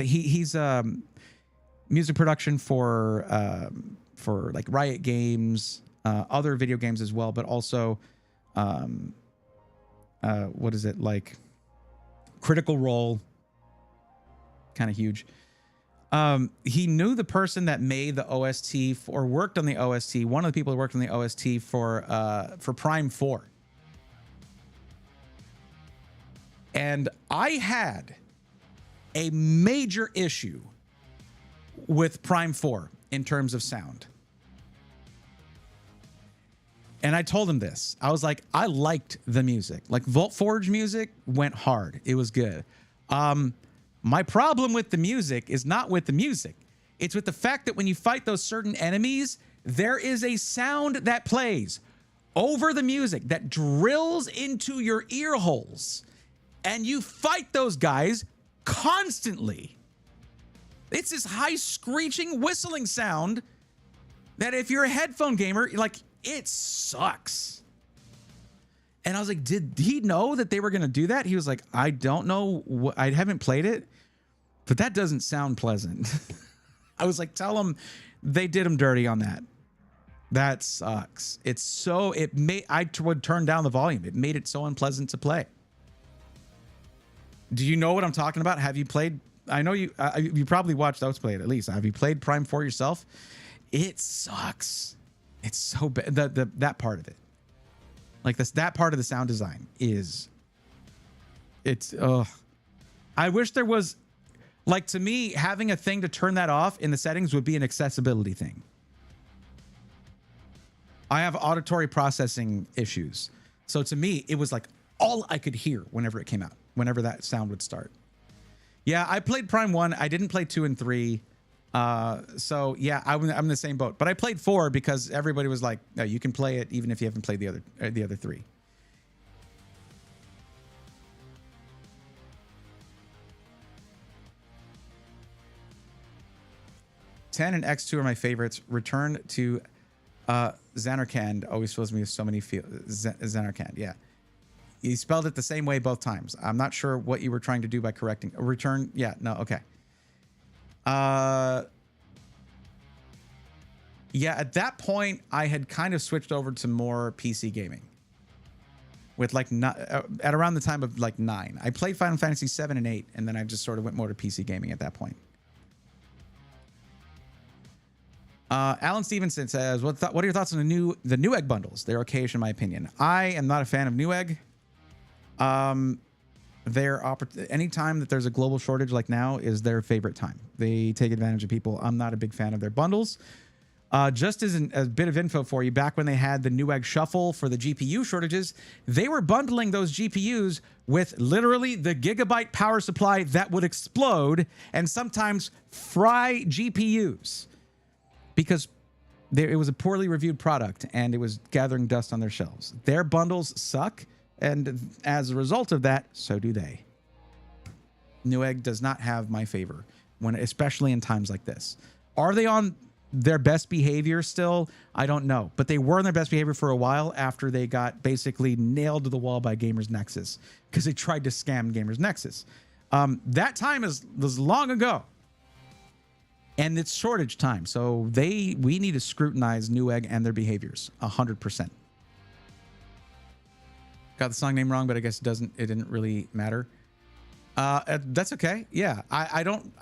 he's music production for like Riot Games, other video games as well, but also, what is it, like Critical Role, kind of huge. He knew the person that made the OST or worked on the OST. One of the people who worked on the OST for Prime 4. And I had a major issue with Prime 4 in terms of sound. And I told him this. I was like, I liked the music. Like Vault Forge music went hard. It was good. My problem with the music is not with the music. It's with the fact that when you fight those certain enemies, there is a sound that plays over the music that drills into your ear holes. And you fight those guys constantly. It's this high screeching, whistling sound that if you're a headphone gamer, like, it sucks. And I was like, did he know that they were going to do that? He was like, I don't know. I haven't played it, but that doesn't sound pleasant. I was like, tell him they did him dirty on that. That sucks. I would turn down the volume. It made it so unpleasant to play. Do you know what I'm talking about? Have you played? I know you probably watched Let's Play it at least. Have you played Prime 4 yourself? It sucks. It's so bad. That part of it, like that part of the sound design I wish there was, like, to me, having a thing to turn that off in the settings would be an accessibility thing. I have auditory processing issues. So to me, it was like all I could hear whenever it came out, whenever that sound would start. Yeah, I played Prime 1. I didn't play 2 and 3. So yeah, I'm in the same boat. But I played 4 because everybody was like, no, you can play it even if you haven't played the other 3. Ten and X2 are my favorites. Return to Xanarkand always fills me with so many Xanarkand, yeah. You spelled it the same way both times. I'm not sure what you were trying to do by correcting. Return, yeah, no, okay. Yeah, at that point, I had kind of switched over to more PC gaming. With like, at around the time of like 9. I played Final Fantasy 7 and 8, and then I just sort of went more to PC gaming at that point. Alan Stevenson says, what are your thoughts on the Newegg bundles? They're okayish in my opinion. I am not a fan of Newegg. Anytime that there's a global shortage like now is their favorite time. They take advantage of people. I'm not a big fan of their bundles. Just as a bit of info for you, back when they had the Newegg Shuffle for the GPU shortages, they were bundling those GPUs with literally the gigabyte power supply that would explode and sometimes fry GPUs because it was a poorly reviewed product and it was gathering dust on their shelves. Their bundles suck. And as a result of that, so do they. Newegg does not have my favor, especially in times like this. Are they on their best behavior still? I don't know. But they were on their best behavior for a while after they got basically nailed to the wall by Gamers Nexus because they tried to scam Gamers Nexus. That time was long ago. And it's shortage time. So we need to scrutinize Newegg and their behaviors 100%. Got the song name wrong, but I guess it didn't really matter. That's okay. Yeah. I don't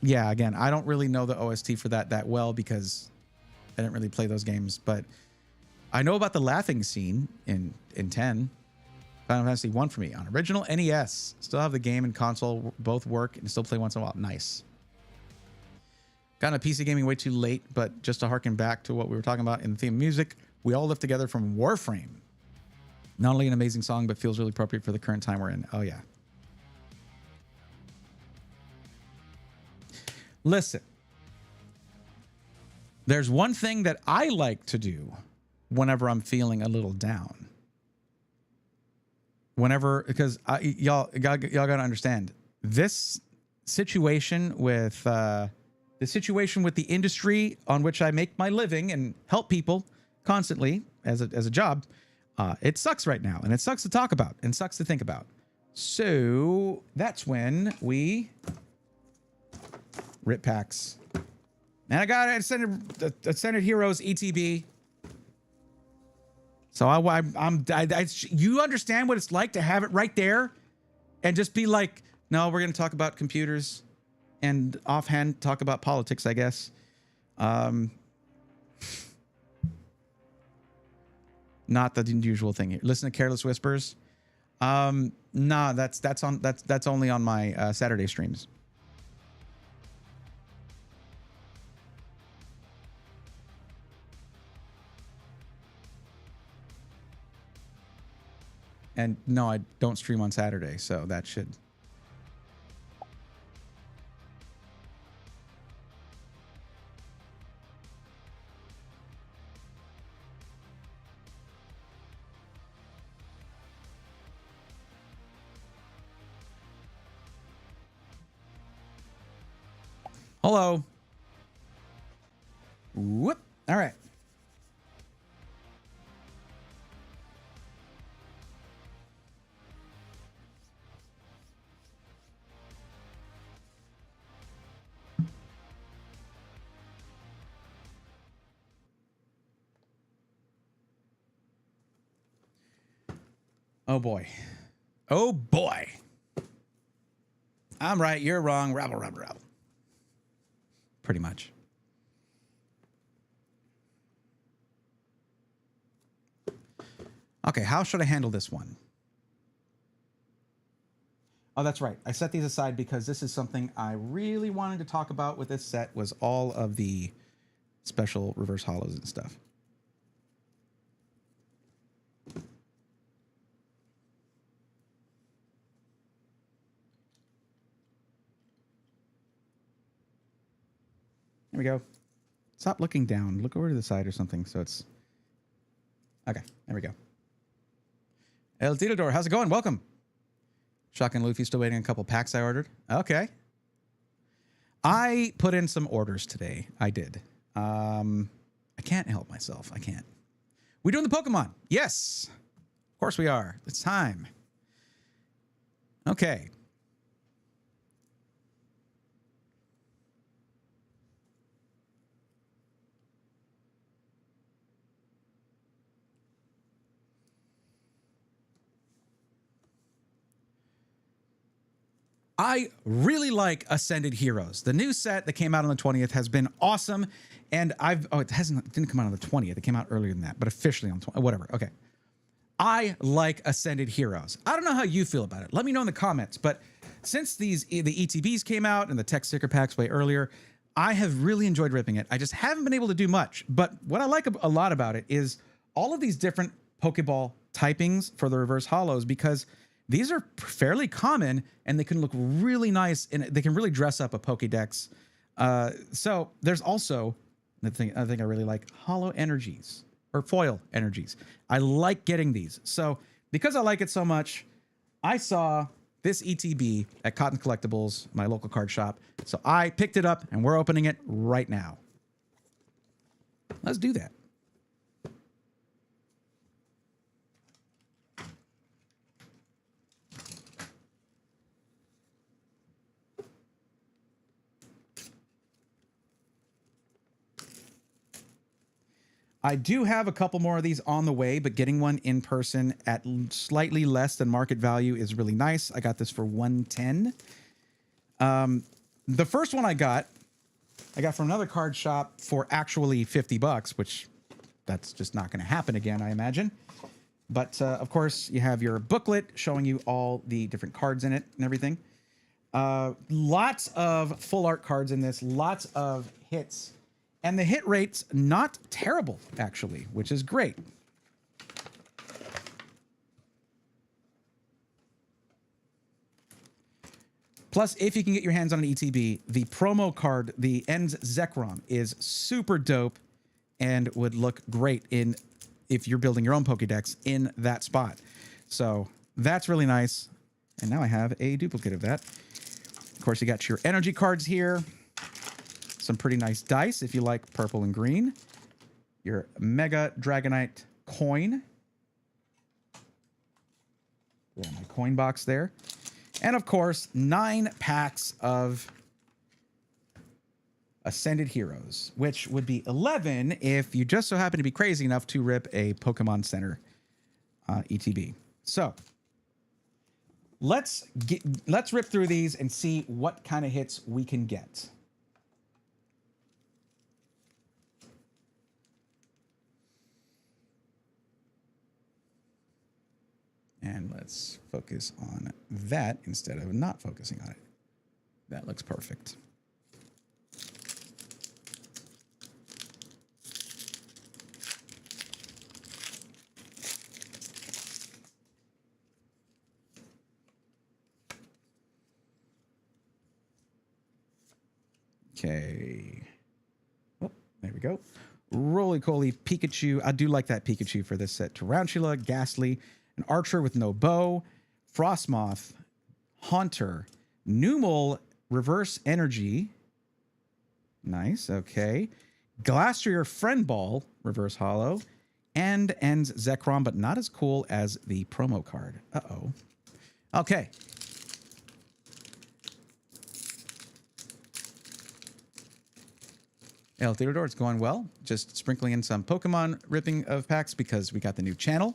really know the OST for that well because I didn't really play those games, but I know about the laughing scene in 10. Final Fantasy 1 for me on original NES. Still have the game and console, both work and still play once in a while. Nice. Got into PC gaming way too late, but just to harken back to what we were talking about in the theme of music, We All Live Together from Warframe. Not only an amazing song, but feels really appropriate for the current time we're in. Oh, yeah. Listen. There's one thing that I like to do whenever I'm feeling a little down. Because y'all got to understand, this situation with the industry on which I make my living and help people constantly as a job, it sucks right now, and it sucks to talk about and sucks to think about. So that's when we rip packs. And I got Ascended Heroes ETB. So you understand what it's like to have it right there and just be like, no, we're going to talk about computers and offhand talk about politics, I guess. Not the usual thing here. Listen to Careless Whispers. Nah, that's only on my Saturday streams. And no, I don't stream on Saturday, so that should. Hello. Whoop. All right. Oh boy. Oh boy. I'm right, you're wrong. Rabble, rabble, rabble. Pretty much. Okay, how should I handle this one? Oh, that's right. I set these aside because this is something I really wanted to talk about with this set, was all of the special reverse hollows and stuff. There we go. Stop looking down. Look over to the side or something so it's... Okay, there we go. El Titador, how's it going? Welcome. Shotgun Luffy still waiting on a couple packs I ordered. Okay. I put in some orders today. I did. I can't help myself. I can't. We doing the Pokemon? Yes. Of course we are. It's time. Okay. I really like Ascended Heroes. The new set that came out on the 20th has been awesome. And it didn't come out on the 20th. It came out earlier than that, but officially on 20th, whatever. Okay. I like Ascended Heroes. I don't know how you feel about it. Let me know in the comments. But since the ETBs came out and the tech sticker packs way earlier, I have really enjoyed ripping it. I just haven't been able to do much. But what I like a lot about it is all of these different Pokeball typings for the reverse hollows, because these are fairly common and they can look really nice and they can really dress up a Pokédex. So there's also the thing I think I really like, hollow energies or foil energies. I like getting these. So because I like it so much, I saw this ETB at Cotton Collectibles, my local card shop. So I picked it up and we're opening it right now. Let's do that. I do have a couple more of these on the way, but getting one in person at slightly less than market value is really nice. I got this for $110. The first one I got from another card shop for actually $50, which that's just not going to happen again, I imagine. But of course, you have your booklet showing you all the different cards in it and everything. Lots of full art cards in this. Lots of hits. And the hit rate's not terrible, actually, which is great. Plus, if you can get your hands on an ETB, the promo card, the Ends Zekrom, is super dope and would look great in if you're building your own Pokédex in that spot. So that's really nice. And now I have a duplicate of that. Of course, you got your energy cards here. Some pretty nice dice if you like purple and green. Your Mega Dragonite coin. Yeah, my coin box there. And of course, 9 packs of Ascended Heroes, which would be 11 if you just so happen to be crazy enough to rip a Pokemon Center ETB. So let's rip through these and see what kind of hits we can get. And let's focus on that instead of not focusing on it. That looks perfect. Okay. Oh, there we go. Roly-Coly Pikachu. I do like that Pikachu for this set. Tarantula, Ghastly, an Archer with no bow, Frostmoth, Haunter, Numel, Reverse Energy. Nice, okay. Glastrier Friend Ball, Reverse Hollow, and Ends Zekrom, but not as cool as the promo card. Uh-oh. Okay. El Theodore, it's going well. Just sprinkling in some Pokemon ripping of packs because we got the new channel.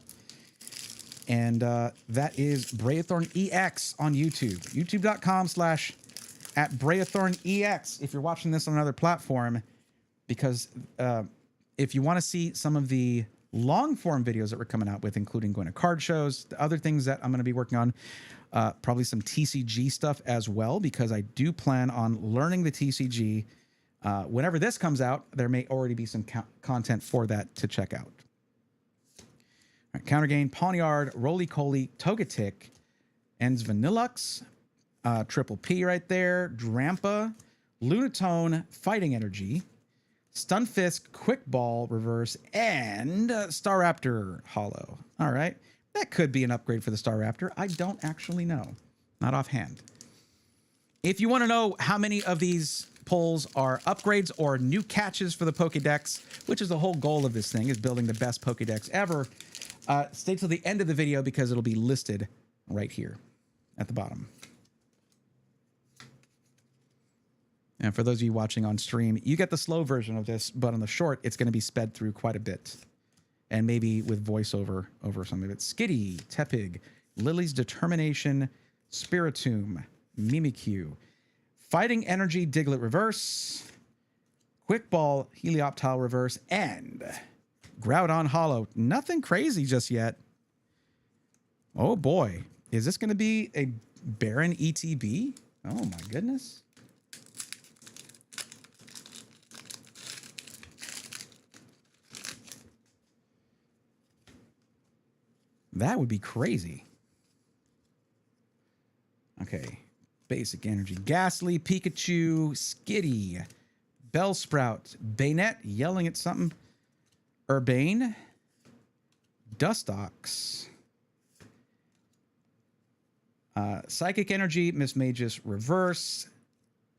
And that is Brayathorn EX on YouTube. YouTube.com/@Brayathorn EX if you're watching this on another platform. Because if you want to see some of the long form videos that we're coming out with, including going to card shows, the other things that I'm going to be working on, probably some TCG stuff as well, because I do plan on learning the TCG. Whenever this comes out, there may already be some content for that to check out. All right, Counter Gain, Pawniard, Roly-Coly, Togetic, Ends Vanillux, Triple P right there, Drampa, Lunatone, Fighting Energy, Stunfisk, Quick Ball, Reverse, and Staraptor Hollow. All right, that could be an upgrade for the Staraptor. I don't actually know, not offhand. If you want to know how many of these pulls are upgrades or new catches for the Pokédex, which is the whole goal of this thing, is building the best Pokédex ever, stay till the end of the video because it'll be listed right here at the bottom. And for those of you watching on stream, you get the slow version of this, but on the short, it's going to be sped through quite a bit. And maybe with voiceover over some of it. Skitty, Tepig, Lily's Determination, Spiritomb, Mimikyu, Fighting Energy, Diglett Reverse, Quick Ball, Helioptile Reverse, and Groudon Hollow. Nothing crazy just yet. Oh boy. Is this going to be a Baron ETB? Oh my goodness. That would be crazy. Okay. Basic Energy. Ghastly, Pikachu, Skitty, Bellsprout, Banette yelling at something. Urbane, Dustox, Psychic Energy, Miss Magus Reverse,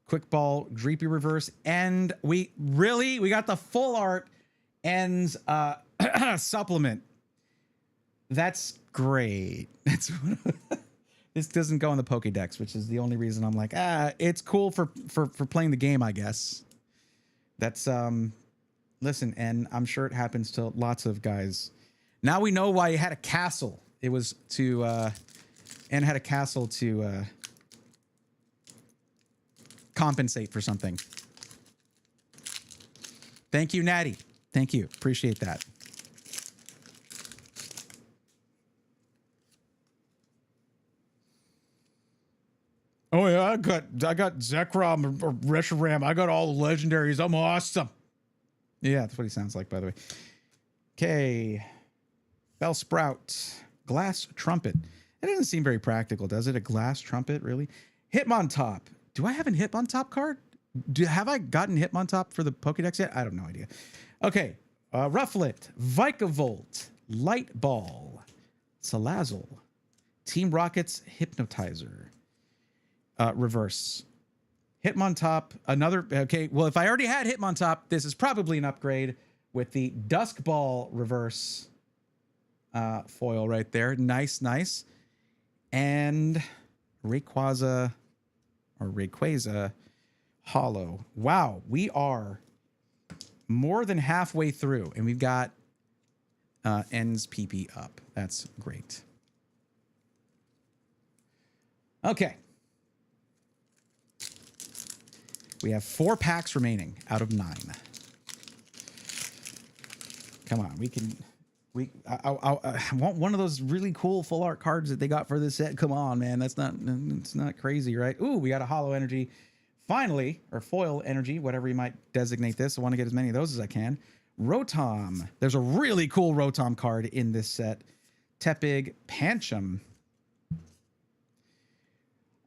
Quick Ball, Dreepy Reverse, and we got the full art Ends supplement. That's great. That's this doesn't go in the Pokédex, which is the only reason I'm like, it's cool for playing the game, I guess. That's listen, and I'm sure it happens to lots of guys. Now we know why he had a castle. It was to and had a castle to compensate for something. Thank you, Natty. Thank you. Appreciate that. Oh yeah, I got Zekrom or Reshiram. I got all the legendaries. I'm awesome. Yeah, that's what he sounds like, by the way. Okay. Bellsprout. Glass trumpet. It doesn't seem very practical, does it? A glass trumpet, really? Hitmontop. Do I have a Hitmontop card? Have I gotten Hitmontop for the Pokédex yet? I have no idea. Okay. Rufflet. Vikavolt. Light Ball. Salazzle. Team Rocket's Hypnotizer. Reverse. Hitmontop. Another. Okay. Well, if I already had Hitmontop, this is probably an upgrade with the Dusk Ball reverse foil right there. Nice, nice. And Rayquaza or Rayquaza Hollow. Wow, we are more than halfway through, and we've got N's PP up. That's great. Okay. We have 4 packs remaining out of 9. Come on, we can. I want one of those really cool full art cards that they got for this set. Come on, man, it's not crazy, right? Ooh, we got a Hollow Energy, finally, or Foil Energy, whatever you might designate this. I want to get as many of those as I can. Rotom. There's a really cool Rotom card in this set. Tepig, Pancham,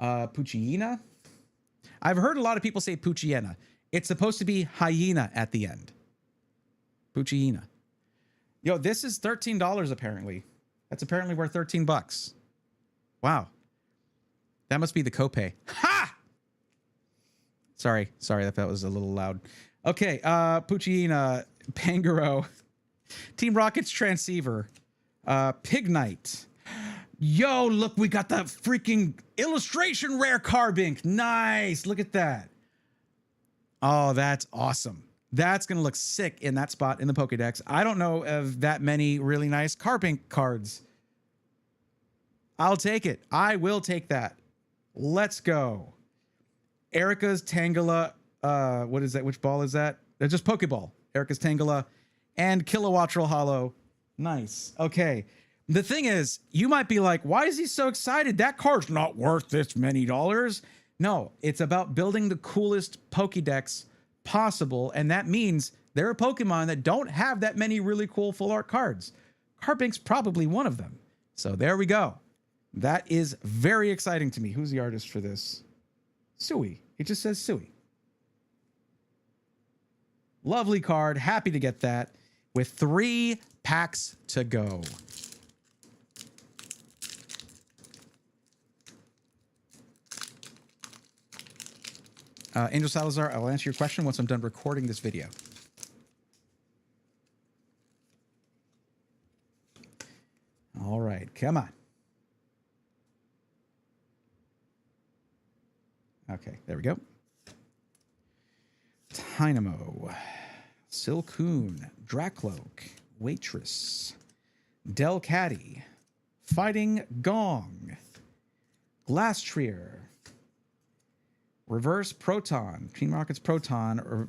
Poochyena. I've heard a lot of people say Poochyena. It's supposed to be hyena at the end. Poochyena. Yo, this is $13 apparently. That's apparently worth 13 bucks. Wow. That must be the copay. Ha! Sorry, that was a little loud. Okay, Poochyena, Pangoro, Team Rocket's Transceiver, Pignite. Yo, look, we got that freaking illustration rare Carbink. Nice, look at that. Oh, that's awesome. That's going to look sick in that spot in the Pokédex. I don't know of that many really nice Carbink cards. I'll take it. I will take that. Let's go. Erica's Tangela. What is that? Which ball is that? That's just Pokeball. Erica's Tangela and Kilowattrel Hollow. Nice. Okay. The thing is, you might be like, why is he so excited? That card's not worth this many dollars. No, it's about building the coolest Pokédex possible, and that means there are Pokemon that don't have that many really cool full art cards. Carpink's probably one of them. So there we go. That is very exciting to me. Who's the artist for this? Sui. It just says Sui. Lovely card. Happy to get that with 3 packs to go. Angel Salazar, I will answer your question once I'm done recording this video. All right, come on. Okay, there we go. Dynamo, Silcoon, Dracloak, Waitress, Delcatty, Fighting Gong, Glasstrier, Reverse Proton, Team Rocket's Proton,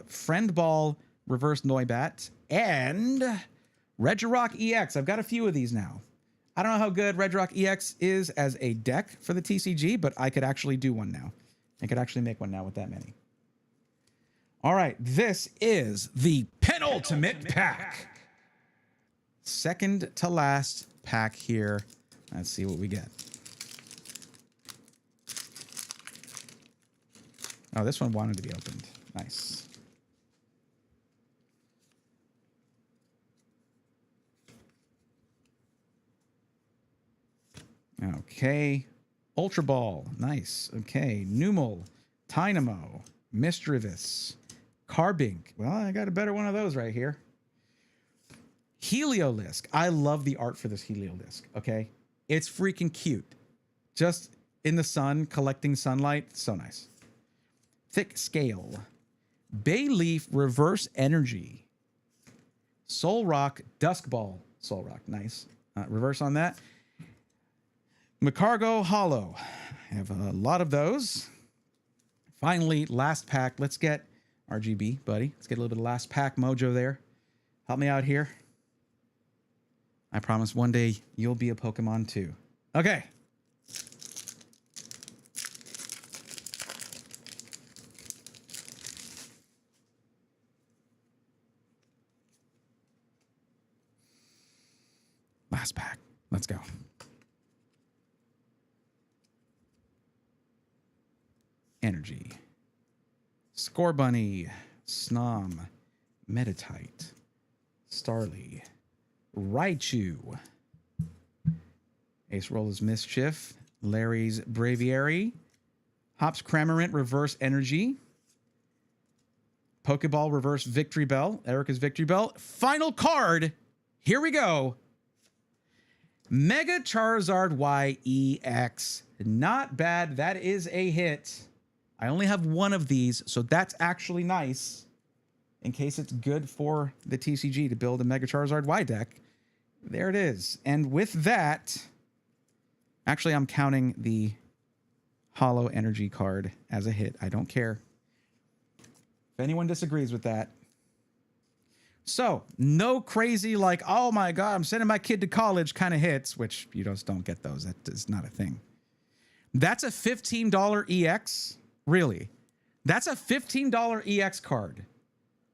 Friend Ball, Reverse Noibat, and Regirock EX. I've got a few of these now. I don't know how good Regirock EX is as a deck for the TCG, but I could actually do one now. I could actually make one now with that many. All right, this is the penultimate pack. Second to last pack here. Let's see what we get. Oh, this one wanted to be opened. Nice. Okay. Ultra Ball. Nice. Okay. Numel. Tynamo. Misdreavus. Carbink. Well, I got a better one of those right here. Heliolisk. I love the art for this Heliolisk. Okay. It's freaking cute. Just in the sun, collecting sunlight. So nice. Thick Scale. Bayleaf Reverse Energy. Soul Rock Dusk Ball. Soul Rock. Nice. Reverse on that. Macargo Hollow. I have a lot of those. Finally, last pack. Let's get RGB, buddy. Let's get a little bit of last pack mojo there. Help me out here. I promise one day you'll be a Pokemon too. Okay. Last pack. Let's go. Energy. Score Bunny. Snom. Meditite. Starly. Raichu. Ace Roll is Mischief. Larry's Braviary. Hops Cramorant Reverse Energy. Pokeball Reverse Victory Bell. Erica's Victory Bell. Final card. Here we go. Mega Charizard YEX. Not bad. That is a hit. I only have one of these, so that's actually nice. In case it's good for the TCG to build a Mega Charizard Y deck. There it is. And with that, actually, I'm counting the Holo Energy card as a hit. I don't care. If anyone disagrees with that. So, no crazy like, oh my God, I'm sending my kid to college kind of hits, which you just don't get those. That is not a thing. That's a $15 EX. Really? That's a $15 EX card.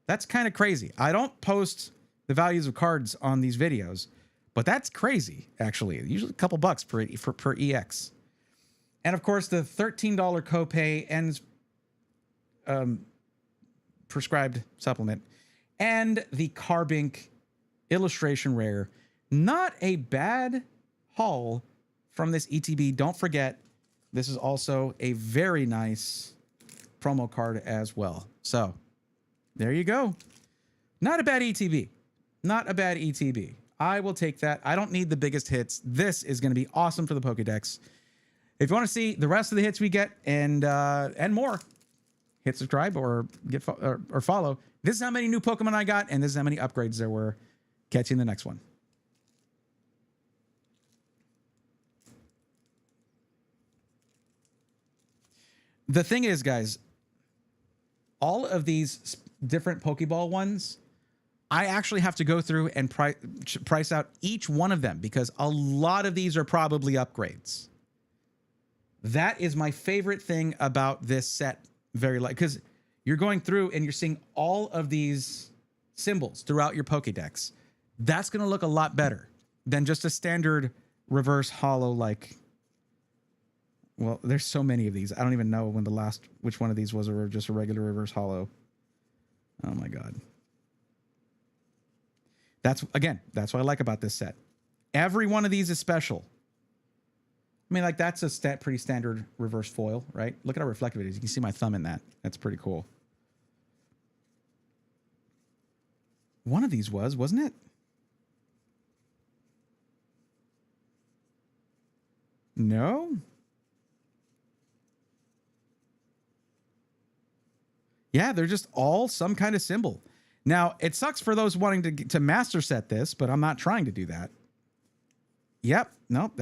That's kind of crazy. I don't post the values of cards on these videos, but that's crazy, actually. Usually a couple bucks per EX. And of course, the $13 copay and prescribed supplement. And the Carbink illustration rare. Not a bad haul from this ETB. Don't forget, this is also a very nice promo card as well. So, there you go. Not a bad ETB. Not a bad ETB. I will take that. I don't need the biggest hits. This is going to be awesome for the Pokedex. If you want to see the rest of the hits we get and more, hit subscribe or or follow. This is how many new Pokemon I got, and this is how many upgrades there were. Catch you in the next one. The thing is, guys, all of these different Pokeball ones, I actually have to go through and price out each one of them because a lot of these are probably upgrades. That is my favorite thing about this set. Because you're going through and you're seeing all of these symbols throughout your Pokédex. That's going to look a lot better than just a standard reverse holo like. Well, there's so many of these. I don't even know which one of these was just a regular reverse holo. Oh my God. That's what I like about this set. Every one of these is special. I mean, like, that's a pretty standard reverse foil, right? Look at how reflective it is. You can see my thumb in that. That's pretty cool. One of these wasn't it? No? Yeah, they're just all some kind of symbol. Now, it sucks for those wanting to master set this, but I'm not trying to do that. Yep. Nope,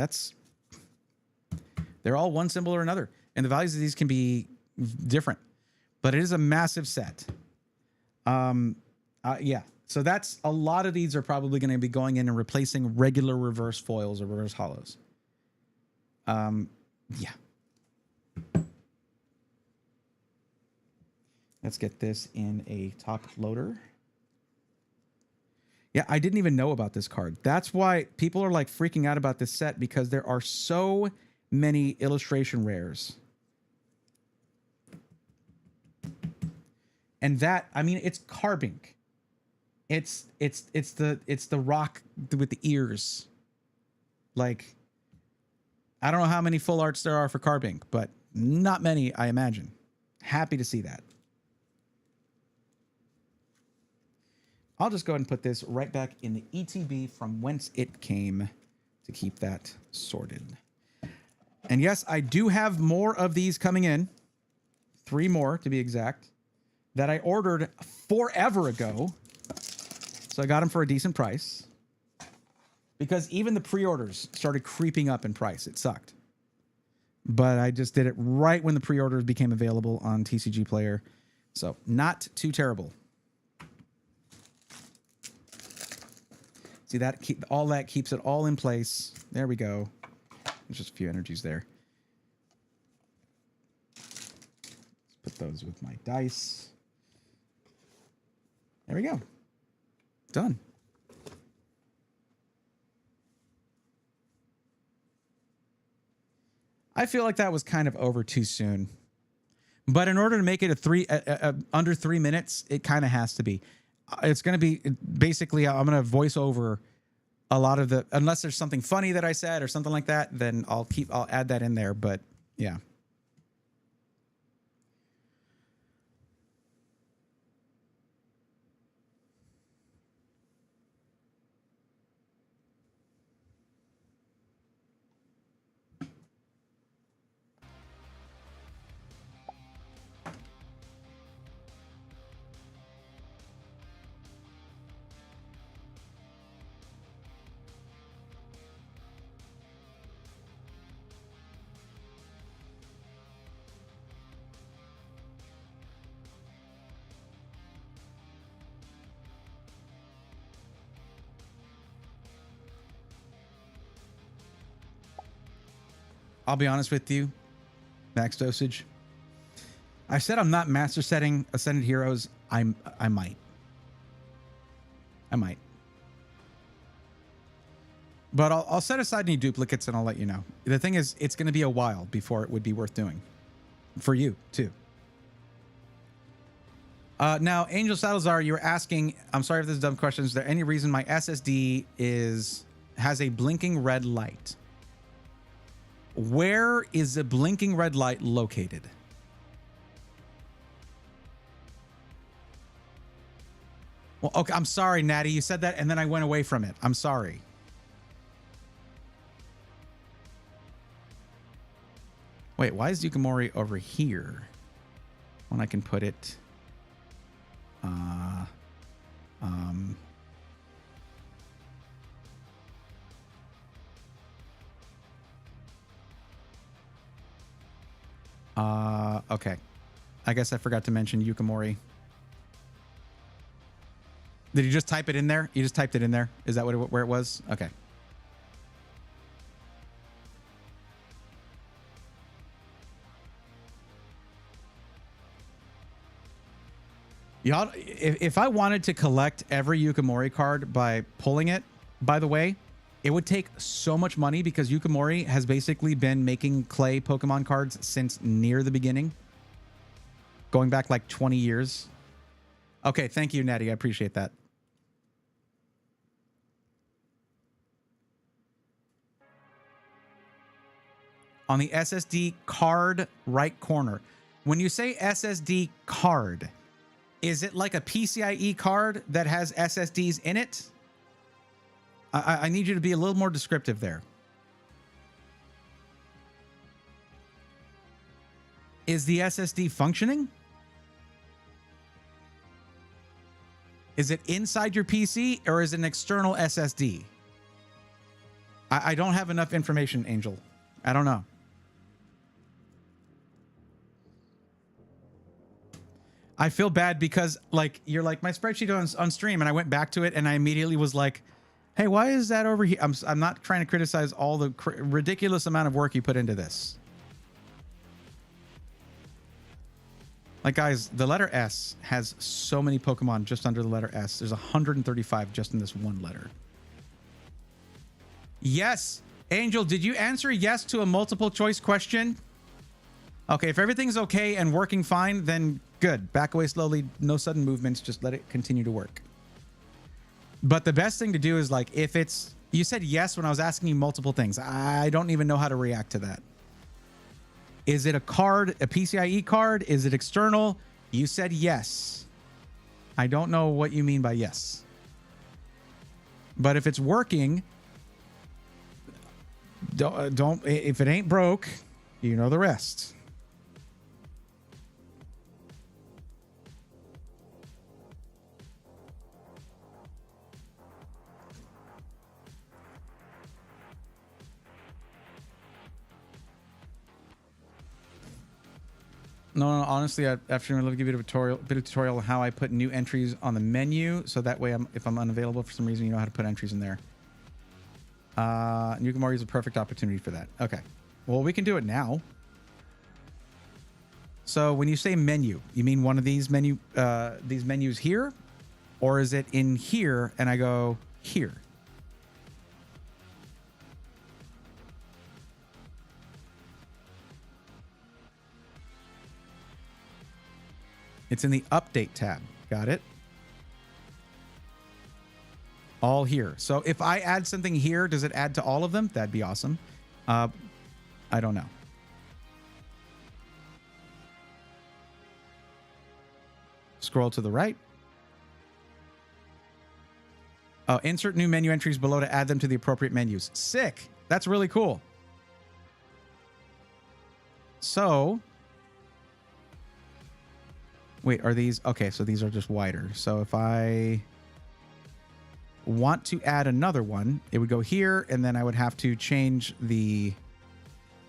they're all one symbol or another. And the values of these can be different. But it is a massive set. Yeah. So that's a lot of these are probably going to be going in and replacing regular reverse foils or reverse holos. Yeah. Let's get this in a top loader. Yeah, I didn't even know about this card. That's why people are like freaking out about this set because there are so many illustration rares. And that, I mean, it's Carbink. It's the rock with the ears. Like, I don't know how many full arts there are for Carbink, but not many, I imagine. Happy to see that. I'll just go ahead and put this right back in the ETB from whence it came to keep that sorted. And yes, I do have more of these coming in. 3 more to be exact. That I ordered forever ago. So I got them for a decent price. Because even the pre-orders started creeping up in price. It sucked. But I just did it right when the pre-orders became available on TCG Player. So not too terrible. See that? All that keeps it all in place. There we go. There's just a few energies there. Let's put those with my dice. There we go. Done. I feel like that was kind of over too soon. But in order to make it under 3 minutes, it kind of has to be. It's going to be basically, I'm going to voice over a lot of the, unless there's something funny that I said or something like that, then I'll add that in there. But yeah. I'll be honest with you, max dosage. I said I'm not master setting Ascended Heroes. I might. But I'll set aside any duplicates and I'll let you know. The thing is, it's going to be a while before it would be worth doing. For you, too. Now, Angel Salazar, you were asking, I'm sorry if this is a dumb question, is there any reason my SSD has a blinking red light? Where is the blinking red light located? Well, okay, I'm sorry, Natty. You said that and then I went away from it. I'm sorry. Wait, why is Yukimori over here when I can put it? Okay. I guess I forgot to mention Yukimori. Did you just type it in there? You just typed it in there? Is that where it was? Okay. Y'all, if I wanted to collect every Yukimori card by pulling it, by the way, it would take so much money because Yukimori has basically been making clay Pokemon cards since near the beginning. Going back like 20 years. Okay, thank you, Natty. I appreciate that. On the SSD card right corner. When you say SSD card, is it like a PCIe card that has SSDs in it? I need you to be a little more descriptive there. Is the SSD functioning? Is it inside your PC or is it an external SSD? I don't have enough information, Angel. I don't know. I feel bad because like you're like my spreadsheet on stream and I went back to it and I immediately was like, hey, why is that over here? I'm not trying to criticize all the ridiculous amount of work you put into this. Like, guys, the letter S has so many Pokemon just under the letter S. There's 135 just in this one letter. Yes. Angel, did you answer yes to a multiple choice question? Okay, if everything's okay and working fine, then good. Back away slowly. No sudden movements. Just let it continue to work. But the best thing to do is like if it's... You said yes when I was asking you multiple things. I don't even know how to react to that. Is it a card, a PCIe card? Is it external? You said yes. I don't know what you mean by yes. But if it's working, don't if it ain't broke, you know the rest. No, honestly, after I'm going to give you a bit of tutorial on how I put new entries on the menu, so that way, if I'm unavailable for some reason, you know how to put entries in there. Yukimori is a perfect opportunity for that. Okay, well, we can do it now. So when you say menu, you mean one of these menus here, or is it in here and I go here? It's in the update tab. Got it. All here. So if I add something here, does it add to all of them? That'd be awesome. I don't know. Scroll to the right. Oh, insert new menu entries below to add them to the appropriate menus. Sick. That's really cool. So, wait, are these? Okay, so these are just wider. So if I want to add another one, it would go here, and then I would have to change the...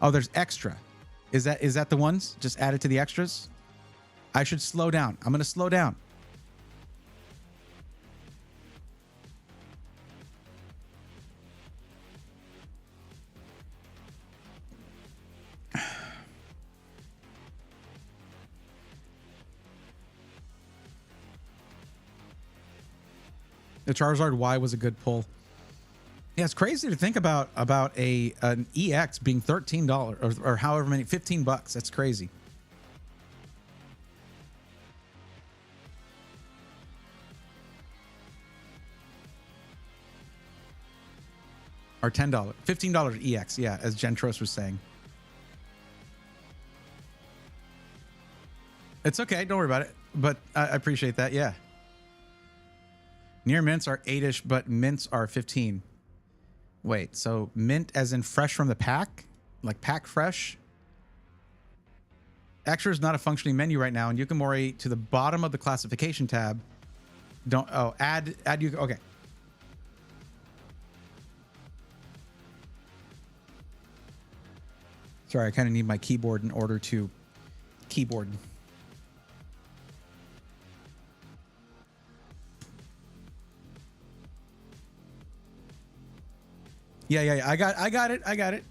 Oh, there's extra. Is that the ones? Just add it to the extras? I should slow down. I'm going to slow down. The Charizard Y was a good pull. Yeah, it's crazy to think about an EX being $13 or however many, $15. That's crazy. Or $10, $15 EX. Yeah, as Gentros was saying. It's okay. Don't worry about it. But I appreciate that. Yeah. Near mints are 8-ish, but mints are 15. Wait, so mint as in fresh from the pack? Like pack fresh? Extra is not a functioning menu right now, and Yukimori to the bottom of the classification tab. Don't, oh, add you, okay. Sorry, I kind of need my keyboard in order to keyboard. Yeah. I got it.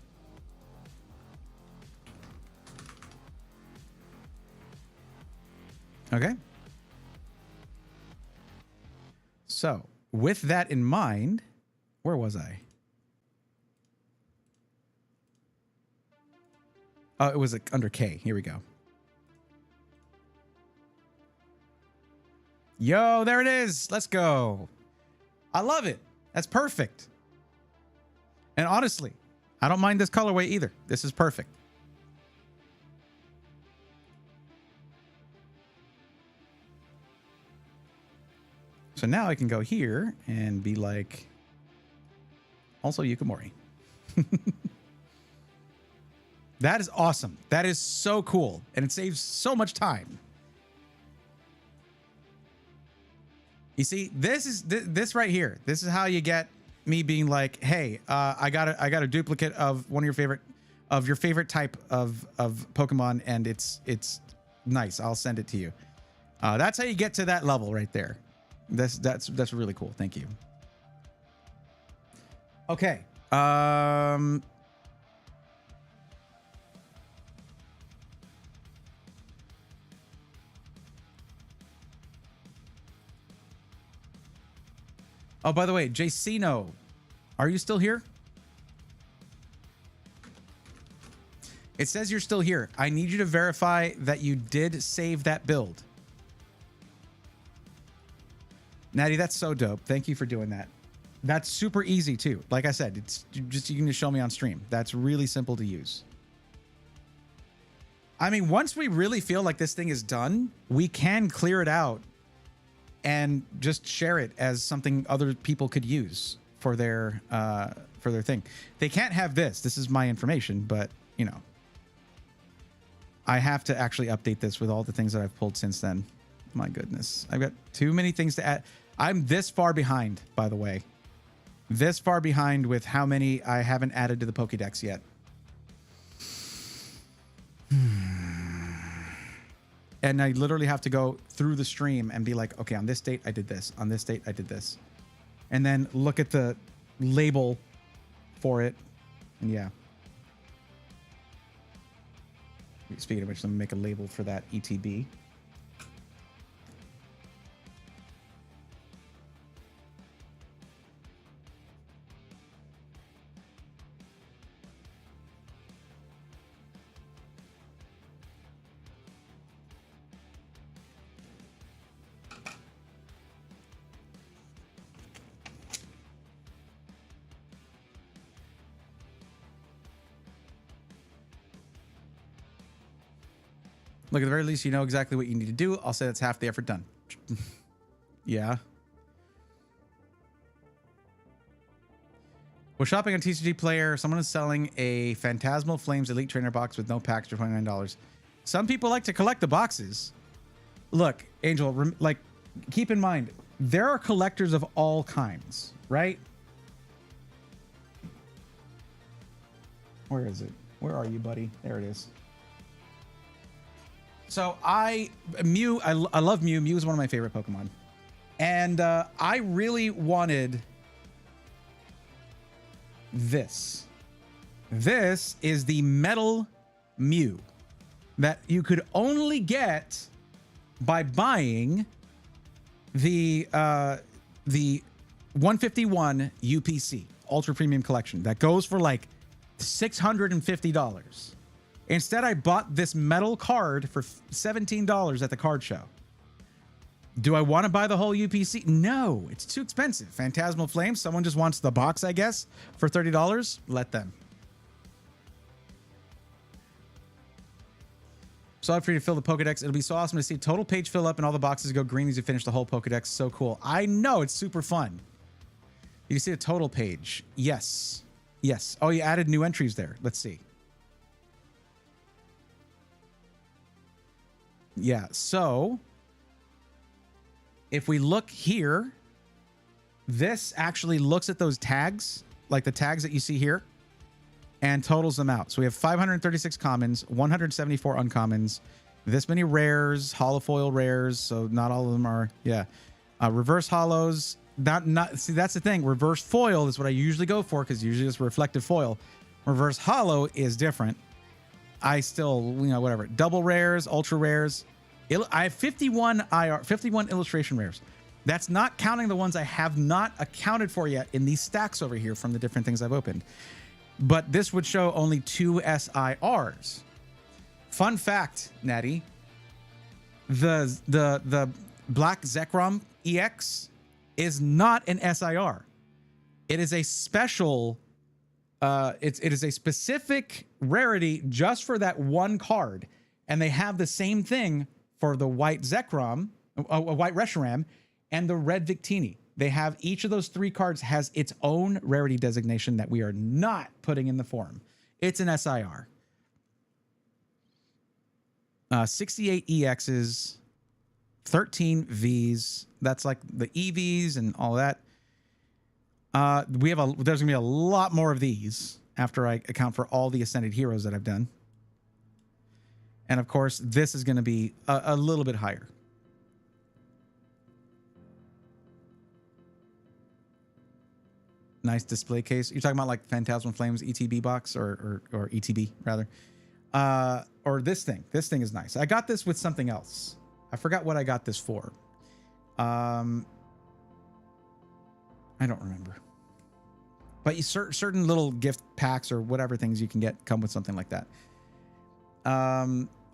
Okay. So, with that in mind, where was I? Oh, it was under K. Here we go. Yo, there it is. Let's go. I love it. That's perfect. And honestly, I don't mind this colorway either. This is perfect. So now I can go here and be like, also Yukimori. That is awesome. That is so cool. And it saves so much time. You see, this right here. This is how you get me being like, hey, I got a duplicate of one of your favorite type of Pokemon, and it's nice. I'll send it to you. That's how you get to that level right there. That's really cool. Thank you. Okay. Oh, by the way, Jacino, are you still here? It says you're still here. I need you to verify that you did save that build. Natty, that's so dope. Thank you for doing that. That's super easy too. Like I said, it's just, you can just show me on stream. That's really simple to use. I mean, once we really feel like this thing is done, we can clear it out and just share it as something other people could use for their thing. They can't have this. This is my information, but you know, I have to actually update this with all the things that I've pulled since then. My goodness, I've got too many things to add. I'm this far behind, by the way. This far behind with how many I haven't added to the Pokédex yet. And I literally have to go through the stream and be like, okay, on this date, I did this. On this date, I did this. And then look at the label for it. And yeah. Speaking of which, let me make a label for that ETB. Look, at the very least, you know exactly what you need to do. I'll say that's half the effort done. Yeah. We're shopping on TCG Player. Someone is selling a Phantasmal Flames Elite Trainer box with no packs for $29. Some people like to collect the boxes. Look, Angel, like, keep in mind, there are collectors of all kinds, right? Where is it? Where are you, buddy? There it is. So Mew, I love Mew. Mew is one of my favorite Pokemon. And I really wanted this. This is the Metal Mew that you could only get by buying the 151 UPC Ultra Premium Collection that goes for like $650. Instead, I bought this metal card for $17 at the card show. Do I want to buy the whole UPC? No, it's too expensive. Phantasmal Flames, someone just wants the box, I guess, for $30. Let them. So for you to fill the Pokedex. It'll be so awesome to see total page fill up and all the boxes go green as you finish the whole Pokedex. So cool. I know, it's super fun. You see a total page. Yes. Yes. Oh, you added new entries there. Let's see. Yeah, so if we look here, this actually looks at those tags, like the tags that you see here, and totals them out. So we have 536 commons, 174 uncommons, this many rares, holofoil rares, so not all of them are, yeah. Reverse holos, see, that's the thing. Reverse foil is what I usually go for because usually it's reflective foil. Reverse holo is different. I still, you know, whatever. Double rares, ultra rares. I have 51 illustration rares. That's not counting the ones I have not accounted for yet in these stacks over here from the different things I've opened. But this would show only 2 SIRs. Fun fact, Natty. The Black Zekrom EX is not an SIR. It is a special... it is a specific rarity just for that one card. And they have the same thing for the white Zekrom, a white Reshiram, and the red Victini. They have each of those 3 cards has its own rarity designation that we are not putting in the form. It's an SIR. 68 EXs, 13 Vs. That's like the EVs and all that. There's gonna be a lot more of these after I account for all the Ascended Heroes that I've done. And of course, this is gonna be a little bit higher. Nice display case. You're talking about like Phantasmal Flames ETB box or ETB rather. Or this thing. This thing is nice. I got this with something else. I forgot what I got this for. I don't remember. But certain little gift packs or whatever things you can get come with something like that.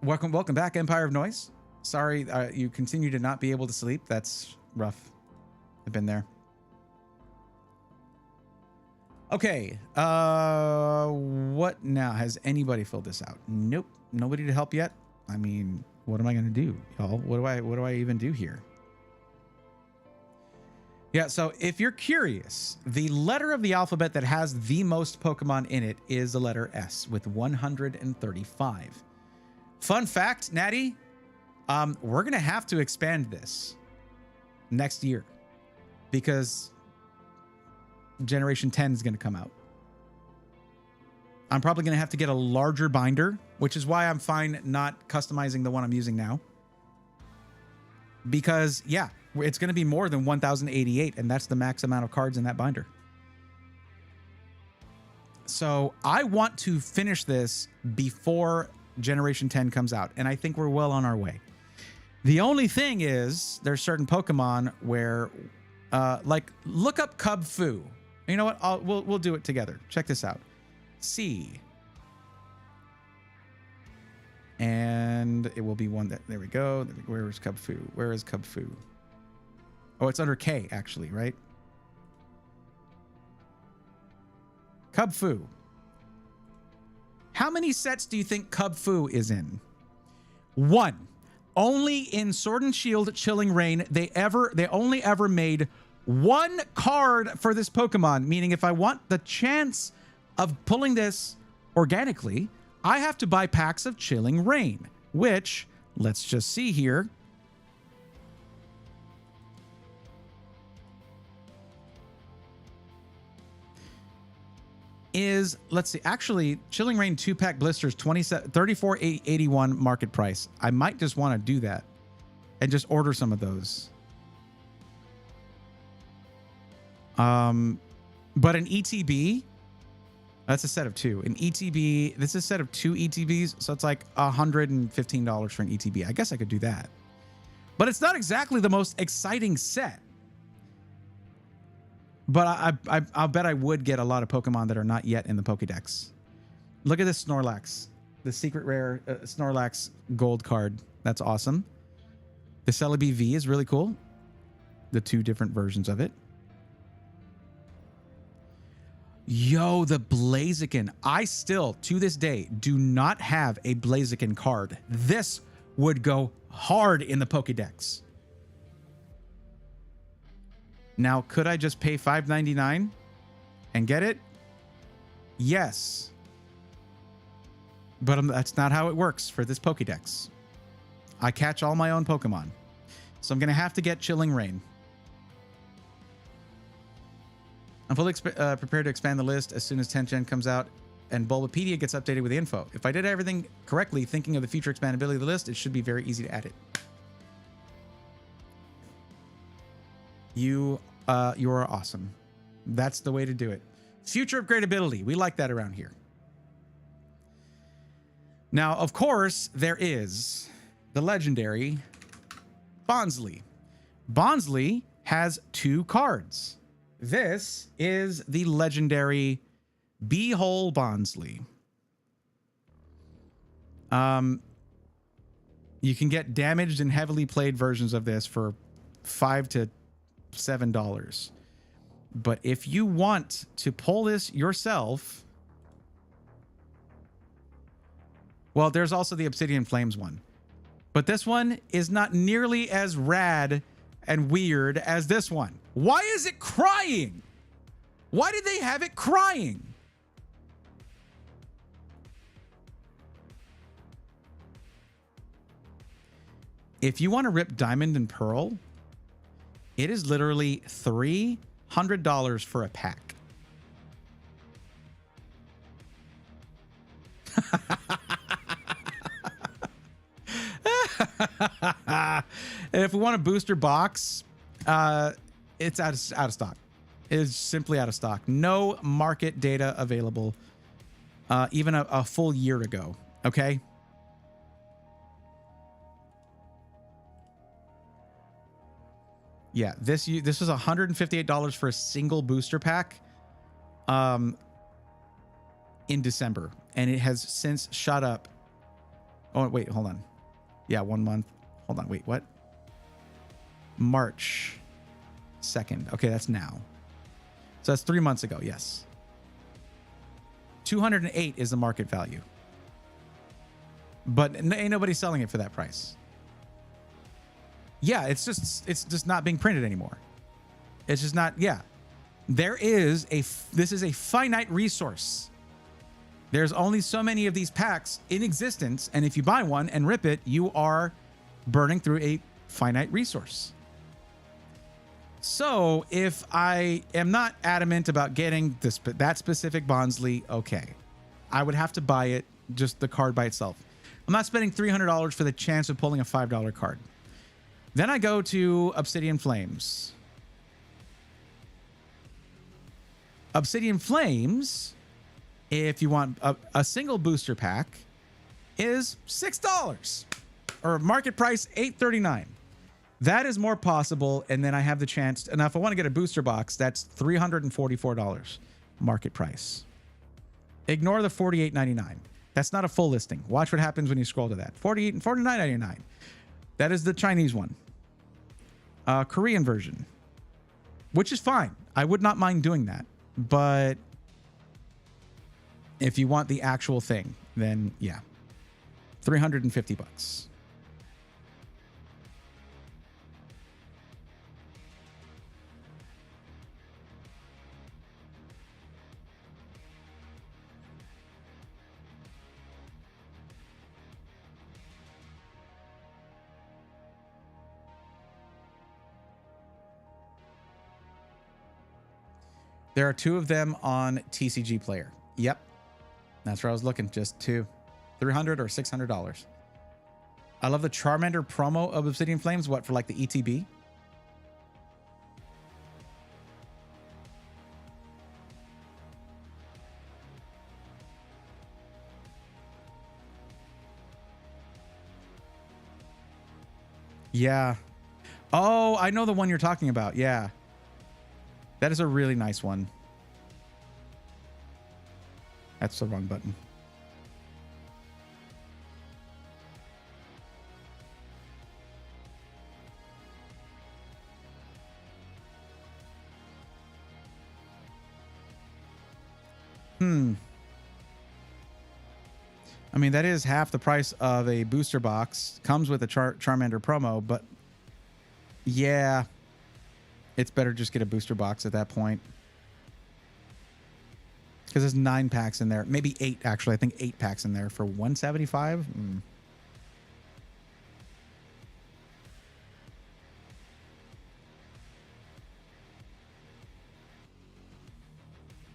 Welcome back, Empire of Noise. Sorry, you continue to not be able to sleep. That's rough. I've been there. Okay. What now? Has anybody filled this out? Nope. Nobody to help yet. I mean, what am I gonna do, y'all? What do I even do here? Yeah, so if you're curious, the letter of the alphabet that has the most Pokemon in it is the letter S with 135. Fun fact, Natty, we're going to have to expand this next year because Generation 10 is going to come out. I'm probably going to have to get a larger binder, which is why I'm fine not customizing the one I'm using now. Because, yeah, it's going to be more than 1,088, and that's the max amount of cards in that binder. So I want to finish this before Generation 10 comes out, and I think we're well on our way. The only thing is, there's certain Pokemon where, like, look up Cub Fu. You know what? We'll do it together. Check this out. C. And it will be one that, there we go. Where is Cub Fu? Where is Cub Fu? Oh, it's under K, actually, right? Cub Fu. How many sets do you think Cub Fu is in? One. Only in Sword and Shield Chilling Reign, they only ever made one card for this Pokemon, meaning if I want the chance of pulling this organically, I have to buy packs of Chilling Reign, which, let's just see here. Is, let's see, actually, Chilling Reign 2-pack blisters, $34.81 market price. I might just want to do that and just order some of those. But an ETB, that's a set of 2. An ETB, this is a set of 2 ETBs, so it's like $115 for an ETB. I guess I could do that. But it's not exactly the most exciting set. But I'll bet I would get a lot of Pokemon that are not yet in the Pokedex. Look at this Snorlax. The secret rare Snorlax gold card. That's awesome. The Celebi V is really cool. The 2 different versions of it. Yo, the Blaziken. I still, to this day, do not have a Blaziken card. This would go hard in the Pokedex. Now, could I just pay $5.99 and get it? Yes. But that's not how it works for this Pokédex. I catch all my own Pokemon. So I'm going to have to get Chilling Reign. I'm fully prepared to expand the list as soon as 10th Gen comes out and Bulbapedia gets updated with info. If I did everything correctly, thinking of the future expandability of the list, it should be very easy to add it. You are awesome. That's the way to do it. Future upgradability. We like that around here. Now, of course, there is the legendary Bonsly. Bonsly has 2 cards. This is the legendary Beehole Bonsly. You can get damaged and heavily played versions of this for $5 to $7. But if you want to pull this yourself, well, there's also the Obsidian Flames one. But this one is not nearly as rad and weird as this one. Why is it crying? Why did they have it crying? If you want to rip Diamond and Pearl, it is literally $300 for a pack. If we want a booster box, it's out of stock. It is simply out of stock. No market data available, even a full year ago. Okay. Yeah, this was $158 for a single booster pack in December, and it has since shot up. Oh, wait, hold on. Yeah, 1 month. Hold on, wait, what? March 2nd. Okay, that's now. So that's 3 months ago, yes. 208 is the market value. But ain't nobody selling it for that price. Yeah, it's just not being printed anymore. It's just not, yeah. This is a finite resource. There's only so many of these packs in existence, and if you buy one and rip it, you are burning through a finite resource. So if I am not adamant about getting that specific Bonsly, okay, I would have to buy it, just the card by itself. I'm not spending $300 for the chance of pulling a $5 card. Then I go to Obsidian Flames. Obsidian Flames, if you want a single booster pack, is $6 or market price $8.39. That is more possible, and then I have the chance. And if I want to get a booster box, that's $344 market price. Ignore the $48.99. That's not a full listing. Watch what happens when you scroll to that. $48 and $49.99. That is the Chinese one. Korean version, which is fine. I would not mind doing that. But if you want the actual thing, then yeah, $350. There are 2 of them on TCG Player. Yep. That's where I was looking. Just 2. $300 or $600. I love the Charmander promo of Obsidian Flames. What, for like the ETB? Yeah. Oh, I know the one you're talking about. Yeah. That is a really nice one. That's the wrong button. I mean, that is half the price of a booster box. Comes with a Charmander promo, but yeah, it's better just get a booster box at that point. Because there's 9 packs in there. Maybe 8, actually. I think 8 packs in there for $175.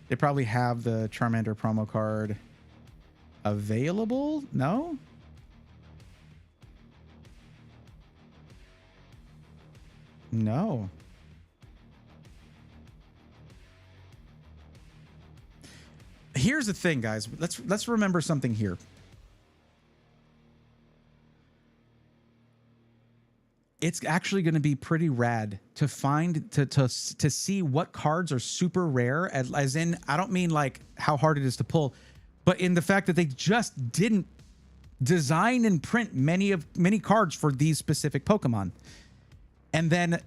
They probably have the Charmander promo card available? No? No. Here's the thing, guys. Let's remember something here. It's actually going to be pretty rad to find to see what cards are super rare, as in, I don't mean like how hard it is to pull, but in the fact that they just didn't design and print many cards for these specific Pokemon, and then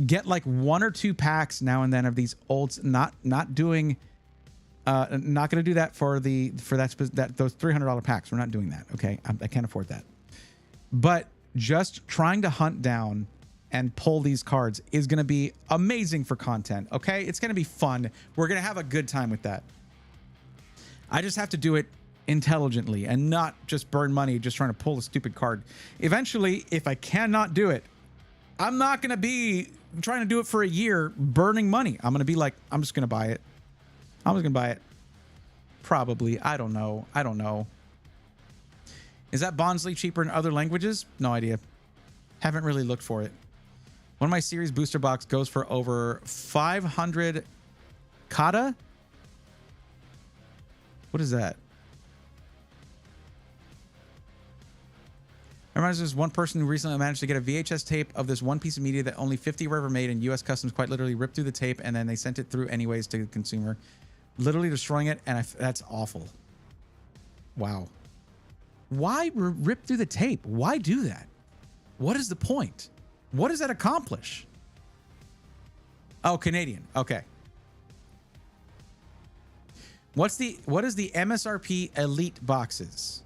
get like 1 or 2 packs now and then of these olds. Not going to do that for those $300 packs. We're not doing that. Okay, I can't afford that. But just trying to hunt down and pull these cards is going to be amazing for content. Okay, it's going to be fun. We're going to have a good time with that. I just have to do it intelligently and not just burn money just trying to pull a stupid card. Eventually, if I cannot do it, I'm not going to be trying to do it for a year burning money. I'm going to be like, I'm just going to buy it. I'm just going to buy it. Probably. I don't know. Is that Bonsly cheaper in other languages? No idea. Haven't really looked for it. One of my series booster box goes for over 500 kata. What is that? I remember there's one person who recently managed to get a VHS tape of this one piece of media that only 50 were ever made, and U.S. Customs quite literally ripped through the tape, and then they sent it through anyways to the consumer, literally destroying it. And that's awful. Wow. Why rip through the tape? Why do that? What is the point? What does that accomplish? Oh, Canadian. Okay. What is the MSRP elite boxes?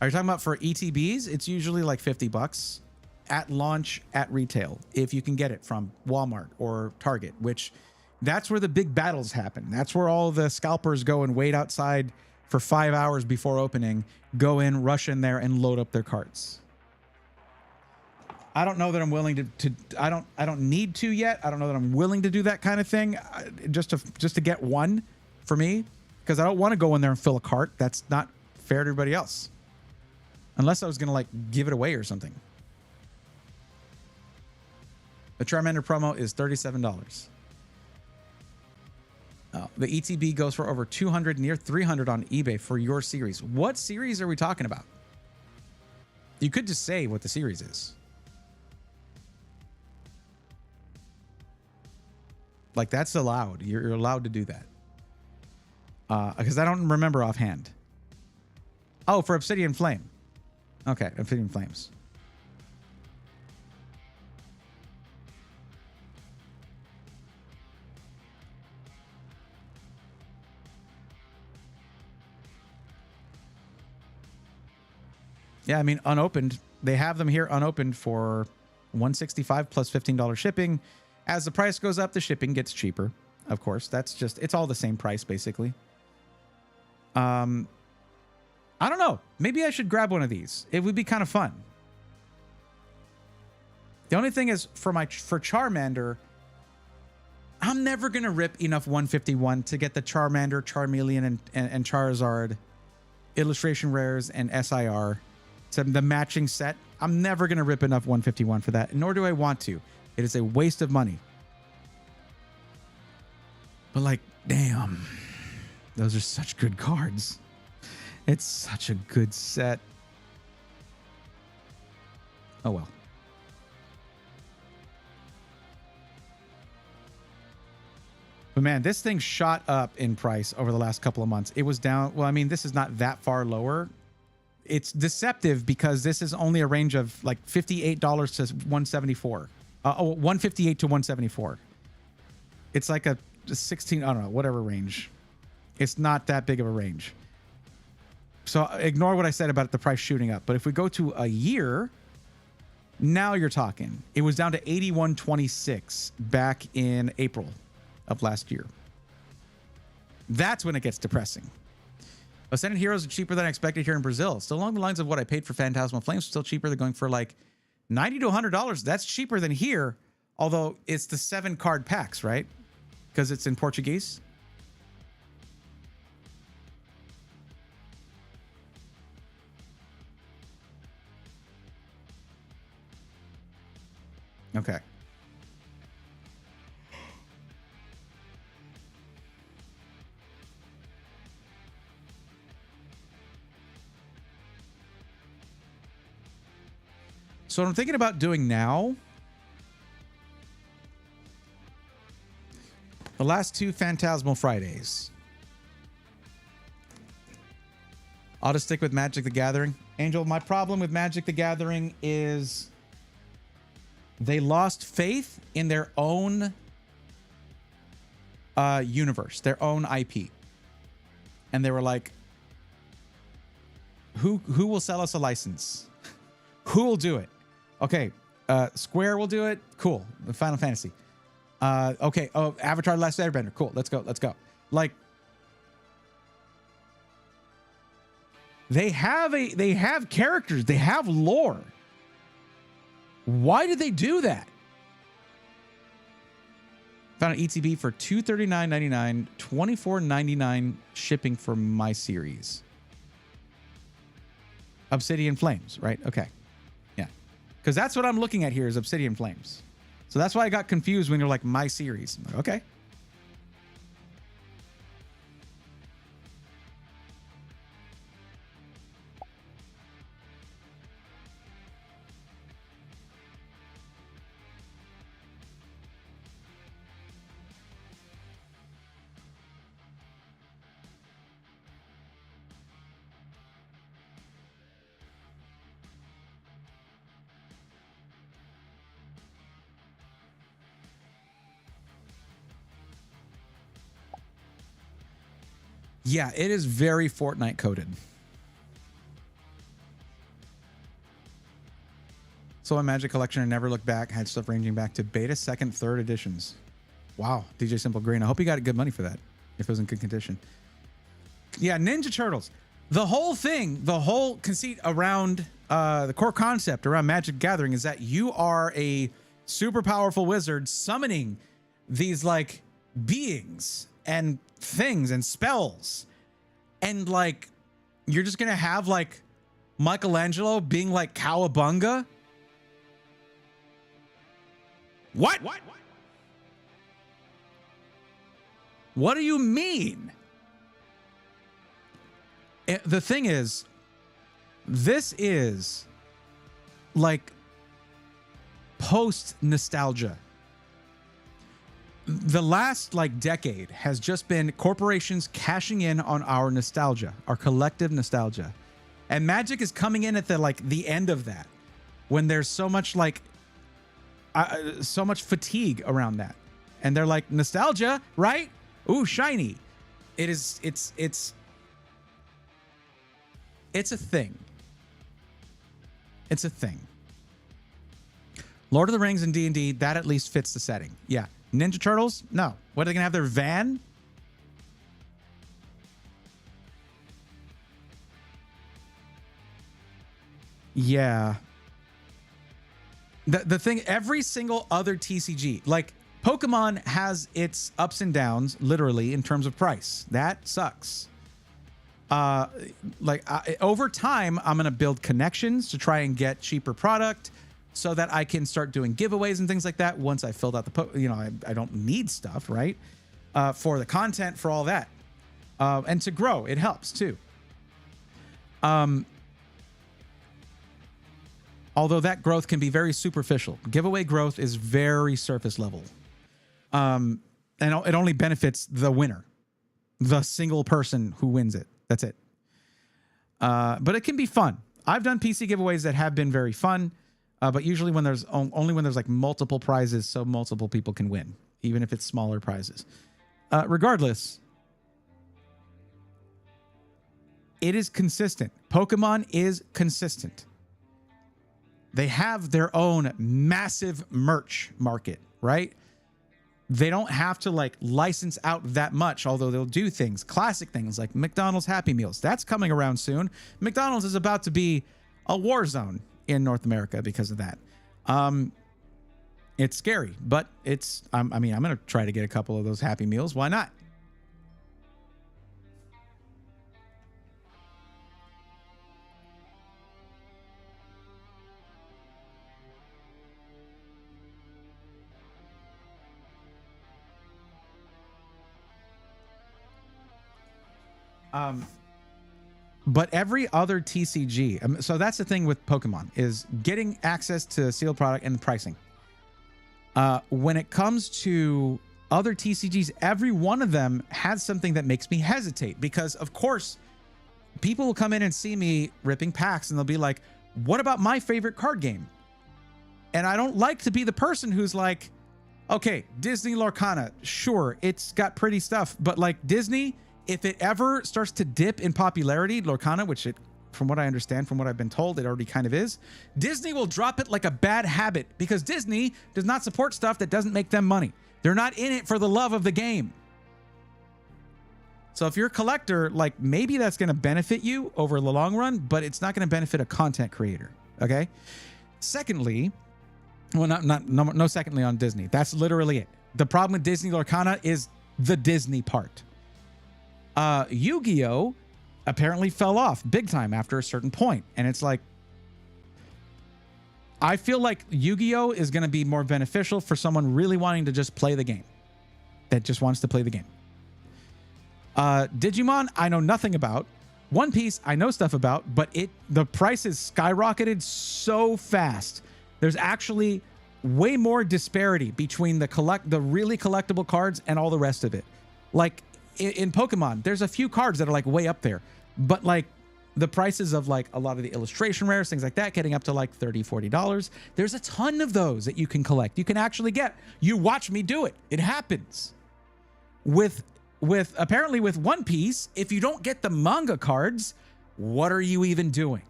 Are you talking about for ETBs? It's usually like $50 at launch at retail if you can get it from Walmart or Target, which that's where the big battles happen. That's where all the scalpers go and wait outside for 5 hours before opening, go in, rush in there, and load up their carts. I don't know that I'm willing to I don't need to yet. I don't know that I'm willing to do that kind of thing just to get one for me, because I don't want to go in there and fill a cart. That's not fair to everybody else. Unless I was going to like give it away or something. The Charmander promo is $37. The ETB goes for over 200, near 300 on eBay for your series. What series are we talking about? You could just say what the series is. Like, that's allowed. You're allowed to do that. Because I don't remember offhand. Oh, for Obsidian Flame. Okay, Obsidian Flames. Yeah, I mean, unopened. They have them here unopened for $165 plus $15 shipping. As the price goes up, the shipping gets cheaper. Of course, that's just, it's all the same price, basically. I don't know. Maybe I should grab one of these. It would be kind of fun. The only thing is, for Charmander, I'm never going to rip enough 151 to get the Charmander, Charmeleon, and Charizard illustration rares and SIR. So the matching set. I'm never going to rip enough 151 for that, nor do I want to. It is a waste of money. But like, damn, those are such good cards. It's such a good set. Oh well. But man, this thing shot up in price over the last couple of months. It was down. Well, I mean, this is not that far lower. It's deceptive because this is only a range of like $58 to $174. 158 to 174. It's like a 16, I don't know, whatever range. It's not that big of a range. So ignore what I said about the price shooting up. But if we go to a year, now you're talking. It was down to 81.26 back in April of last year. That's when it gets depressing. Ascendant Heroes are cheaper than I expected here in Brazil. Still along the lines of what I paid for Phantasmal Flames. Still cheaper. They're going for like $90 to $100. That's cheaper than here. Although it's the 7 card packs, right? Because it's in Portuguese. Okay. So what I'm thinking about doing now, the last 2 Phantasmal Fridays, I'll just stick with Magic the Gathering. Angel, my problem with Magic the Gathering is they lost faith in their own universe, their own IP. And they were like, who will sell us a license? Who will do it? Okay, Square will do it. Cool. The Final Fantasy. Okay. Oh, Avatar: The Last Airbender. Cool. Let's go. Let's go. Like, they have characters. They have lore. Why did they do that? Found an ETB for $239.99, $24.99 shipping for my series. Obsidian Flames, right? Okay. Yeah. Because that's what I'm looking at here is Obsidian Flames. So that's why I got confused when you're like, my series. I'm like, okay. Yeah, it is very Fortnite coded. So a Magic collection and never looked back. Had stuff ranging back to beta, second, third editions. Wow, DJ Simple Green. I hope you got good money for that if it was in good condition. Yeah, Ninja Turtles. The whole thing, the whole conceit around the core concept around Magic Gathering is that you are a super powerful wizard summoning these like beings and things and spells, and like you're just gonna have like Michelangelo being like Cowabunga. What? What do you mean? The thing is, this is like post nostalgia. The last like decade has just been corporations cashing in on our nostalgia, our collective nostalgia. And Magic is coming in at the end of that, when there's so much like so much fatigue around that. And they're like, nostalgia, right? Ooh, shiny. It's a thing. It's a thing. Lord of the Rings and D&D, that at least fits the setting. Yeah. Ninja Turtles? No. What, are they going to have their van? Yeah. The thing, every single other TCG, like Pokemon has its ups and downs, literally, in terms of price. That sucks. Over time, I'm going to build connections to try and get cheaper product so that I can start doing giveaways and things like that once I filled out the, I don't need stuff, right? For the content, for all that. And to grow, it helps too. Although that growth can be very superficial. Giveaway growth is very surface level. And it only benefits the winner, the single person who wins it. That's it. But it can be fun. I've done PC giveaways that have been very fun, but usually when there's only when there's like multiple prizes, so multiple people can win, even if it's smaller prizes. Regardless, it is consistent. Pokemon is consistent. They have their own massive merch market, right? They don't have to like license out that much, although they'll do things, classic things like McDonald's Happy Meals. That's coming around soon. McDonald's is about to be a war zone in North America because of that. It's scary, but I'm going to try to get a couple of those Happy Meals. Why not? But every other TCG, so that's the thing with Pokemon, is getting access to sealed product and the pricing. When it comes to other TCGs, every one of them has something that makes me hesitate because, of course, people will come in and see me ripping packs and they'll be like, what about my favorite card game? And I don't like to be the person who's like, okay, Disney Lorcana, sure, it's got pretty stuff, but like Disney, if it ever starts to dip in popularity, Lorcana, which it, from what I understand, from what I've been told, it already kind of is, Disney will drop it like a bad habit because Disney does not support stuff that doesn't make them money. They're not in it for the love of the game. So if you're a collector, like maybe that's going to benefit you over the long run, but it's not going to benefit a content creator. Okay. Secondly, well, no secondly on Disney. That's literally it. The problem with Disney Lorcana is the Disney part. Yu-Gi-Oh! Apparently fell off big time after a certain point. And it's like, I feel like Yu-Gi-Oh! Is going to be more beneficial for someone really wanting to just play the game. That just wants to play the game. Digimon, I know nothing about. One Piece, I know stuff about, but the price is skyrocketed so fast. There's actually way more disparity between the really collectible cards and all the rest of it. Like in Pokemon, there's a few cards that are like way up there, but like the prices of like a lot of the illustration rares, things like that, getting up to like $30, $40. There's a ton of those that you can collect. You can actually get. You watch me do it. It happens. With apparently with One Piece, if you don't get the manga cards, what are you even doing?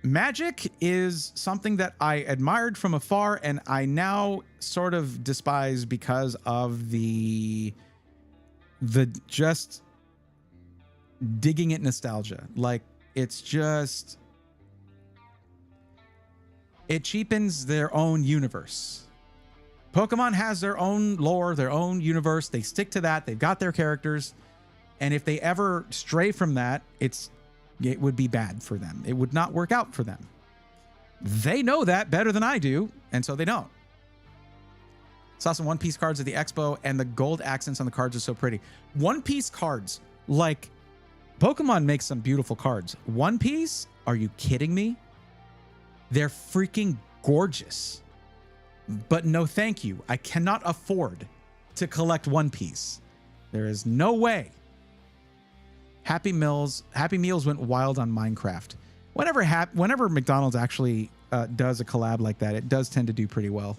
Magic is something that I admired from afar and I now sort of despise because of the just digging at nostalgia. Like it's just, it cheapens their own universe. Pokemon has their own lore, their own universe. They stick to that. They've got their characters. And if they ever stray from that, it would be bad for them. It would not work out for them. They know that better than I do, and so they don't. Saw some One Piece cards at the expo, and the gold accents on the cards are so pretty. One Piece cards, like Pokemon makes some beautiful cards. One Piece? Are you kidding me? They're freaking gorgeous. But no thank you. I cannot afford to collect One Piece. There is no way. Happy Meals went wild on Minecraft. Whenever McDonald's actually does a collab like that, it does tend to do pretty well.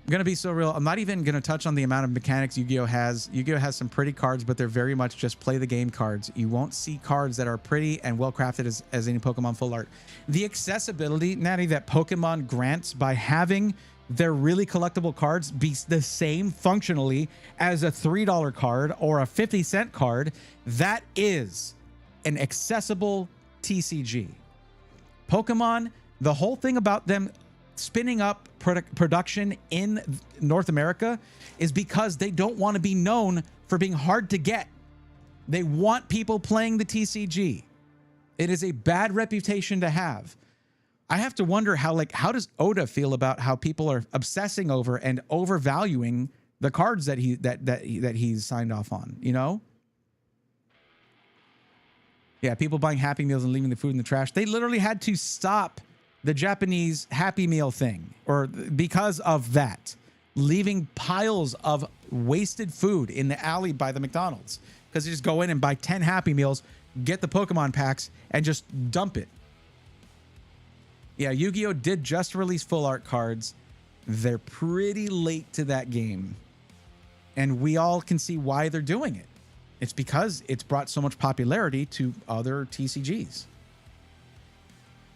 I'm going to be so real. I'm not even going to touch on the amount of mechanics Yu-Gi-Oh! Has. Yu-Gi-Oh! Has some pretty cards, but they're very much just play the game cards. You won't see cards that are pretty and well crafted as any Pokemon full art. The accessibility, Natty, that Pokemon grants by having their really collectible cards be the same functionally as a $3 card or a 50-cent card, that is an accessible TCG. Pokemon The whole thing about them spinning up production in North America is because they don't want to be known for being hard to get. They want people playing the TCG. It is a bad reputation to have. I have to wonder how does Oda feel about how people are obsessing over and overvaluing the cards that he's signed off on, you know? Yeah, people buying Happy Meals and leaving the food in the trash. They literally had to stop the Japanese Happy Meal thing, or because of that, leaving piles of wasted food in the alley by the McDonald's, because you just go in and buy 10 Happy Meals, get the Pokemon packs, and just dump it. Yeah, Yu-Gi-Oh! Did just release full art cards. They're pretty late to that game, and we all can see why they're doing it. It's because it's brought so much popularity to other TCGs.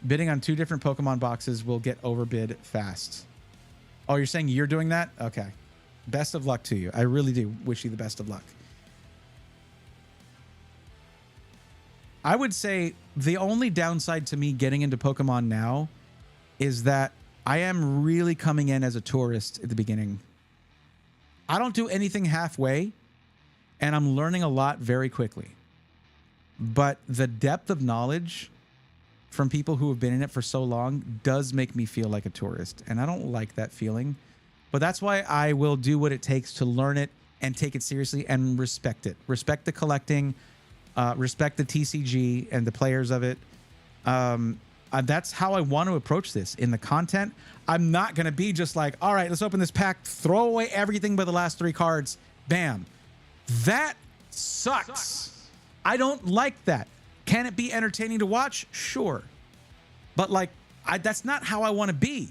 Bidding on 2 different Pokemon boxes will get overbid fast. Oh, you're saying you're doing that? Okay. Best of luck to you. I really do wish you the best of luck. I would say the only downside to me getting into Pokemon now is that I am really coming in as a tourist at the beginning. I don't do anything halfway, and I'm learning a lot very quickly. But the depth of knowledge from people who have been in it for so long does make me feel like a tourist, and I don't like that feeling. But that's why I will do what it takes to learn it and take it seriously and respect it. Respect the collecting, respect the TCG and the players of it. That's how I want to approach this. In the content, I'm not going to be just like, all right, let's open this pack, throw away everything but the last 3 cards, bam. That sucks. I don't like that. Can it be entertaining to watch? Sure. But that's not how I want to be.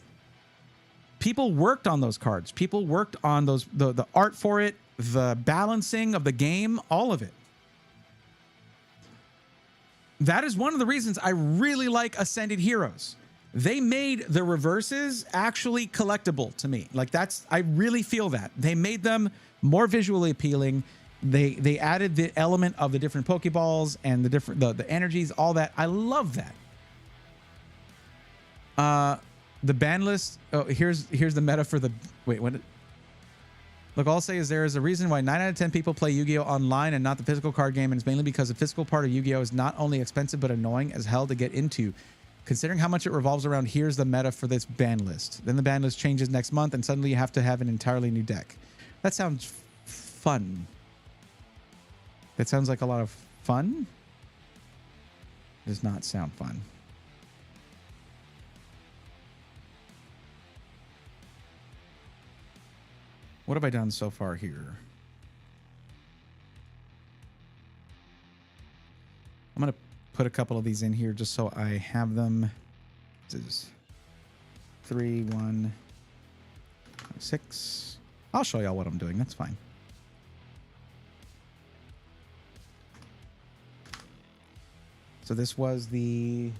People worked on those cards. People worked on the art for it, the balancing of the game, all of it. That is one of the reasons I really like Ascended Heroes. They made the reverses actually collectible to me. I really feel that. They made them more visually appealing. They added the element of the different Pokeballs and the energies, all that. I love that. The ban list. Oh, here's the meta for the wait. What? Look, all I'll say is there is a reason why 9 out of 10 people play Yu-Gi-Oh! Online and not the physical card game, and it's mainly because the physical part of Yu-Gi-Oh! Is not only expensive but annoying as hell to get into. Considering how much it revolves around, here's the meta for this ban list. Then the ban list changes next month, and suddenly you have to have an entirely new deck. That sounds fun. That sounds like a lot of fun. Does not sound fun. What have I done so far here? I'm going to put a couple of these in here just so I have them. This is 3, 1, 6. I'll show y'all what I'm doing. That's fine. So this was the...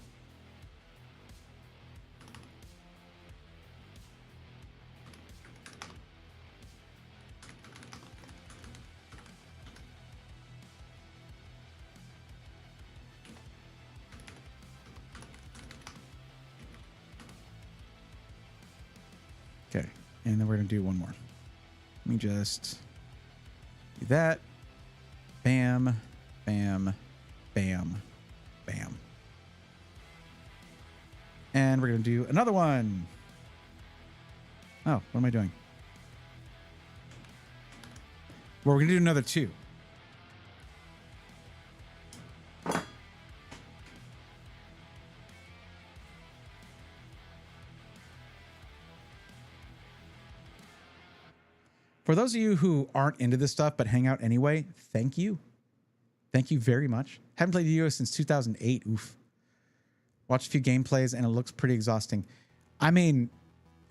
Okay, and then we're going to do one more. Let me just do that. Bam, bam, bam, bam. And we're going to do another one. Oh, what am I doing? Well, we're going to do another 2. For those of you who aren't into this stuff but hang out anyway, thank you. Thank you very much. Haven't played Yu-Gi-Oh! Since 2008. Oof. Watched a few gameplays and it looks pretty exhausting. I mean,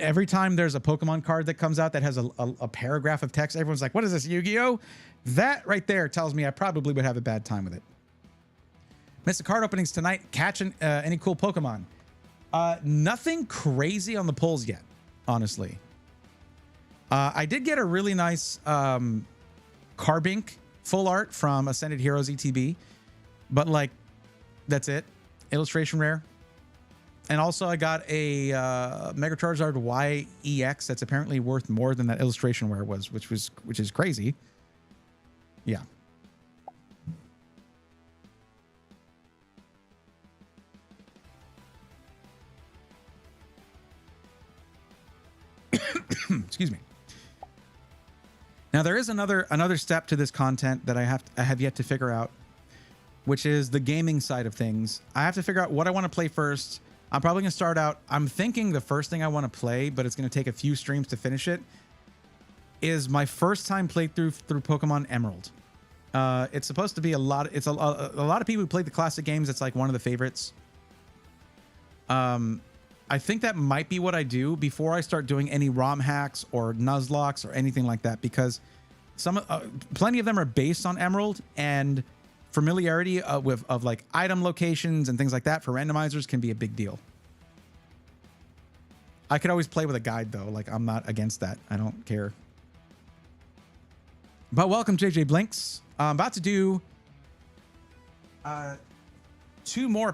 every time there's a Pokemon card that comes out that has a paragraph of text, everyone's like, what is this, Yu-Gi-Oh? That right there tells me I probably would have a bad time with it. Missed the card openings tonight. Catching any cool Pokemon? Nothing crazy on the polls yet, honestly. I did get a really nice Carbink full art from Ascended Heroes ETB, but like, that's it. Illustration rare. And also I got a Mega Charizard YEX that's apparently worth more than that illustration where it was, which is crazy. Yeah. Excuse me. Now there is another step to this content that I have yet to figure out, which is the gaming side of things. I have to figure out what I want to play first. I'm probably going to start out, I'm thinking the first thing I want to play, but it's going to take a few streams to finish it, is my first time playthrough through Pokemon Emerald. It's supposed to be a lot of people who played the classic games. It's like one of the favorites. I think that might be what I do before I start doing any ROM hacks or Nuzlocks or anything like that, because plenty of them are based on Emerald, and familiarity of like item locations and things like that for randomizers can be a big deal. I could always play with a guide though. Like, I'm not against that. I don't care. But welcome, JJ Blinks. I'm about to do two more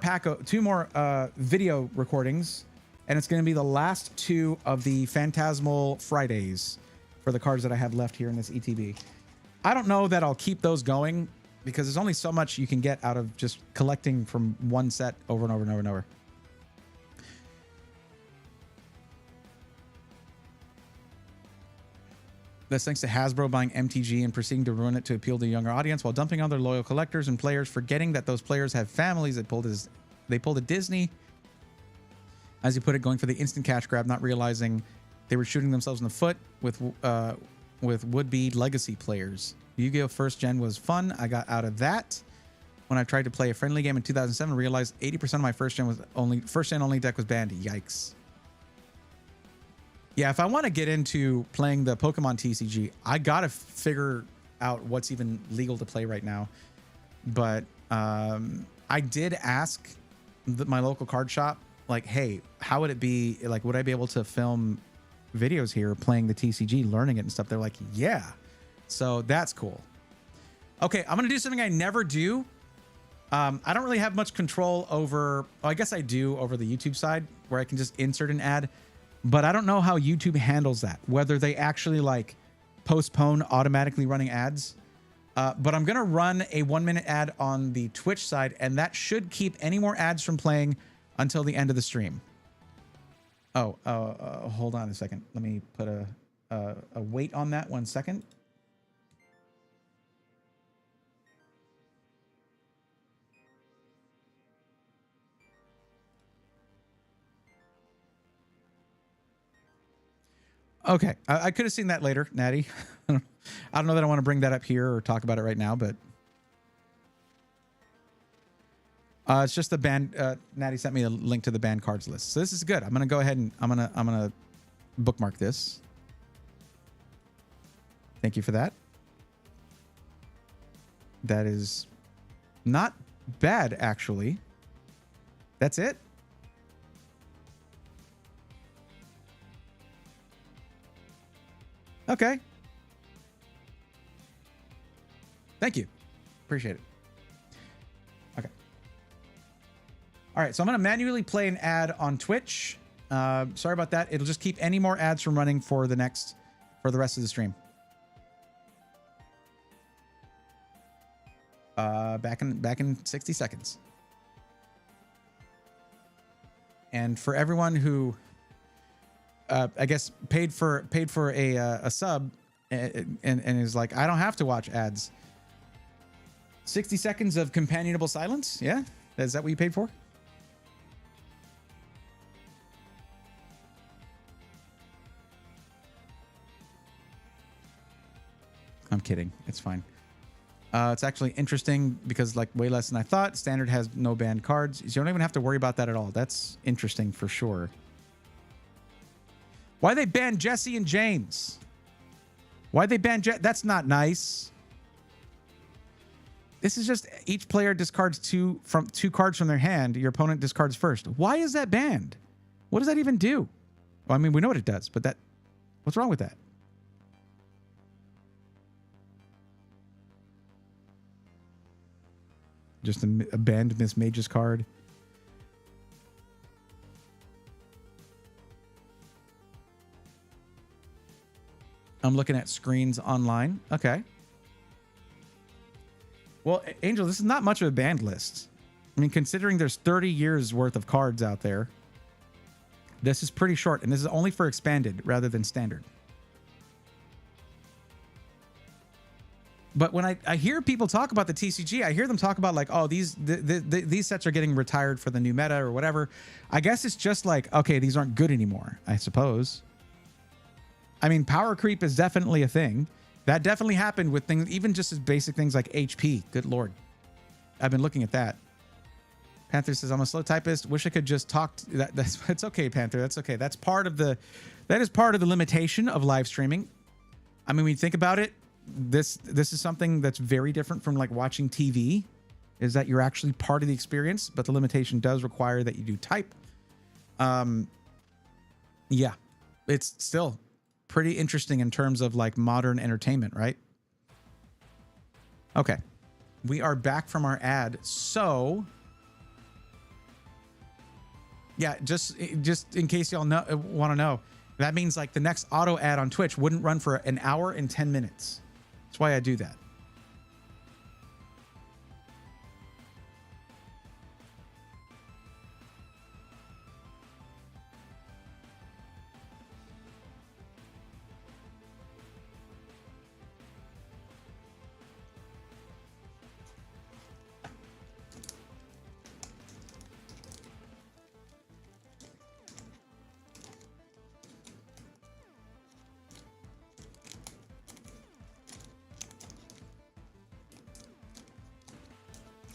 video recordings, and it's going to be the last two of the Phantasmal Fridays for the cards that I have left here in this ETB. I don't know that I'll keep those going, because there's only so much you can get out of just collecting from one set over and over and over and over. That's thanks to Hasbro buying MTG and proceeding to ruin it to appeal to a younger audience while dumping on their loyal collectors and players, forgetting that those players have families that they pulled a Disney, as you put it, going for the instant cash grab, not realizing they were shooting themselves in the foot with would-be legacy players. Yu-Gi-Oh! First Gen was fun. I got out of that when I tried to play a friendly game in 2007. Realized 80% of my first gen only deck was banned. Yikes. Yeah, if I want to get into playing the Pokemon TCG, I gotta figure out what's even legal to play right now. But I did ask my local card shop, like, hey, how would it be? Like, would I be able to film videos here playing the TCG, learning it and stuff? They're like, yeah. So that's cool. Okay, I'm gonna do something I never do. I don't really have much control over, well, I guess I do over the YouTube side, where I can just insert an ad, but I don't know how YouTube handles that, whether they actually like postpone automatically running ads. But I'm gonna run a 1-minute ad on the Twitch side, and that should keep any more ads from playing until the end of the stream. Hold on a second. Let me put a wait on that 1 second. Okay, I could have seen that later, Natty. I don't know that I want to bring that up here or talk about it right now, but it's just the band. Natty sent me a link to the banned cards list, so this is good. I'm gonna go ahead and I'm gonna bookmark this. Thank you for that. That is not bad, actually. That's it. Okay. Thank you. Appreciate it. Okay. All right. So I'm going to manually play an ad on Twitch. Sorry about that. It'll just keep any more ads from running for the rest of the stream. Back in 60 seconds. And for everyone who I guess paid for a sub and is like, I don't have to watch ads. 60 seconds of companionable silence. Yeah. Is that what you paid for? I'm kidding. It's fine. It's actually interesting because, like, way less than I thought. Standard has no banned cards. So you don't even have to worry about that at all. That's interesting for sure. Why they banned Jesse and James? Why they banned That's not nice. This is just each player discards two cards from their hand. Your opponent discards first. Why is that banned? What does that even do? Well, I mean, we know what it does, but what's wrong with that? Just a banned Miss Mage's card. I'm looking at screens online. Okay. Well, Angel, this is not much of a banned list. I mean, considering there's 30 years worth of cards out there, this is pretty short, and this is only for expanded rather than standard. But when I hear people talk about the TCG, I hear them talk about like, oh, these sets are getting retired for the new meta or whatever. I guess it's just like, okay, these aren't good anymore, I suppose. I mean, power creep is definitely a thing. That definitely happened with things, even just as basic things like HP. Good Lord. I've been looking at that. Panther says, I'm a slow typist. Wish I could just talk. It's okay, Panther. That's okay. That is part of the limitation of live streaming. I mean, when you think about it, this is something that's very different from like watching TV, is that you're actually part of the experience, but the limitation does require that you do type. Yeah, it's still pretty interesting in terms of like modern entertainment, right? Okay, we are back from our ad. So yeah, just in case y'all want to know, that means like the next auto ad on Twitch wouldn't run for an hour and 10 minutes. That's why I do that.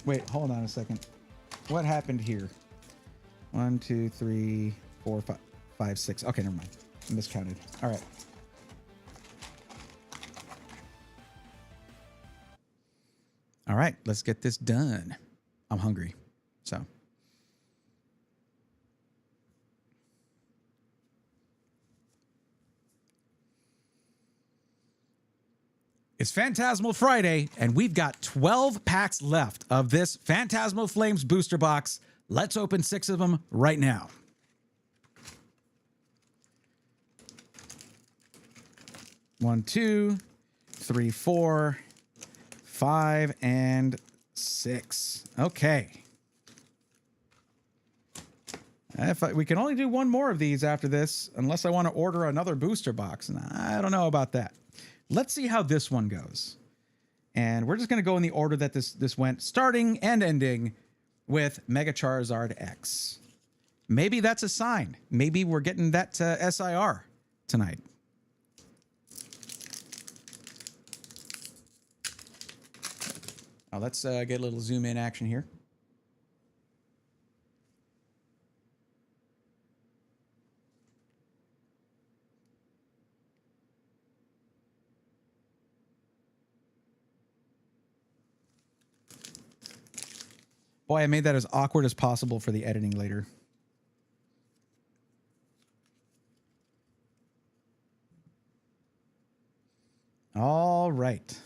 Wait, hold on a second. What happened here? 1, 2, 3, 4, 5, 6. Okay, never mind. I miscounted. All right. All right, let's get this done. I'm hungry, so. It's Phantasmal Friday, and we've got 12 packs left of this Phantasmal Flames booster box. Let's open 6 of them right now. One, 2, 3, 4, 5, and 6. Okay. We can only do one more of these after this, unless I want to order another booster box. And I don't know about that. Let's see how this one goes. And we're just going to go in the order that this went, starting and ending with Mega Charizard X. Maybe that's a sign. Maybe we're getting that SIR tonight. Now let's get a little zoom in action here. Boy, I made that as awkward as possible for the editing later. All right.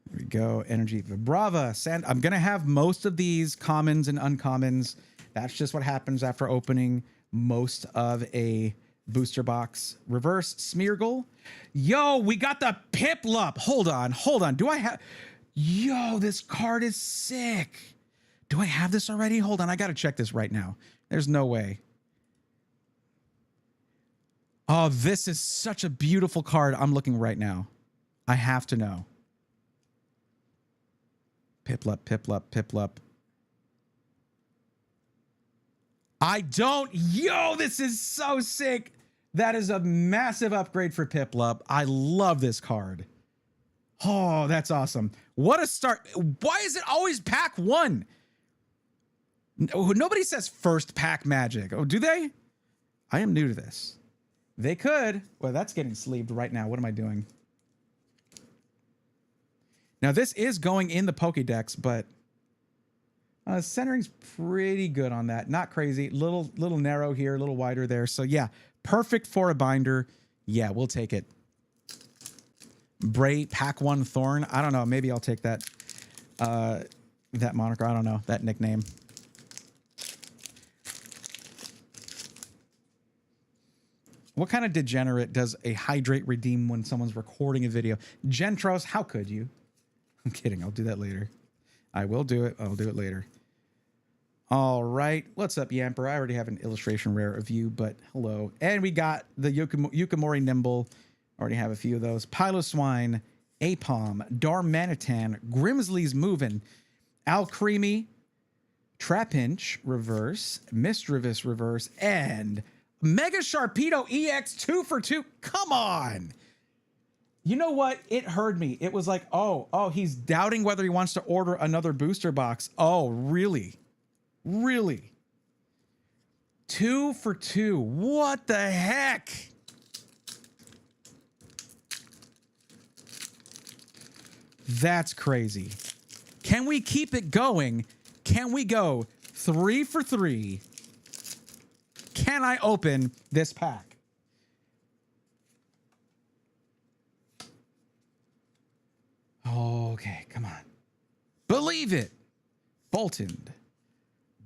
There we go. Energy Vibrava. Sand. I'm going to have most of these commons and uncommons. That's just what happens after opening most of a booster box. Reverse Smeargle. Yo, we got the Piplup. Hold on. Do I have... Yo, this card is sick. Do I have this already? Hold on, I gotta check this right now. There's no way. Oh, this is such a beautiful card. I'm looking right now. I have to know. Piplup. I don't. Yo, this is so sick. That is a massive upgrade for Piplup. I love this card. Oh, that's awesome. What a start. Why is it always pack 1? Nobody says first pack magic. Oh, do they? I am new to this. They could. Well, that's getting sleeved right now. What am I doing? Now, this is going in the Pokédex, but centering's pretty good on that. Not crazy. Little narrow here, a little wider there. So, yeah, perfect for a binder. Yeah, we'll take it. Bray Pack 1 Thorn. I don't know. Maybe I'll take that that moniker. I don't know. That nickname. What kind of degenerate does a hydrate redeem when someone's recording a video? Gentros, how could you? I'm kidding. I'll do that later. I will do it. I'll do it later. All right. What's up, Yamper? I already have an illustration rare of you, but hello. And we got the Yukamori Nimble. Already have a few of those. Piloswine, Apom, Darmanitan, Grimsley's Movin', Alcremie, Trapinch Reverse, Misdreavus Reverse, and Mega Sharpedo EX 2 for 2. Come on. You know what? It heard me. It was like, oh, he's doubting whether he wants to order another booster box. Oh, really? Really? 2 for 2. What the heck? That's crazy. Can we keep it going? Can we go 3 for 3? Can I open this pack? Okay, come on. Believe it. Bolton,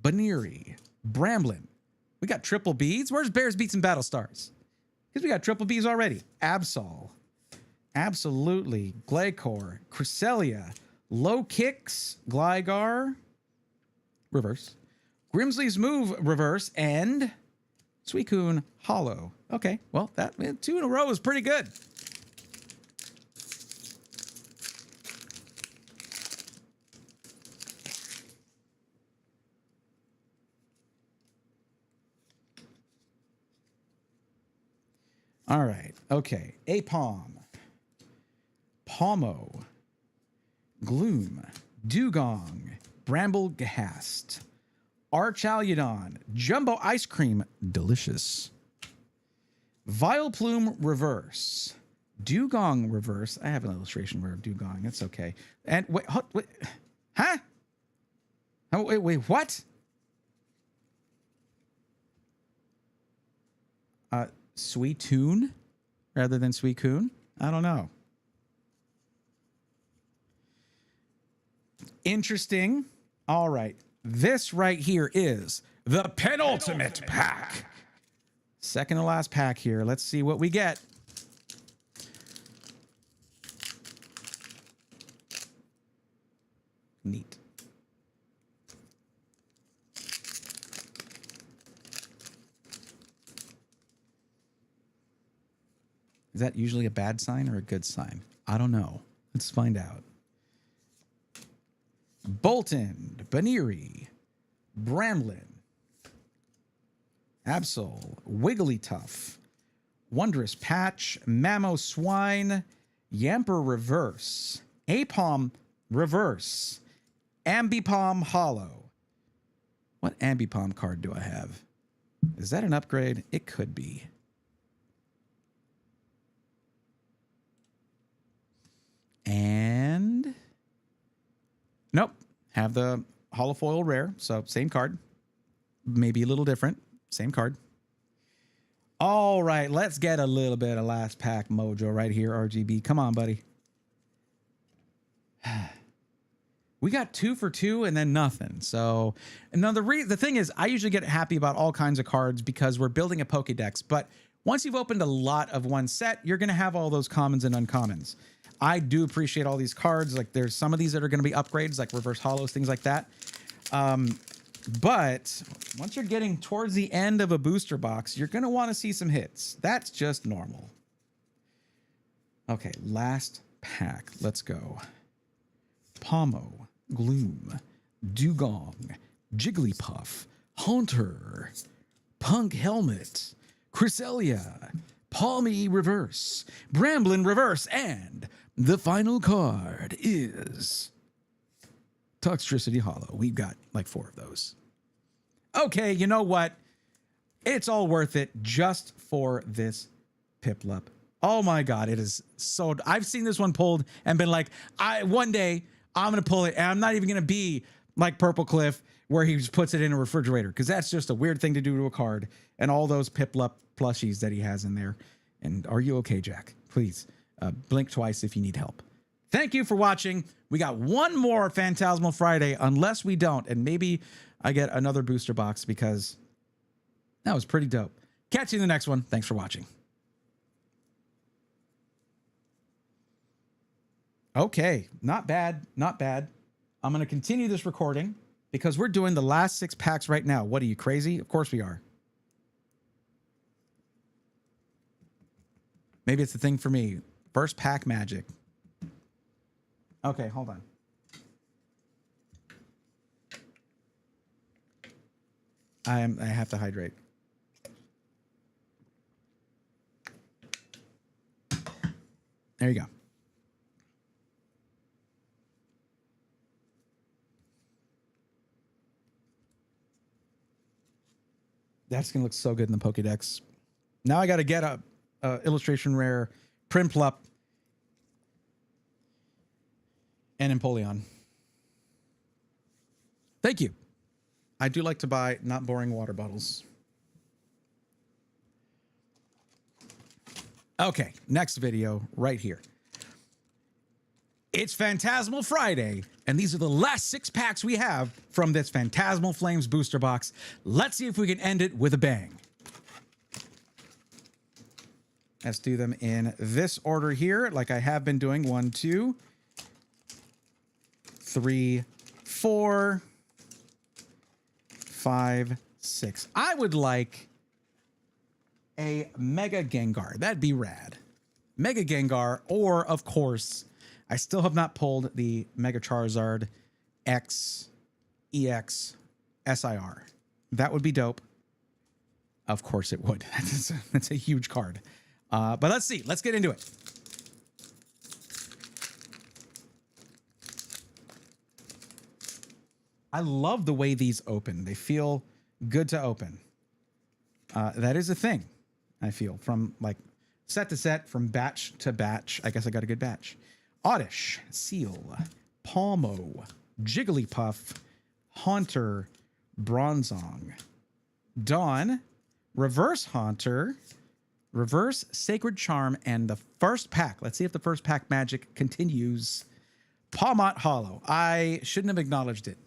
Baneri, Bramblin. We got triple Bs. Where's Bears, Beats, and Battle Stars? Because we got triple Bs already. Absol. Absolutely. Glaycor, Cresselia, Low Kicks, Gligar, Reverse, Grimsley's Move, Reverse, and Suicune, Hollow. Okay, well, that 2 in a row is pretty good. All right, okay. Apom, Palmo, Gloom, Dugong, Bramblegast, Archaludon, Jumbo Ice Cream, delicious. Vileplume Reverse, Dugong Reverse. I have an illustration rare of Dugong. It's okay. And wait, huh? Oh, wait, what? Suicune rather than Suicune? I don't know. Interesting. All right. This right here is the penultimate pack. Second to last pack here. Let's see what we get. Neat. Is that usually a bad sign or a good sign? I don't know. Let's find out. Bolton, Baneri, Bramblin, Absol, Wigglytuff, Wondrous Patch, Mamoswine, Yamper Reverse, Apom Reverse, Ambipom Hollow. What Ambipom card do I have? Is that an upgrade? It could be. And nope, have the holofoil rare, so same card, maybe a little different, same card. All right, let's get a little bit of last pack mojo right here, RGB. Come on, buddy. We got 2 for 2 and then nothing. So, and now the thing is, I usually get happy about all kinds of cards because we're building a Pokédex. But once you've opened a lot of one set, you're going to have all those commons and uncommons. I do appreciate all these cards. Like there's some of these that are going to be upgrades, like reverse hollows, things like that. But once you're getting towards the end of a booster box, you're going to want to see some hits. That's just normal. Okay, last pack. Let's go. Palmo, Gloom, Dugong, Jigglypuff, Haunter, Punk Helmet, Cresselia, Palmy Reverse, Bramblin Reverse, and the final card is Toxtricity Hollow. We've got like 4 of those. Okay, you know what? It's all worth it just for this Piplup. Oh my God, it is so... I've seen this one pulled and been like, one day I'm going to pull it and I'm not even going to be like Purple Cliff where he just puts it in a refrigerator because that's just a weird thing to do to a card and all those Piplup plushies that he has in there. And are you okay, Jack? Please blink twice if you need help. Thank you for watching. We got one more Phantasmal Friday, unless we don't. And maybe I get another booster box because that was pretty dope. Catch you in the next one. Thanks for watching. Okay, not bad, not bad. I'm going to continue this recording because we're doing the last 6 packs right now. What are you, crazy? Of course we are. Maybe it's the thing for me. First pack magic. Okay, hold on. I have to hydrate. There you go. That's going to look so good in the Pokédex. Now I got to get a illustration rare, Primplup, and Empoleon. Thank you. I do like to buy not boring water bottles. Okay, next video right here. It's Phantasmal Friday, and these are the last 6 packs we have from this Phantasmal Flames booster box. Let's see if we can end it with a bang. Let's do them in this order here, like I have been doing. 1, 2, 3, 4, 5, 6. I would like a Mega Gengar. That'd be rad. Mega Gengar, or of course, I still have not pulled the Mega Charizard X, EX, SIR. That would be dope. Of course it would. That's a huge card. But let's see. Let's get into it. I love the way these open. They feel good to open. That is a thing, I feel, from like set to set, from batch to batch. I guess I got a good batch. Oddish, Seal, Palmo, Jigglypuff, Haunter, Bronzong, Dawn, Reverse Haunter, Reverse Sacred Charm, and the first pack. Let's see if the first pack magic continues. Palmot Hollow. I shouldn't have acknowledged it.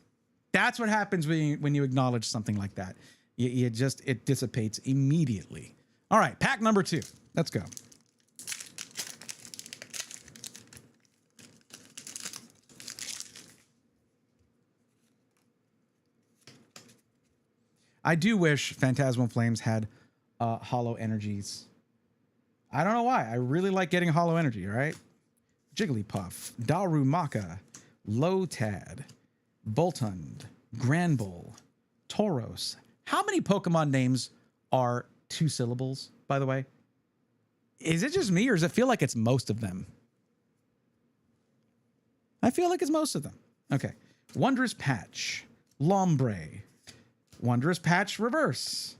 That's what happens when you acknowledge something like that. It dissipates immediately. All right, pack number 2. Let's go. I do wish Phantasmal Flames had hollow energies. I don't know why. I really like getting hollow energy, right? Jigglypuff, Darumaka, Lotad, Boltund, Granbull, Tauros. How many Pokemon names are 2 syllables, by the way? Is it just me, or does it feel like it's most of them? I feel like it's most of them. Okay. Wondrous Patch, Lombre, Wondrous Patch Reverse,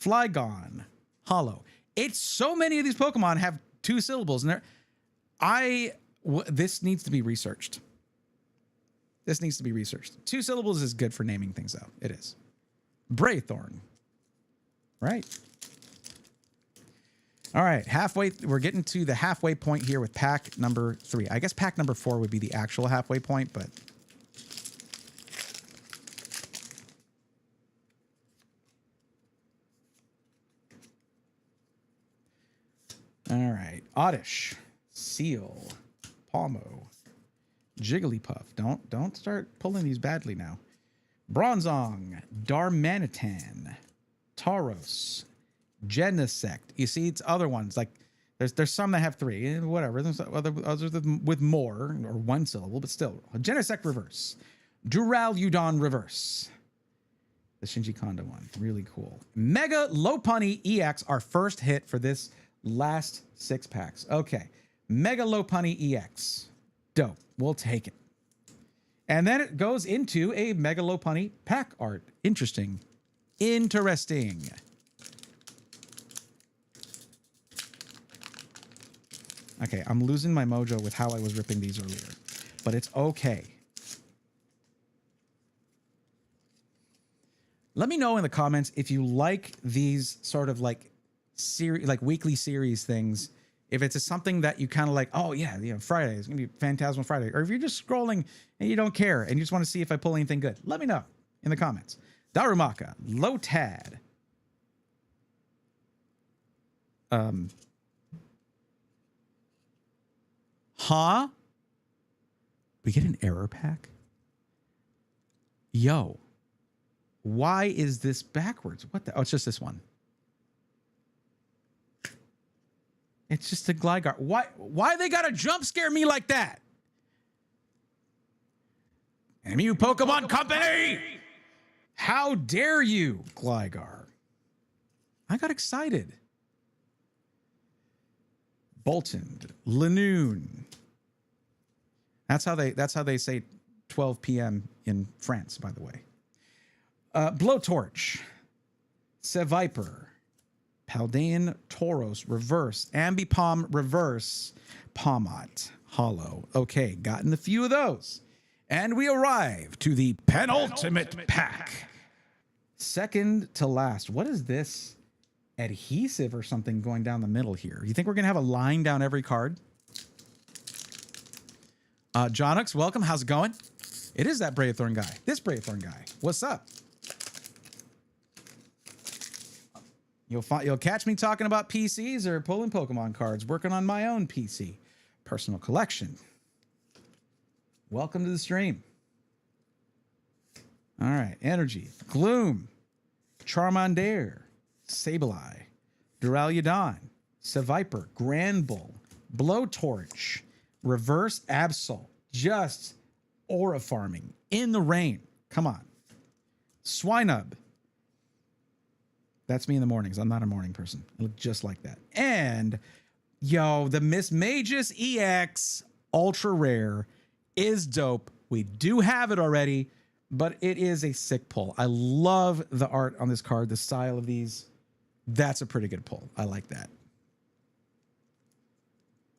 Flygon, Hollow. It's so many of these Pokemon have 2 syllables, and this needs to be researched. This needs to be researched. 2 syllables is good for naming things out. It is. Braythorn. Right. All right. Halfway. We're getting to the halfway point here with pack number 3. I guess pack number 4 would be the actual halfway point, but... All right. Oddish, Seal, Palmo, Jigglypuff. Don't start pulling these badly now. Bronzong, Darmanitan, Tauros, Genesect. You see, it's other ones. Like there's some that have 3. Whatever. There's others with more or 1 syllable, but still. Genesect Reverse, Duraludon Reverse. The Shinji Kondo one. Really cool. Mega Lopunny EX, our first hit for this last 6 packs. Okay. Mega Lopunny EX. Dope. We'll take it. And then it goes into a Mega Lopunny pack art. Interesting. Interesting. Okay, I'm losing my mojo with how I was ripping these earlier, but it's okay. Let me know in the comments if you like these sort of like weekly series things. If it's something that you kind of like, oh yeah, Friday is gonna be Phantasmal Friday, or if you're just scrolling and you don't care and you just want to see if I pull anything good, let me know in the comments. Darumaka, Lotad, We get an error pack? Yo. Why is this backwards? What the? Oh, it's just this one. It's just a Gligar. Why they gotta jump scare me like that? MU Pokemon Company! How dare you, Gligar? I got excited. Bolton, Lanoon. That's how they say 12 p.m. in France, by the way. Blowtorch, Seviper, Paldean Tauros, reverse, Ambipom, reverse, Palmot, hollow. Okay, gotten a few of those. And we arrive to the penultimate pack. Second to last. What is this? Adhesive or something going down the middle here. You think we're going to have a line down every card? Jonux, welcome. How's it going? It is that Braythorn guy. This Braythorn guy. What's up? You'll catch me talking about PCs or pulling Pokemon cards, working on my own PC. Personal collection. Welcome to the stream. All right. Energy. Gloom. Charmander. Sableye. Duraludon. Seviper. Granbull. Blowtorch. Reverse Absol. Just aura farming. In the rain. Come on. Swinub. That's me in the mornings. I'm not a morning person. I look just like that. And, yo, the Miss Magus EX Ultra Rare is dope. We do have it already, but it is a sick pull. I love the art on this card, the style of these. That's a pretty good pull. I like that.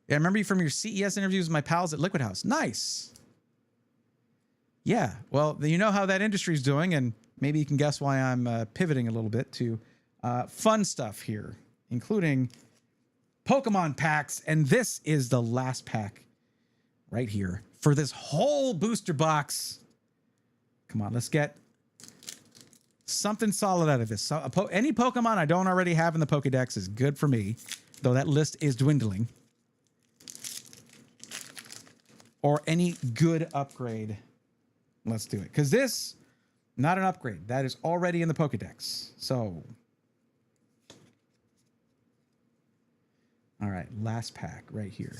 Yeah, I remember you from your CES interviews with my pals at Liquid House. Nice. Yeah, well, you know how that industry's doing, and maybe you can guess why I'm pivoting a little bit to fun stuff here, including Pokemon packs. And this is the last pack right here for this whole booster box. Come on, let's get something solid out of this. So, any Pokemon I don't already have in the Pokedex is good for me, though that list is dwindling. Or any good upgrade. Let's do it. Because this, not an upgrade. That is already in the Pokedex. So, all right, last pack right here.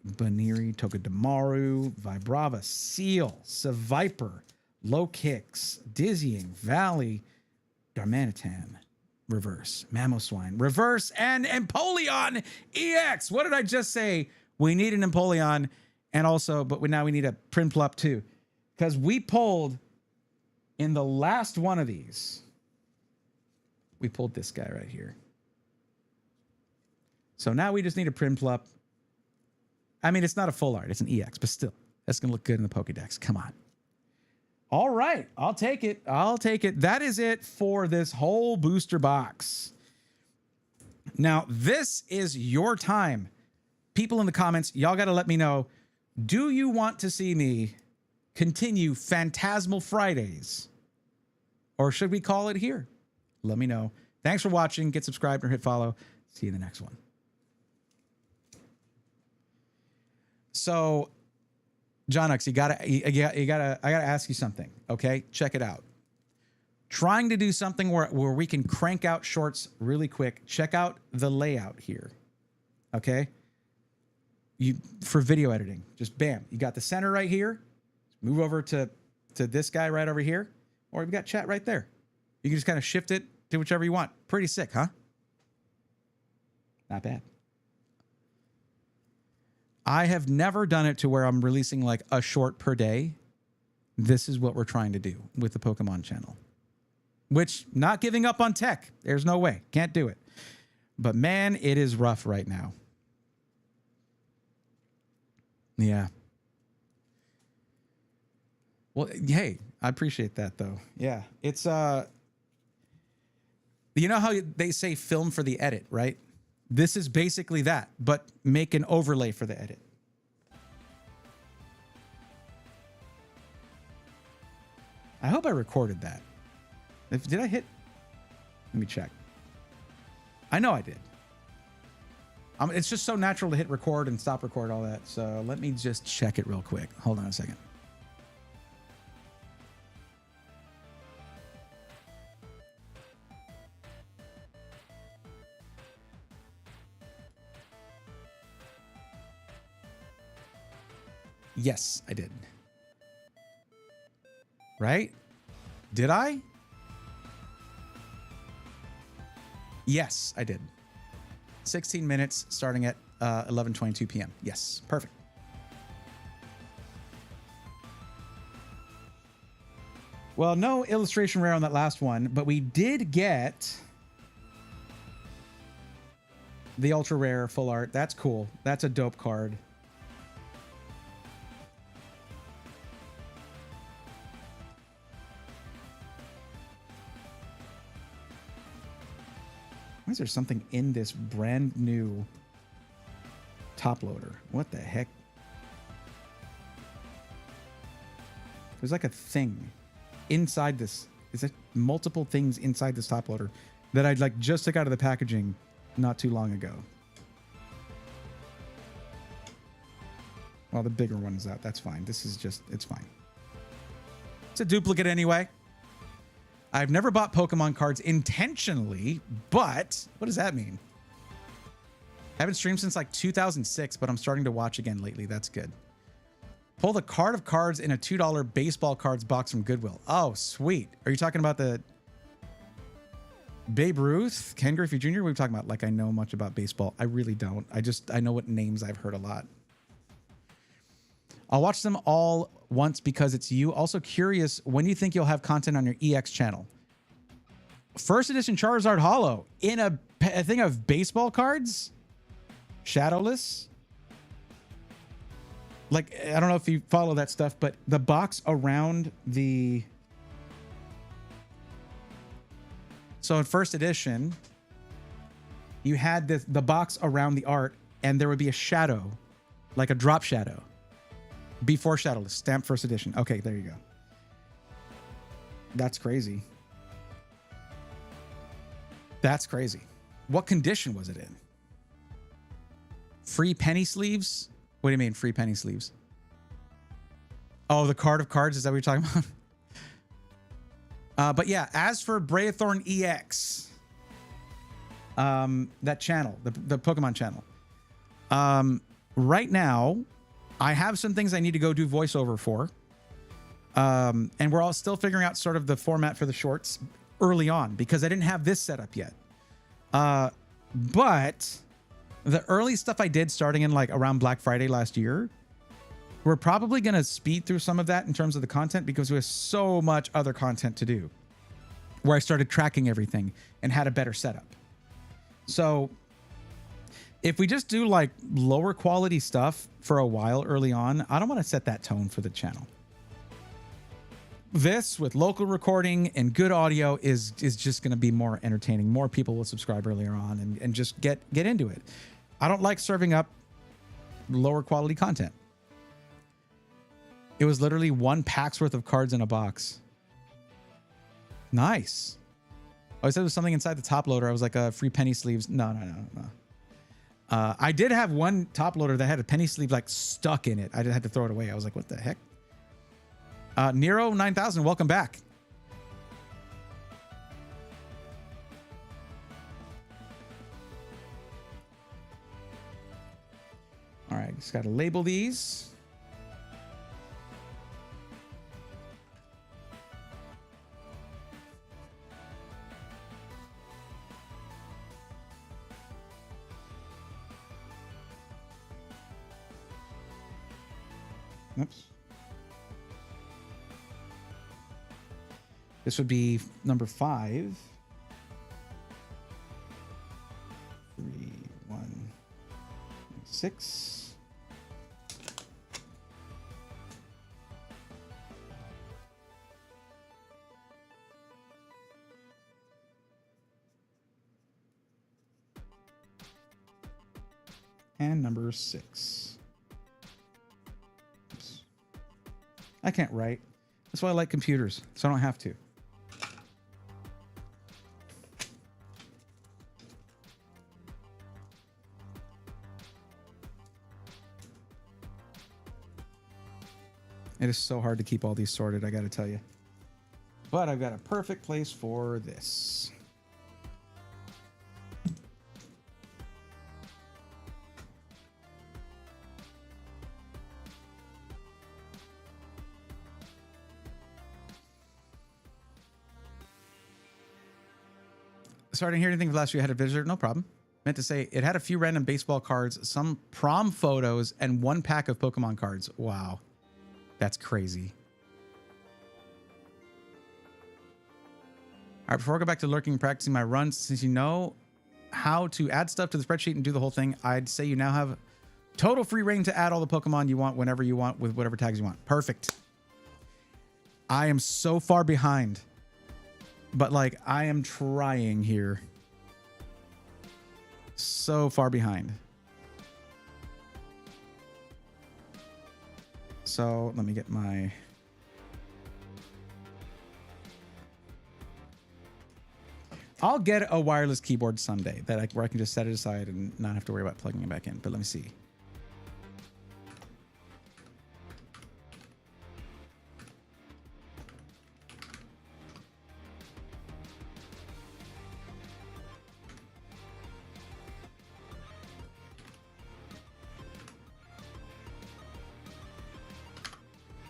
Baniri, Togedemaru, Vibrava, Seal, Seviper, Low Kicks, Dizzying, Valley, Darmanitan, reverse, Mamoswine, reverse, and Empoleon EX. What did I just say? We need an Empoleon, and also, but now we need a Prinplup too. Because we pulled, in the last one of these, we pulled this guy right here. So now we just need a Prinplup. I mean, it's not a full art. It's an EX, but still, that's going to look good in the Pokedex. Come on. All right. I'll take it. I'll take it. That is it for this whole booster box. Now, this is your time. People in the comments, y'all got to let me know, do you want to see me continue Phantasmal Fridays? Or should we call it here? Let me know. Thanks for watching. Get subscribed or hit follow. See you in the next one. So, Jonux, I gotta ask you something. Okay, check it out. Trying to do something where we can crank out shorts really quick. Check out the layout here. Okay, for video editing, just bam. You got the center right here. Move over to this guy right over here, or you've got chat right there. You can just kind of shift it to whichever you want. Pretty sick, huh? Not bad. I have never done it to where I'm releasing like a short per day. This is what we're trying to do with the Pokemon channel. Which, not giving up on tech. There's no way. Can't do it. But man, it is rough right now. Yeah. Well, hey, I appreciate that though. Yeah. It's, you know how they say film for the edit, right? This is basically that, but make an overlay for the edit. I hope I recorded that. Did I hit? Let me check. I know I did. It's just so natural to hit record and stop record, all that. So let me just check it real quick. Hold on a second. Yes, I did. Right? Did I? Yes, I did. 16 minutes starting at 11:22 p.m. Yes, perfect. Well, no illustration rare on that last one, but we did get the ultra rare full art. That's cool. That's a dope card. Why is there something in this brand new top loader? What the heck? There's like a thing inside this. Is it multiple things inside this top loader that I'd like just took out of the packaging not too long ago? Well, the bigger one is out. That's fine. This is just, it's fine. It's a duplicate anyway. I've never bought Pokemon cards intentionally, but what does that mean? Haven't streamed since like 2006, but I'm starting to watch again lately. That's good. Pull the card of cards in a $2 baseball cards box from Goodwill. Oh, sweet. Are you talking about the Babe Ruth, Ken Griffey Jr.? What are we talking about? Like I know much about baseball. I really don't. I know what names I've heard a lot. I'll watch them all once because it's you. Also curious, when do you think you'll have content on your EX channel? First edition Charizard Holo in a thing of baseball cards? Shadowless? Like, I don't know if you follow that stuff, but the box around the... So in first edition, you had the box around the art, and there would be a shadow, like a drop shadow. Before Shadowless, stamped first edition. Okay, there you go. That's crazy. That's crazy. What condition was it in? Free penny sleeves? What do you mean, free penny sleeves? Oh, the card of cards? Is that what you're talking about? But yeah, as for Braithorn EX, that channel, the Pokemon channel, right now, I have some things I need to go do voiceover for. And we're all still figuring out sort of the format for the shorts early on because I didn't have this set up yet. But the early stuff I did starting in like around Black Friday last year, we're probably going to speed through some of that in terms of the content because there's so much other content to do where I started tracking everything and had a better setup. So if we just do like lower quality stuff for a while early on, I don't want to set that tone for the channel. This with local recording and good audio is just going to be more entertaining. More people will subscribe earlier on and just get into it. I don't like serving up lower quality content. It was literally 1 pack's worth of cards in a box. Nice. Oh, I said there was something inside the top loader. I was like, free penny sleeves. No. I did have one top loader that had a penny sleeve like stuck in it. I just had to throw it away. I was like, what the heck? Nero 9000, welcome back. All right, just got to label these. Oops. This would be number 5. 3, 1, 6. And number 6. Oops. I can't write. That's why I like computers, so I don't have to. It is so hard to keep all these sorted, I got to tell you. But I've got a perfect place for this. Sorry, I didn't hear anything last year. I had a visitor. No problem. Meant to say it had a few random baseball cards, some prom photos, and 1 pack of Pokemon cards. Wow. That's crazy. All right, before I go back to lurking and practicing my runs, since you know how to add stuff to the spreadsheet and do the whole thing, I'd say you now have total free reign to add all the Pokemon you want whenever you want with whatever tags you want. Perfect. I am so far behind. But, like, I am trying here. So far behind. So, let me get my... I'll get a wireless keyboard someday where I can just set it aside and not have to worry about plugging it back in. But let me see.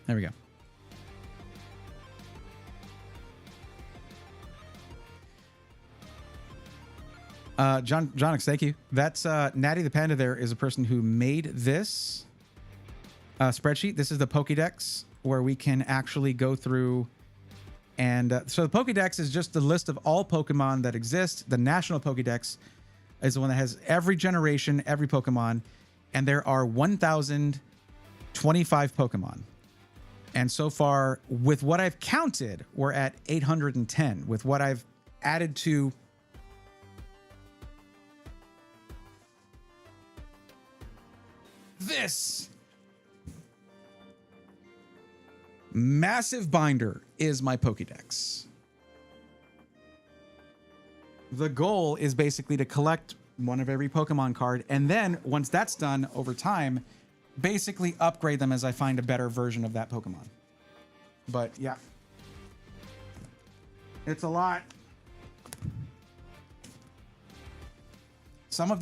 There we go. Jonix, thank you. That's Natty the Panda there is a person who made this spreadsheet. This is the Pokédex where we can actually go through and so the Pokédex is just the list of all Pokemon that exist. The National Pokédex is the one that has every generation, every Pokemon, and there are 1,025 Pokemon. And so far, with what I've counted, we're at 810. With what I've added to this massive binder is my Pokédex. The goal is basically to collect one of every Pokemon card, and then once that's done over time, basically upgrade them as I find a better version of that Pokemon. But yeah, it's a lot.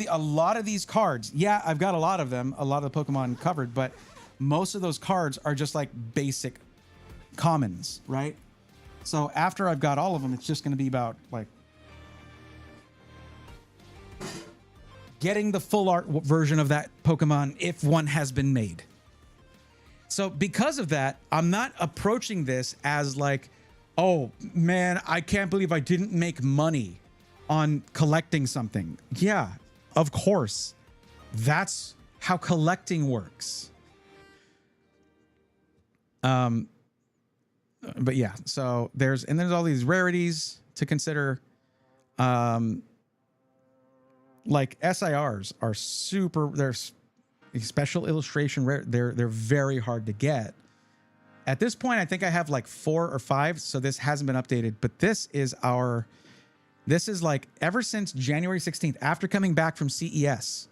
A lot of these cards, yeah, I've got a lot of them, a lot of the Pokemon covered, but most of those cards are just like basic commons, right? So after I've got all of them, it's just going to be about like getting the full art version of that Pokemon if one has been made. So because of that, I'm not approaching this as like, oh man, I can't believe I didn't make money on collecting something. Yeah, of course. That's how collecting works. But yeah, so there's all these rarities to consider. Like SIRs are super, they're special illustration rare. They're very hard to get. At this point, I think I have like 4 or 5, so this hasn't been updated, but this is like ever since January 16th, after coming back from CES,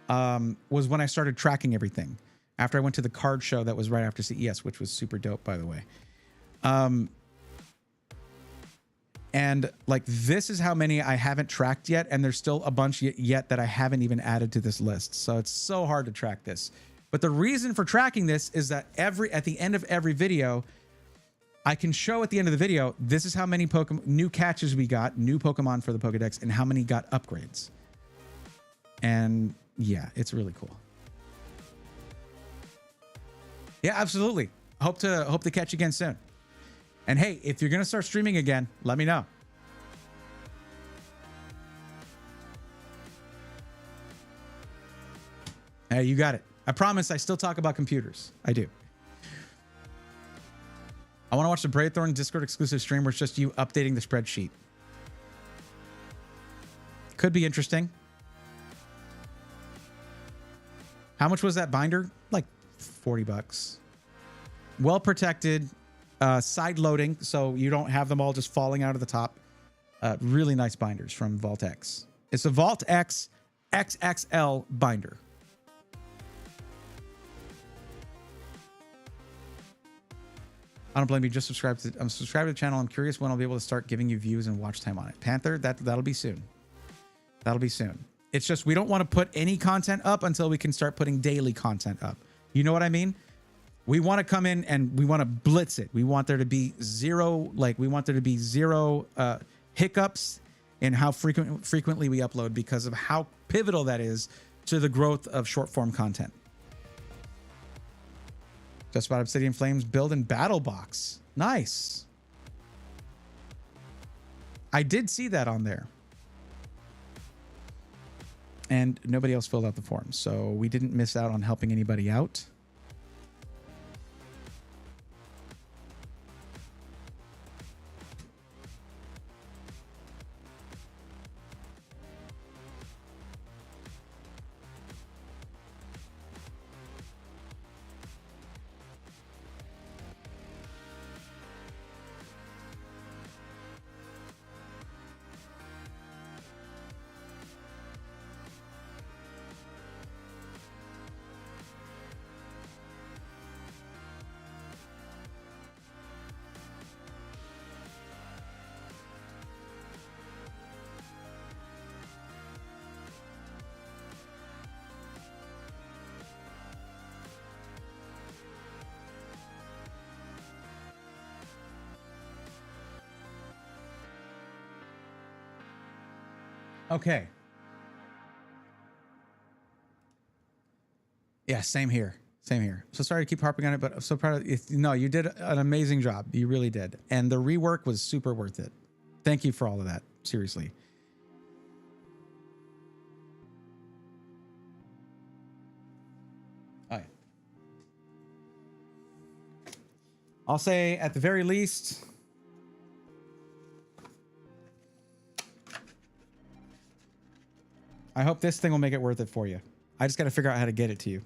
was when I started tracking everything. After I went to the card show that was right after CES, which was super dope, by the way. And like, this is how many I haven't tracked yet. And there's still a bunch yet that I haven't even added to this list. So it's so hard to track this. But the reason for tracking this is that at the end of every video, I can show at the end of the video, this is how many new catches we got, new Pokemon for the Pokedex, and how many got upgrades. And yeah, it's really cool. Yeah, absolutely. Hope to catch you again soon. And hey, if you're going to start streaming again, let me know. Hey, you got it. I promise I still talk about computers. I do. I want to watch the Braythorn Discord exclusive stream where it's just you updating the spreadsheet. Could be interesting. How much was that binder? Like $40. Well protected. Side loading, so you don't have them all just falling out of the top. Really nice binders from Vault X. It's a Vault X XXL binder. I don't blame you. Just subscribe to. I'm subscribed to the channel. I'm curious when I'll be able to start giving you views and watch time on it. Panther, that'll be soon. That'll be soon. It's just we don't want to put any content up until we can start putting daily content up. You know what I mean? We want to come in and we want to blitz it. We want there to be zero, hiccups in how frequently we upload because of how pivotal that is to the growth of short form content. Just about Obsidian Flames build and battle box. Nice. I did see that on there. And nobody else filled out the form, so we didn't miss out on helping anybody out. Okay. Yeah, same here. Same here. So sorry to keep harping on it, but I'm so proud of it. No, you did an amazing job. You really did. And the rework was super worth it. Thank you for all of that. Seriously. All right. I'll say at the very least, I hope this thing will make it worth it for you. I just got to figure out how to get it to you.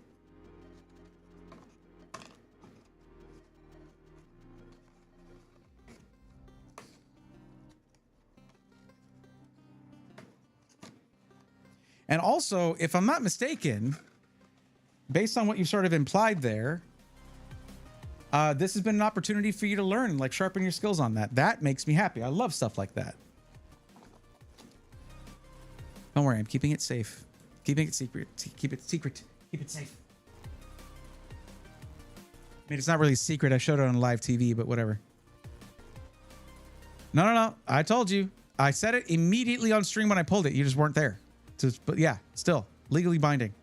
And also, if I'm not mistaken, based on what you sort of implied there, this has been an opportunity for you to learn, like sharpen your skills on that. That makes me happy. I love stuff like that. Don't worry, I'm keeping it safe. Keeping it secret. Keep it secret. Keep it safe. I mean, it's not really secret. I showed it on live TV, but whatever. No. I told you. I said it immediately on stream when I pulled it. You just weren't there. But yeah, still legally binding.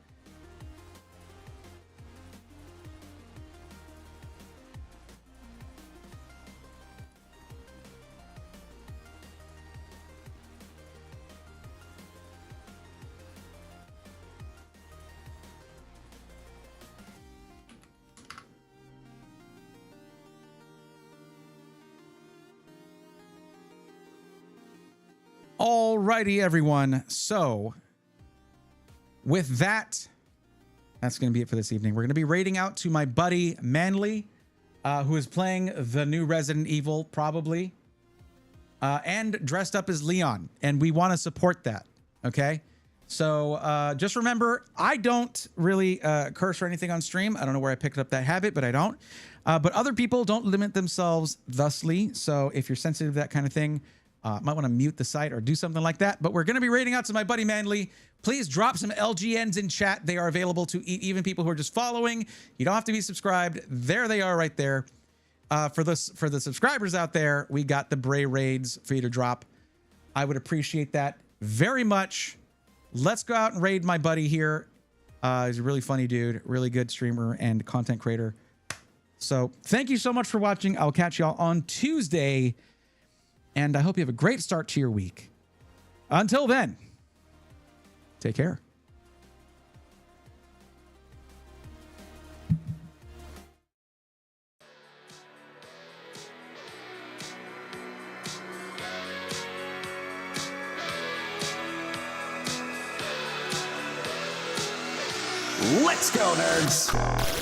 Alrighty, everyone. So with that, that's going to be it for this evening. We're going to be raiding out to my buddy Manly, who is playing the new Resident Evil, probably, and dressed up as Leon. And we want to support that. Okay. So just remember, I don't really curse or anything on stream. I don't know where I picked up that habit, but I don't. But other people don't limit themselves thusly. So if you're sensitive to that kind of thing, might want to mute the site or do something like that. But we're going to be raiding out to my buddy Manly. Please drop some LGNs in chat. They are available to even people who are just following. You don't have to be subscribed. There they are right there. For the subscribers out there, we got the Bray raids for you to drop. I would appreciate that very much. Let's go out and raid my buddy here. He's a really funny dude, really good streamer and content creator. So thank you so much for watching. I'll catch y'all on Tuesday. And I hope you have a great start to your week. Until then, take care. Let's go, nerds.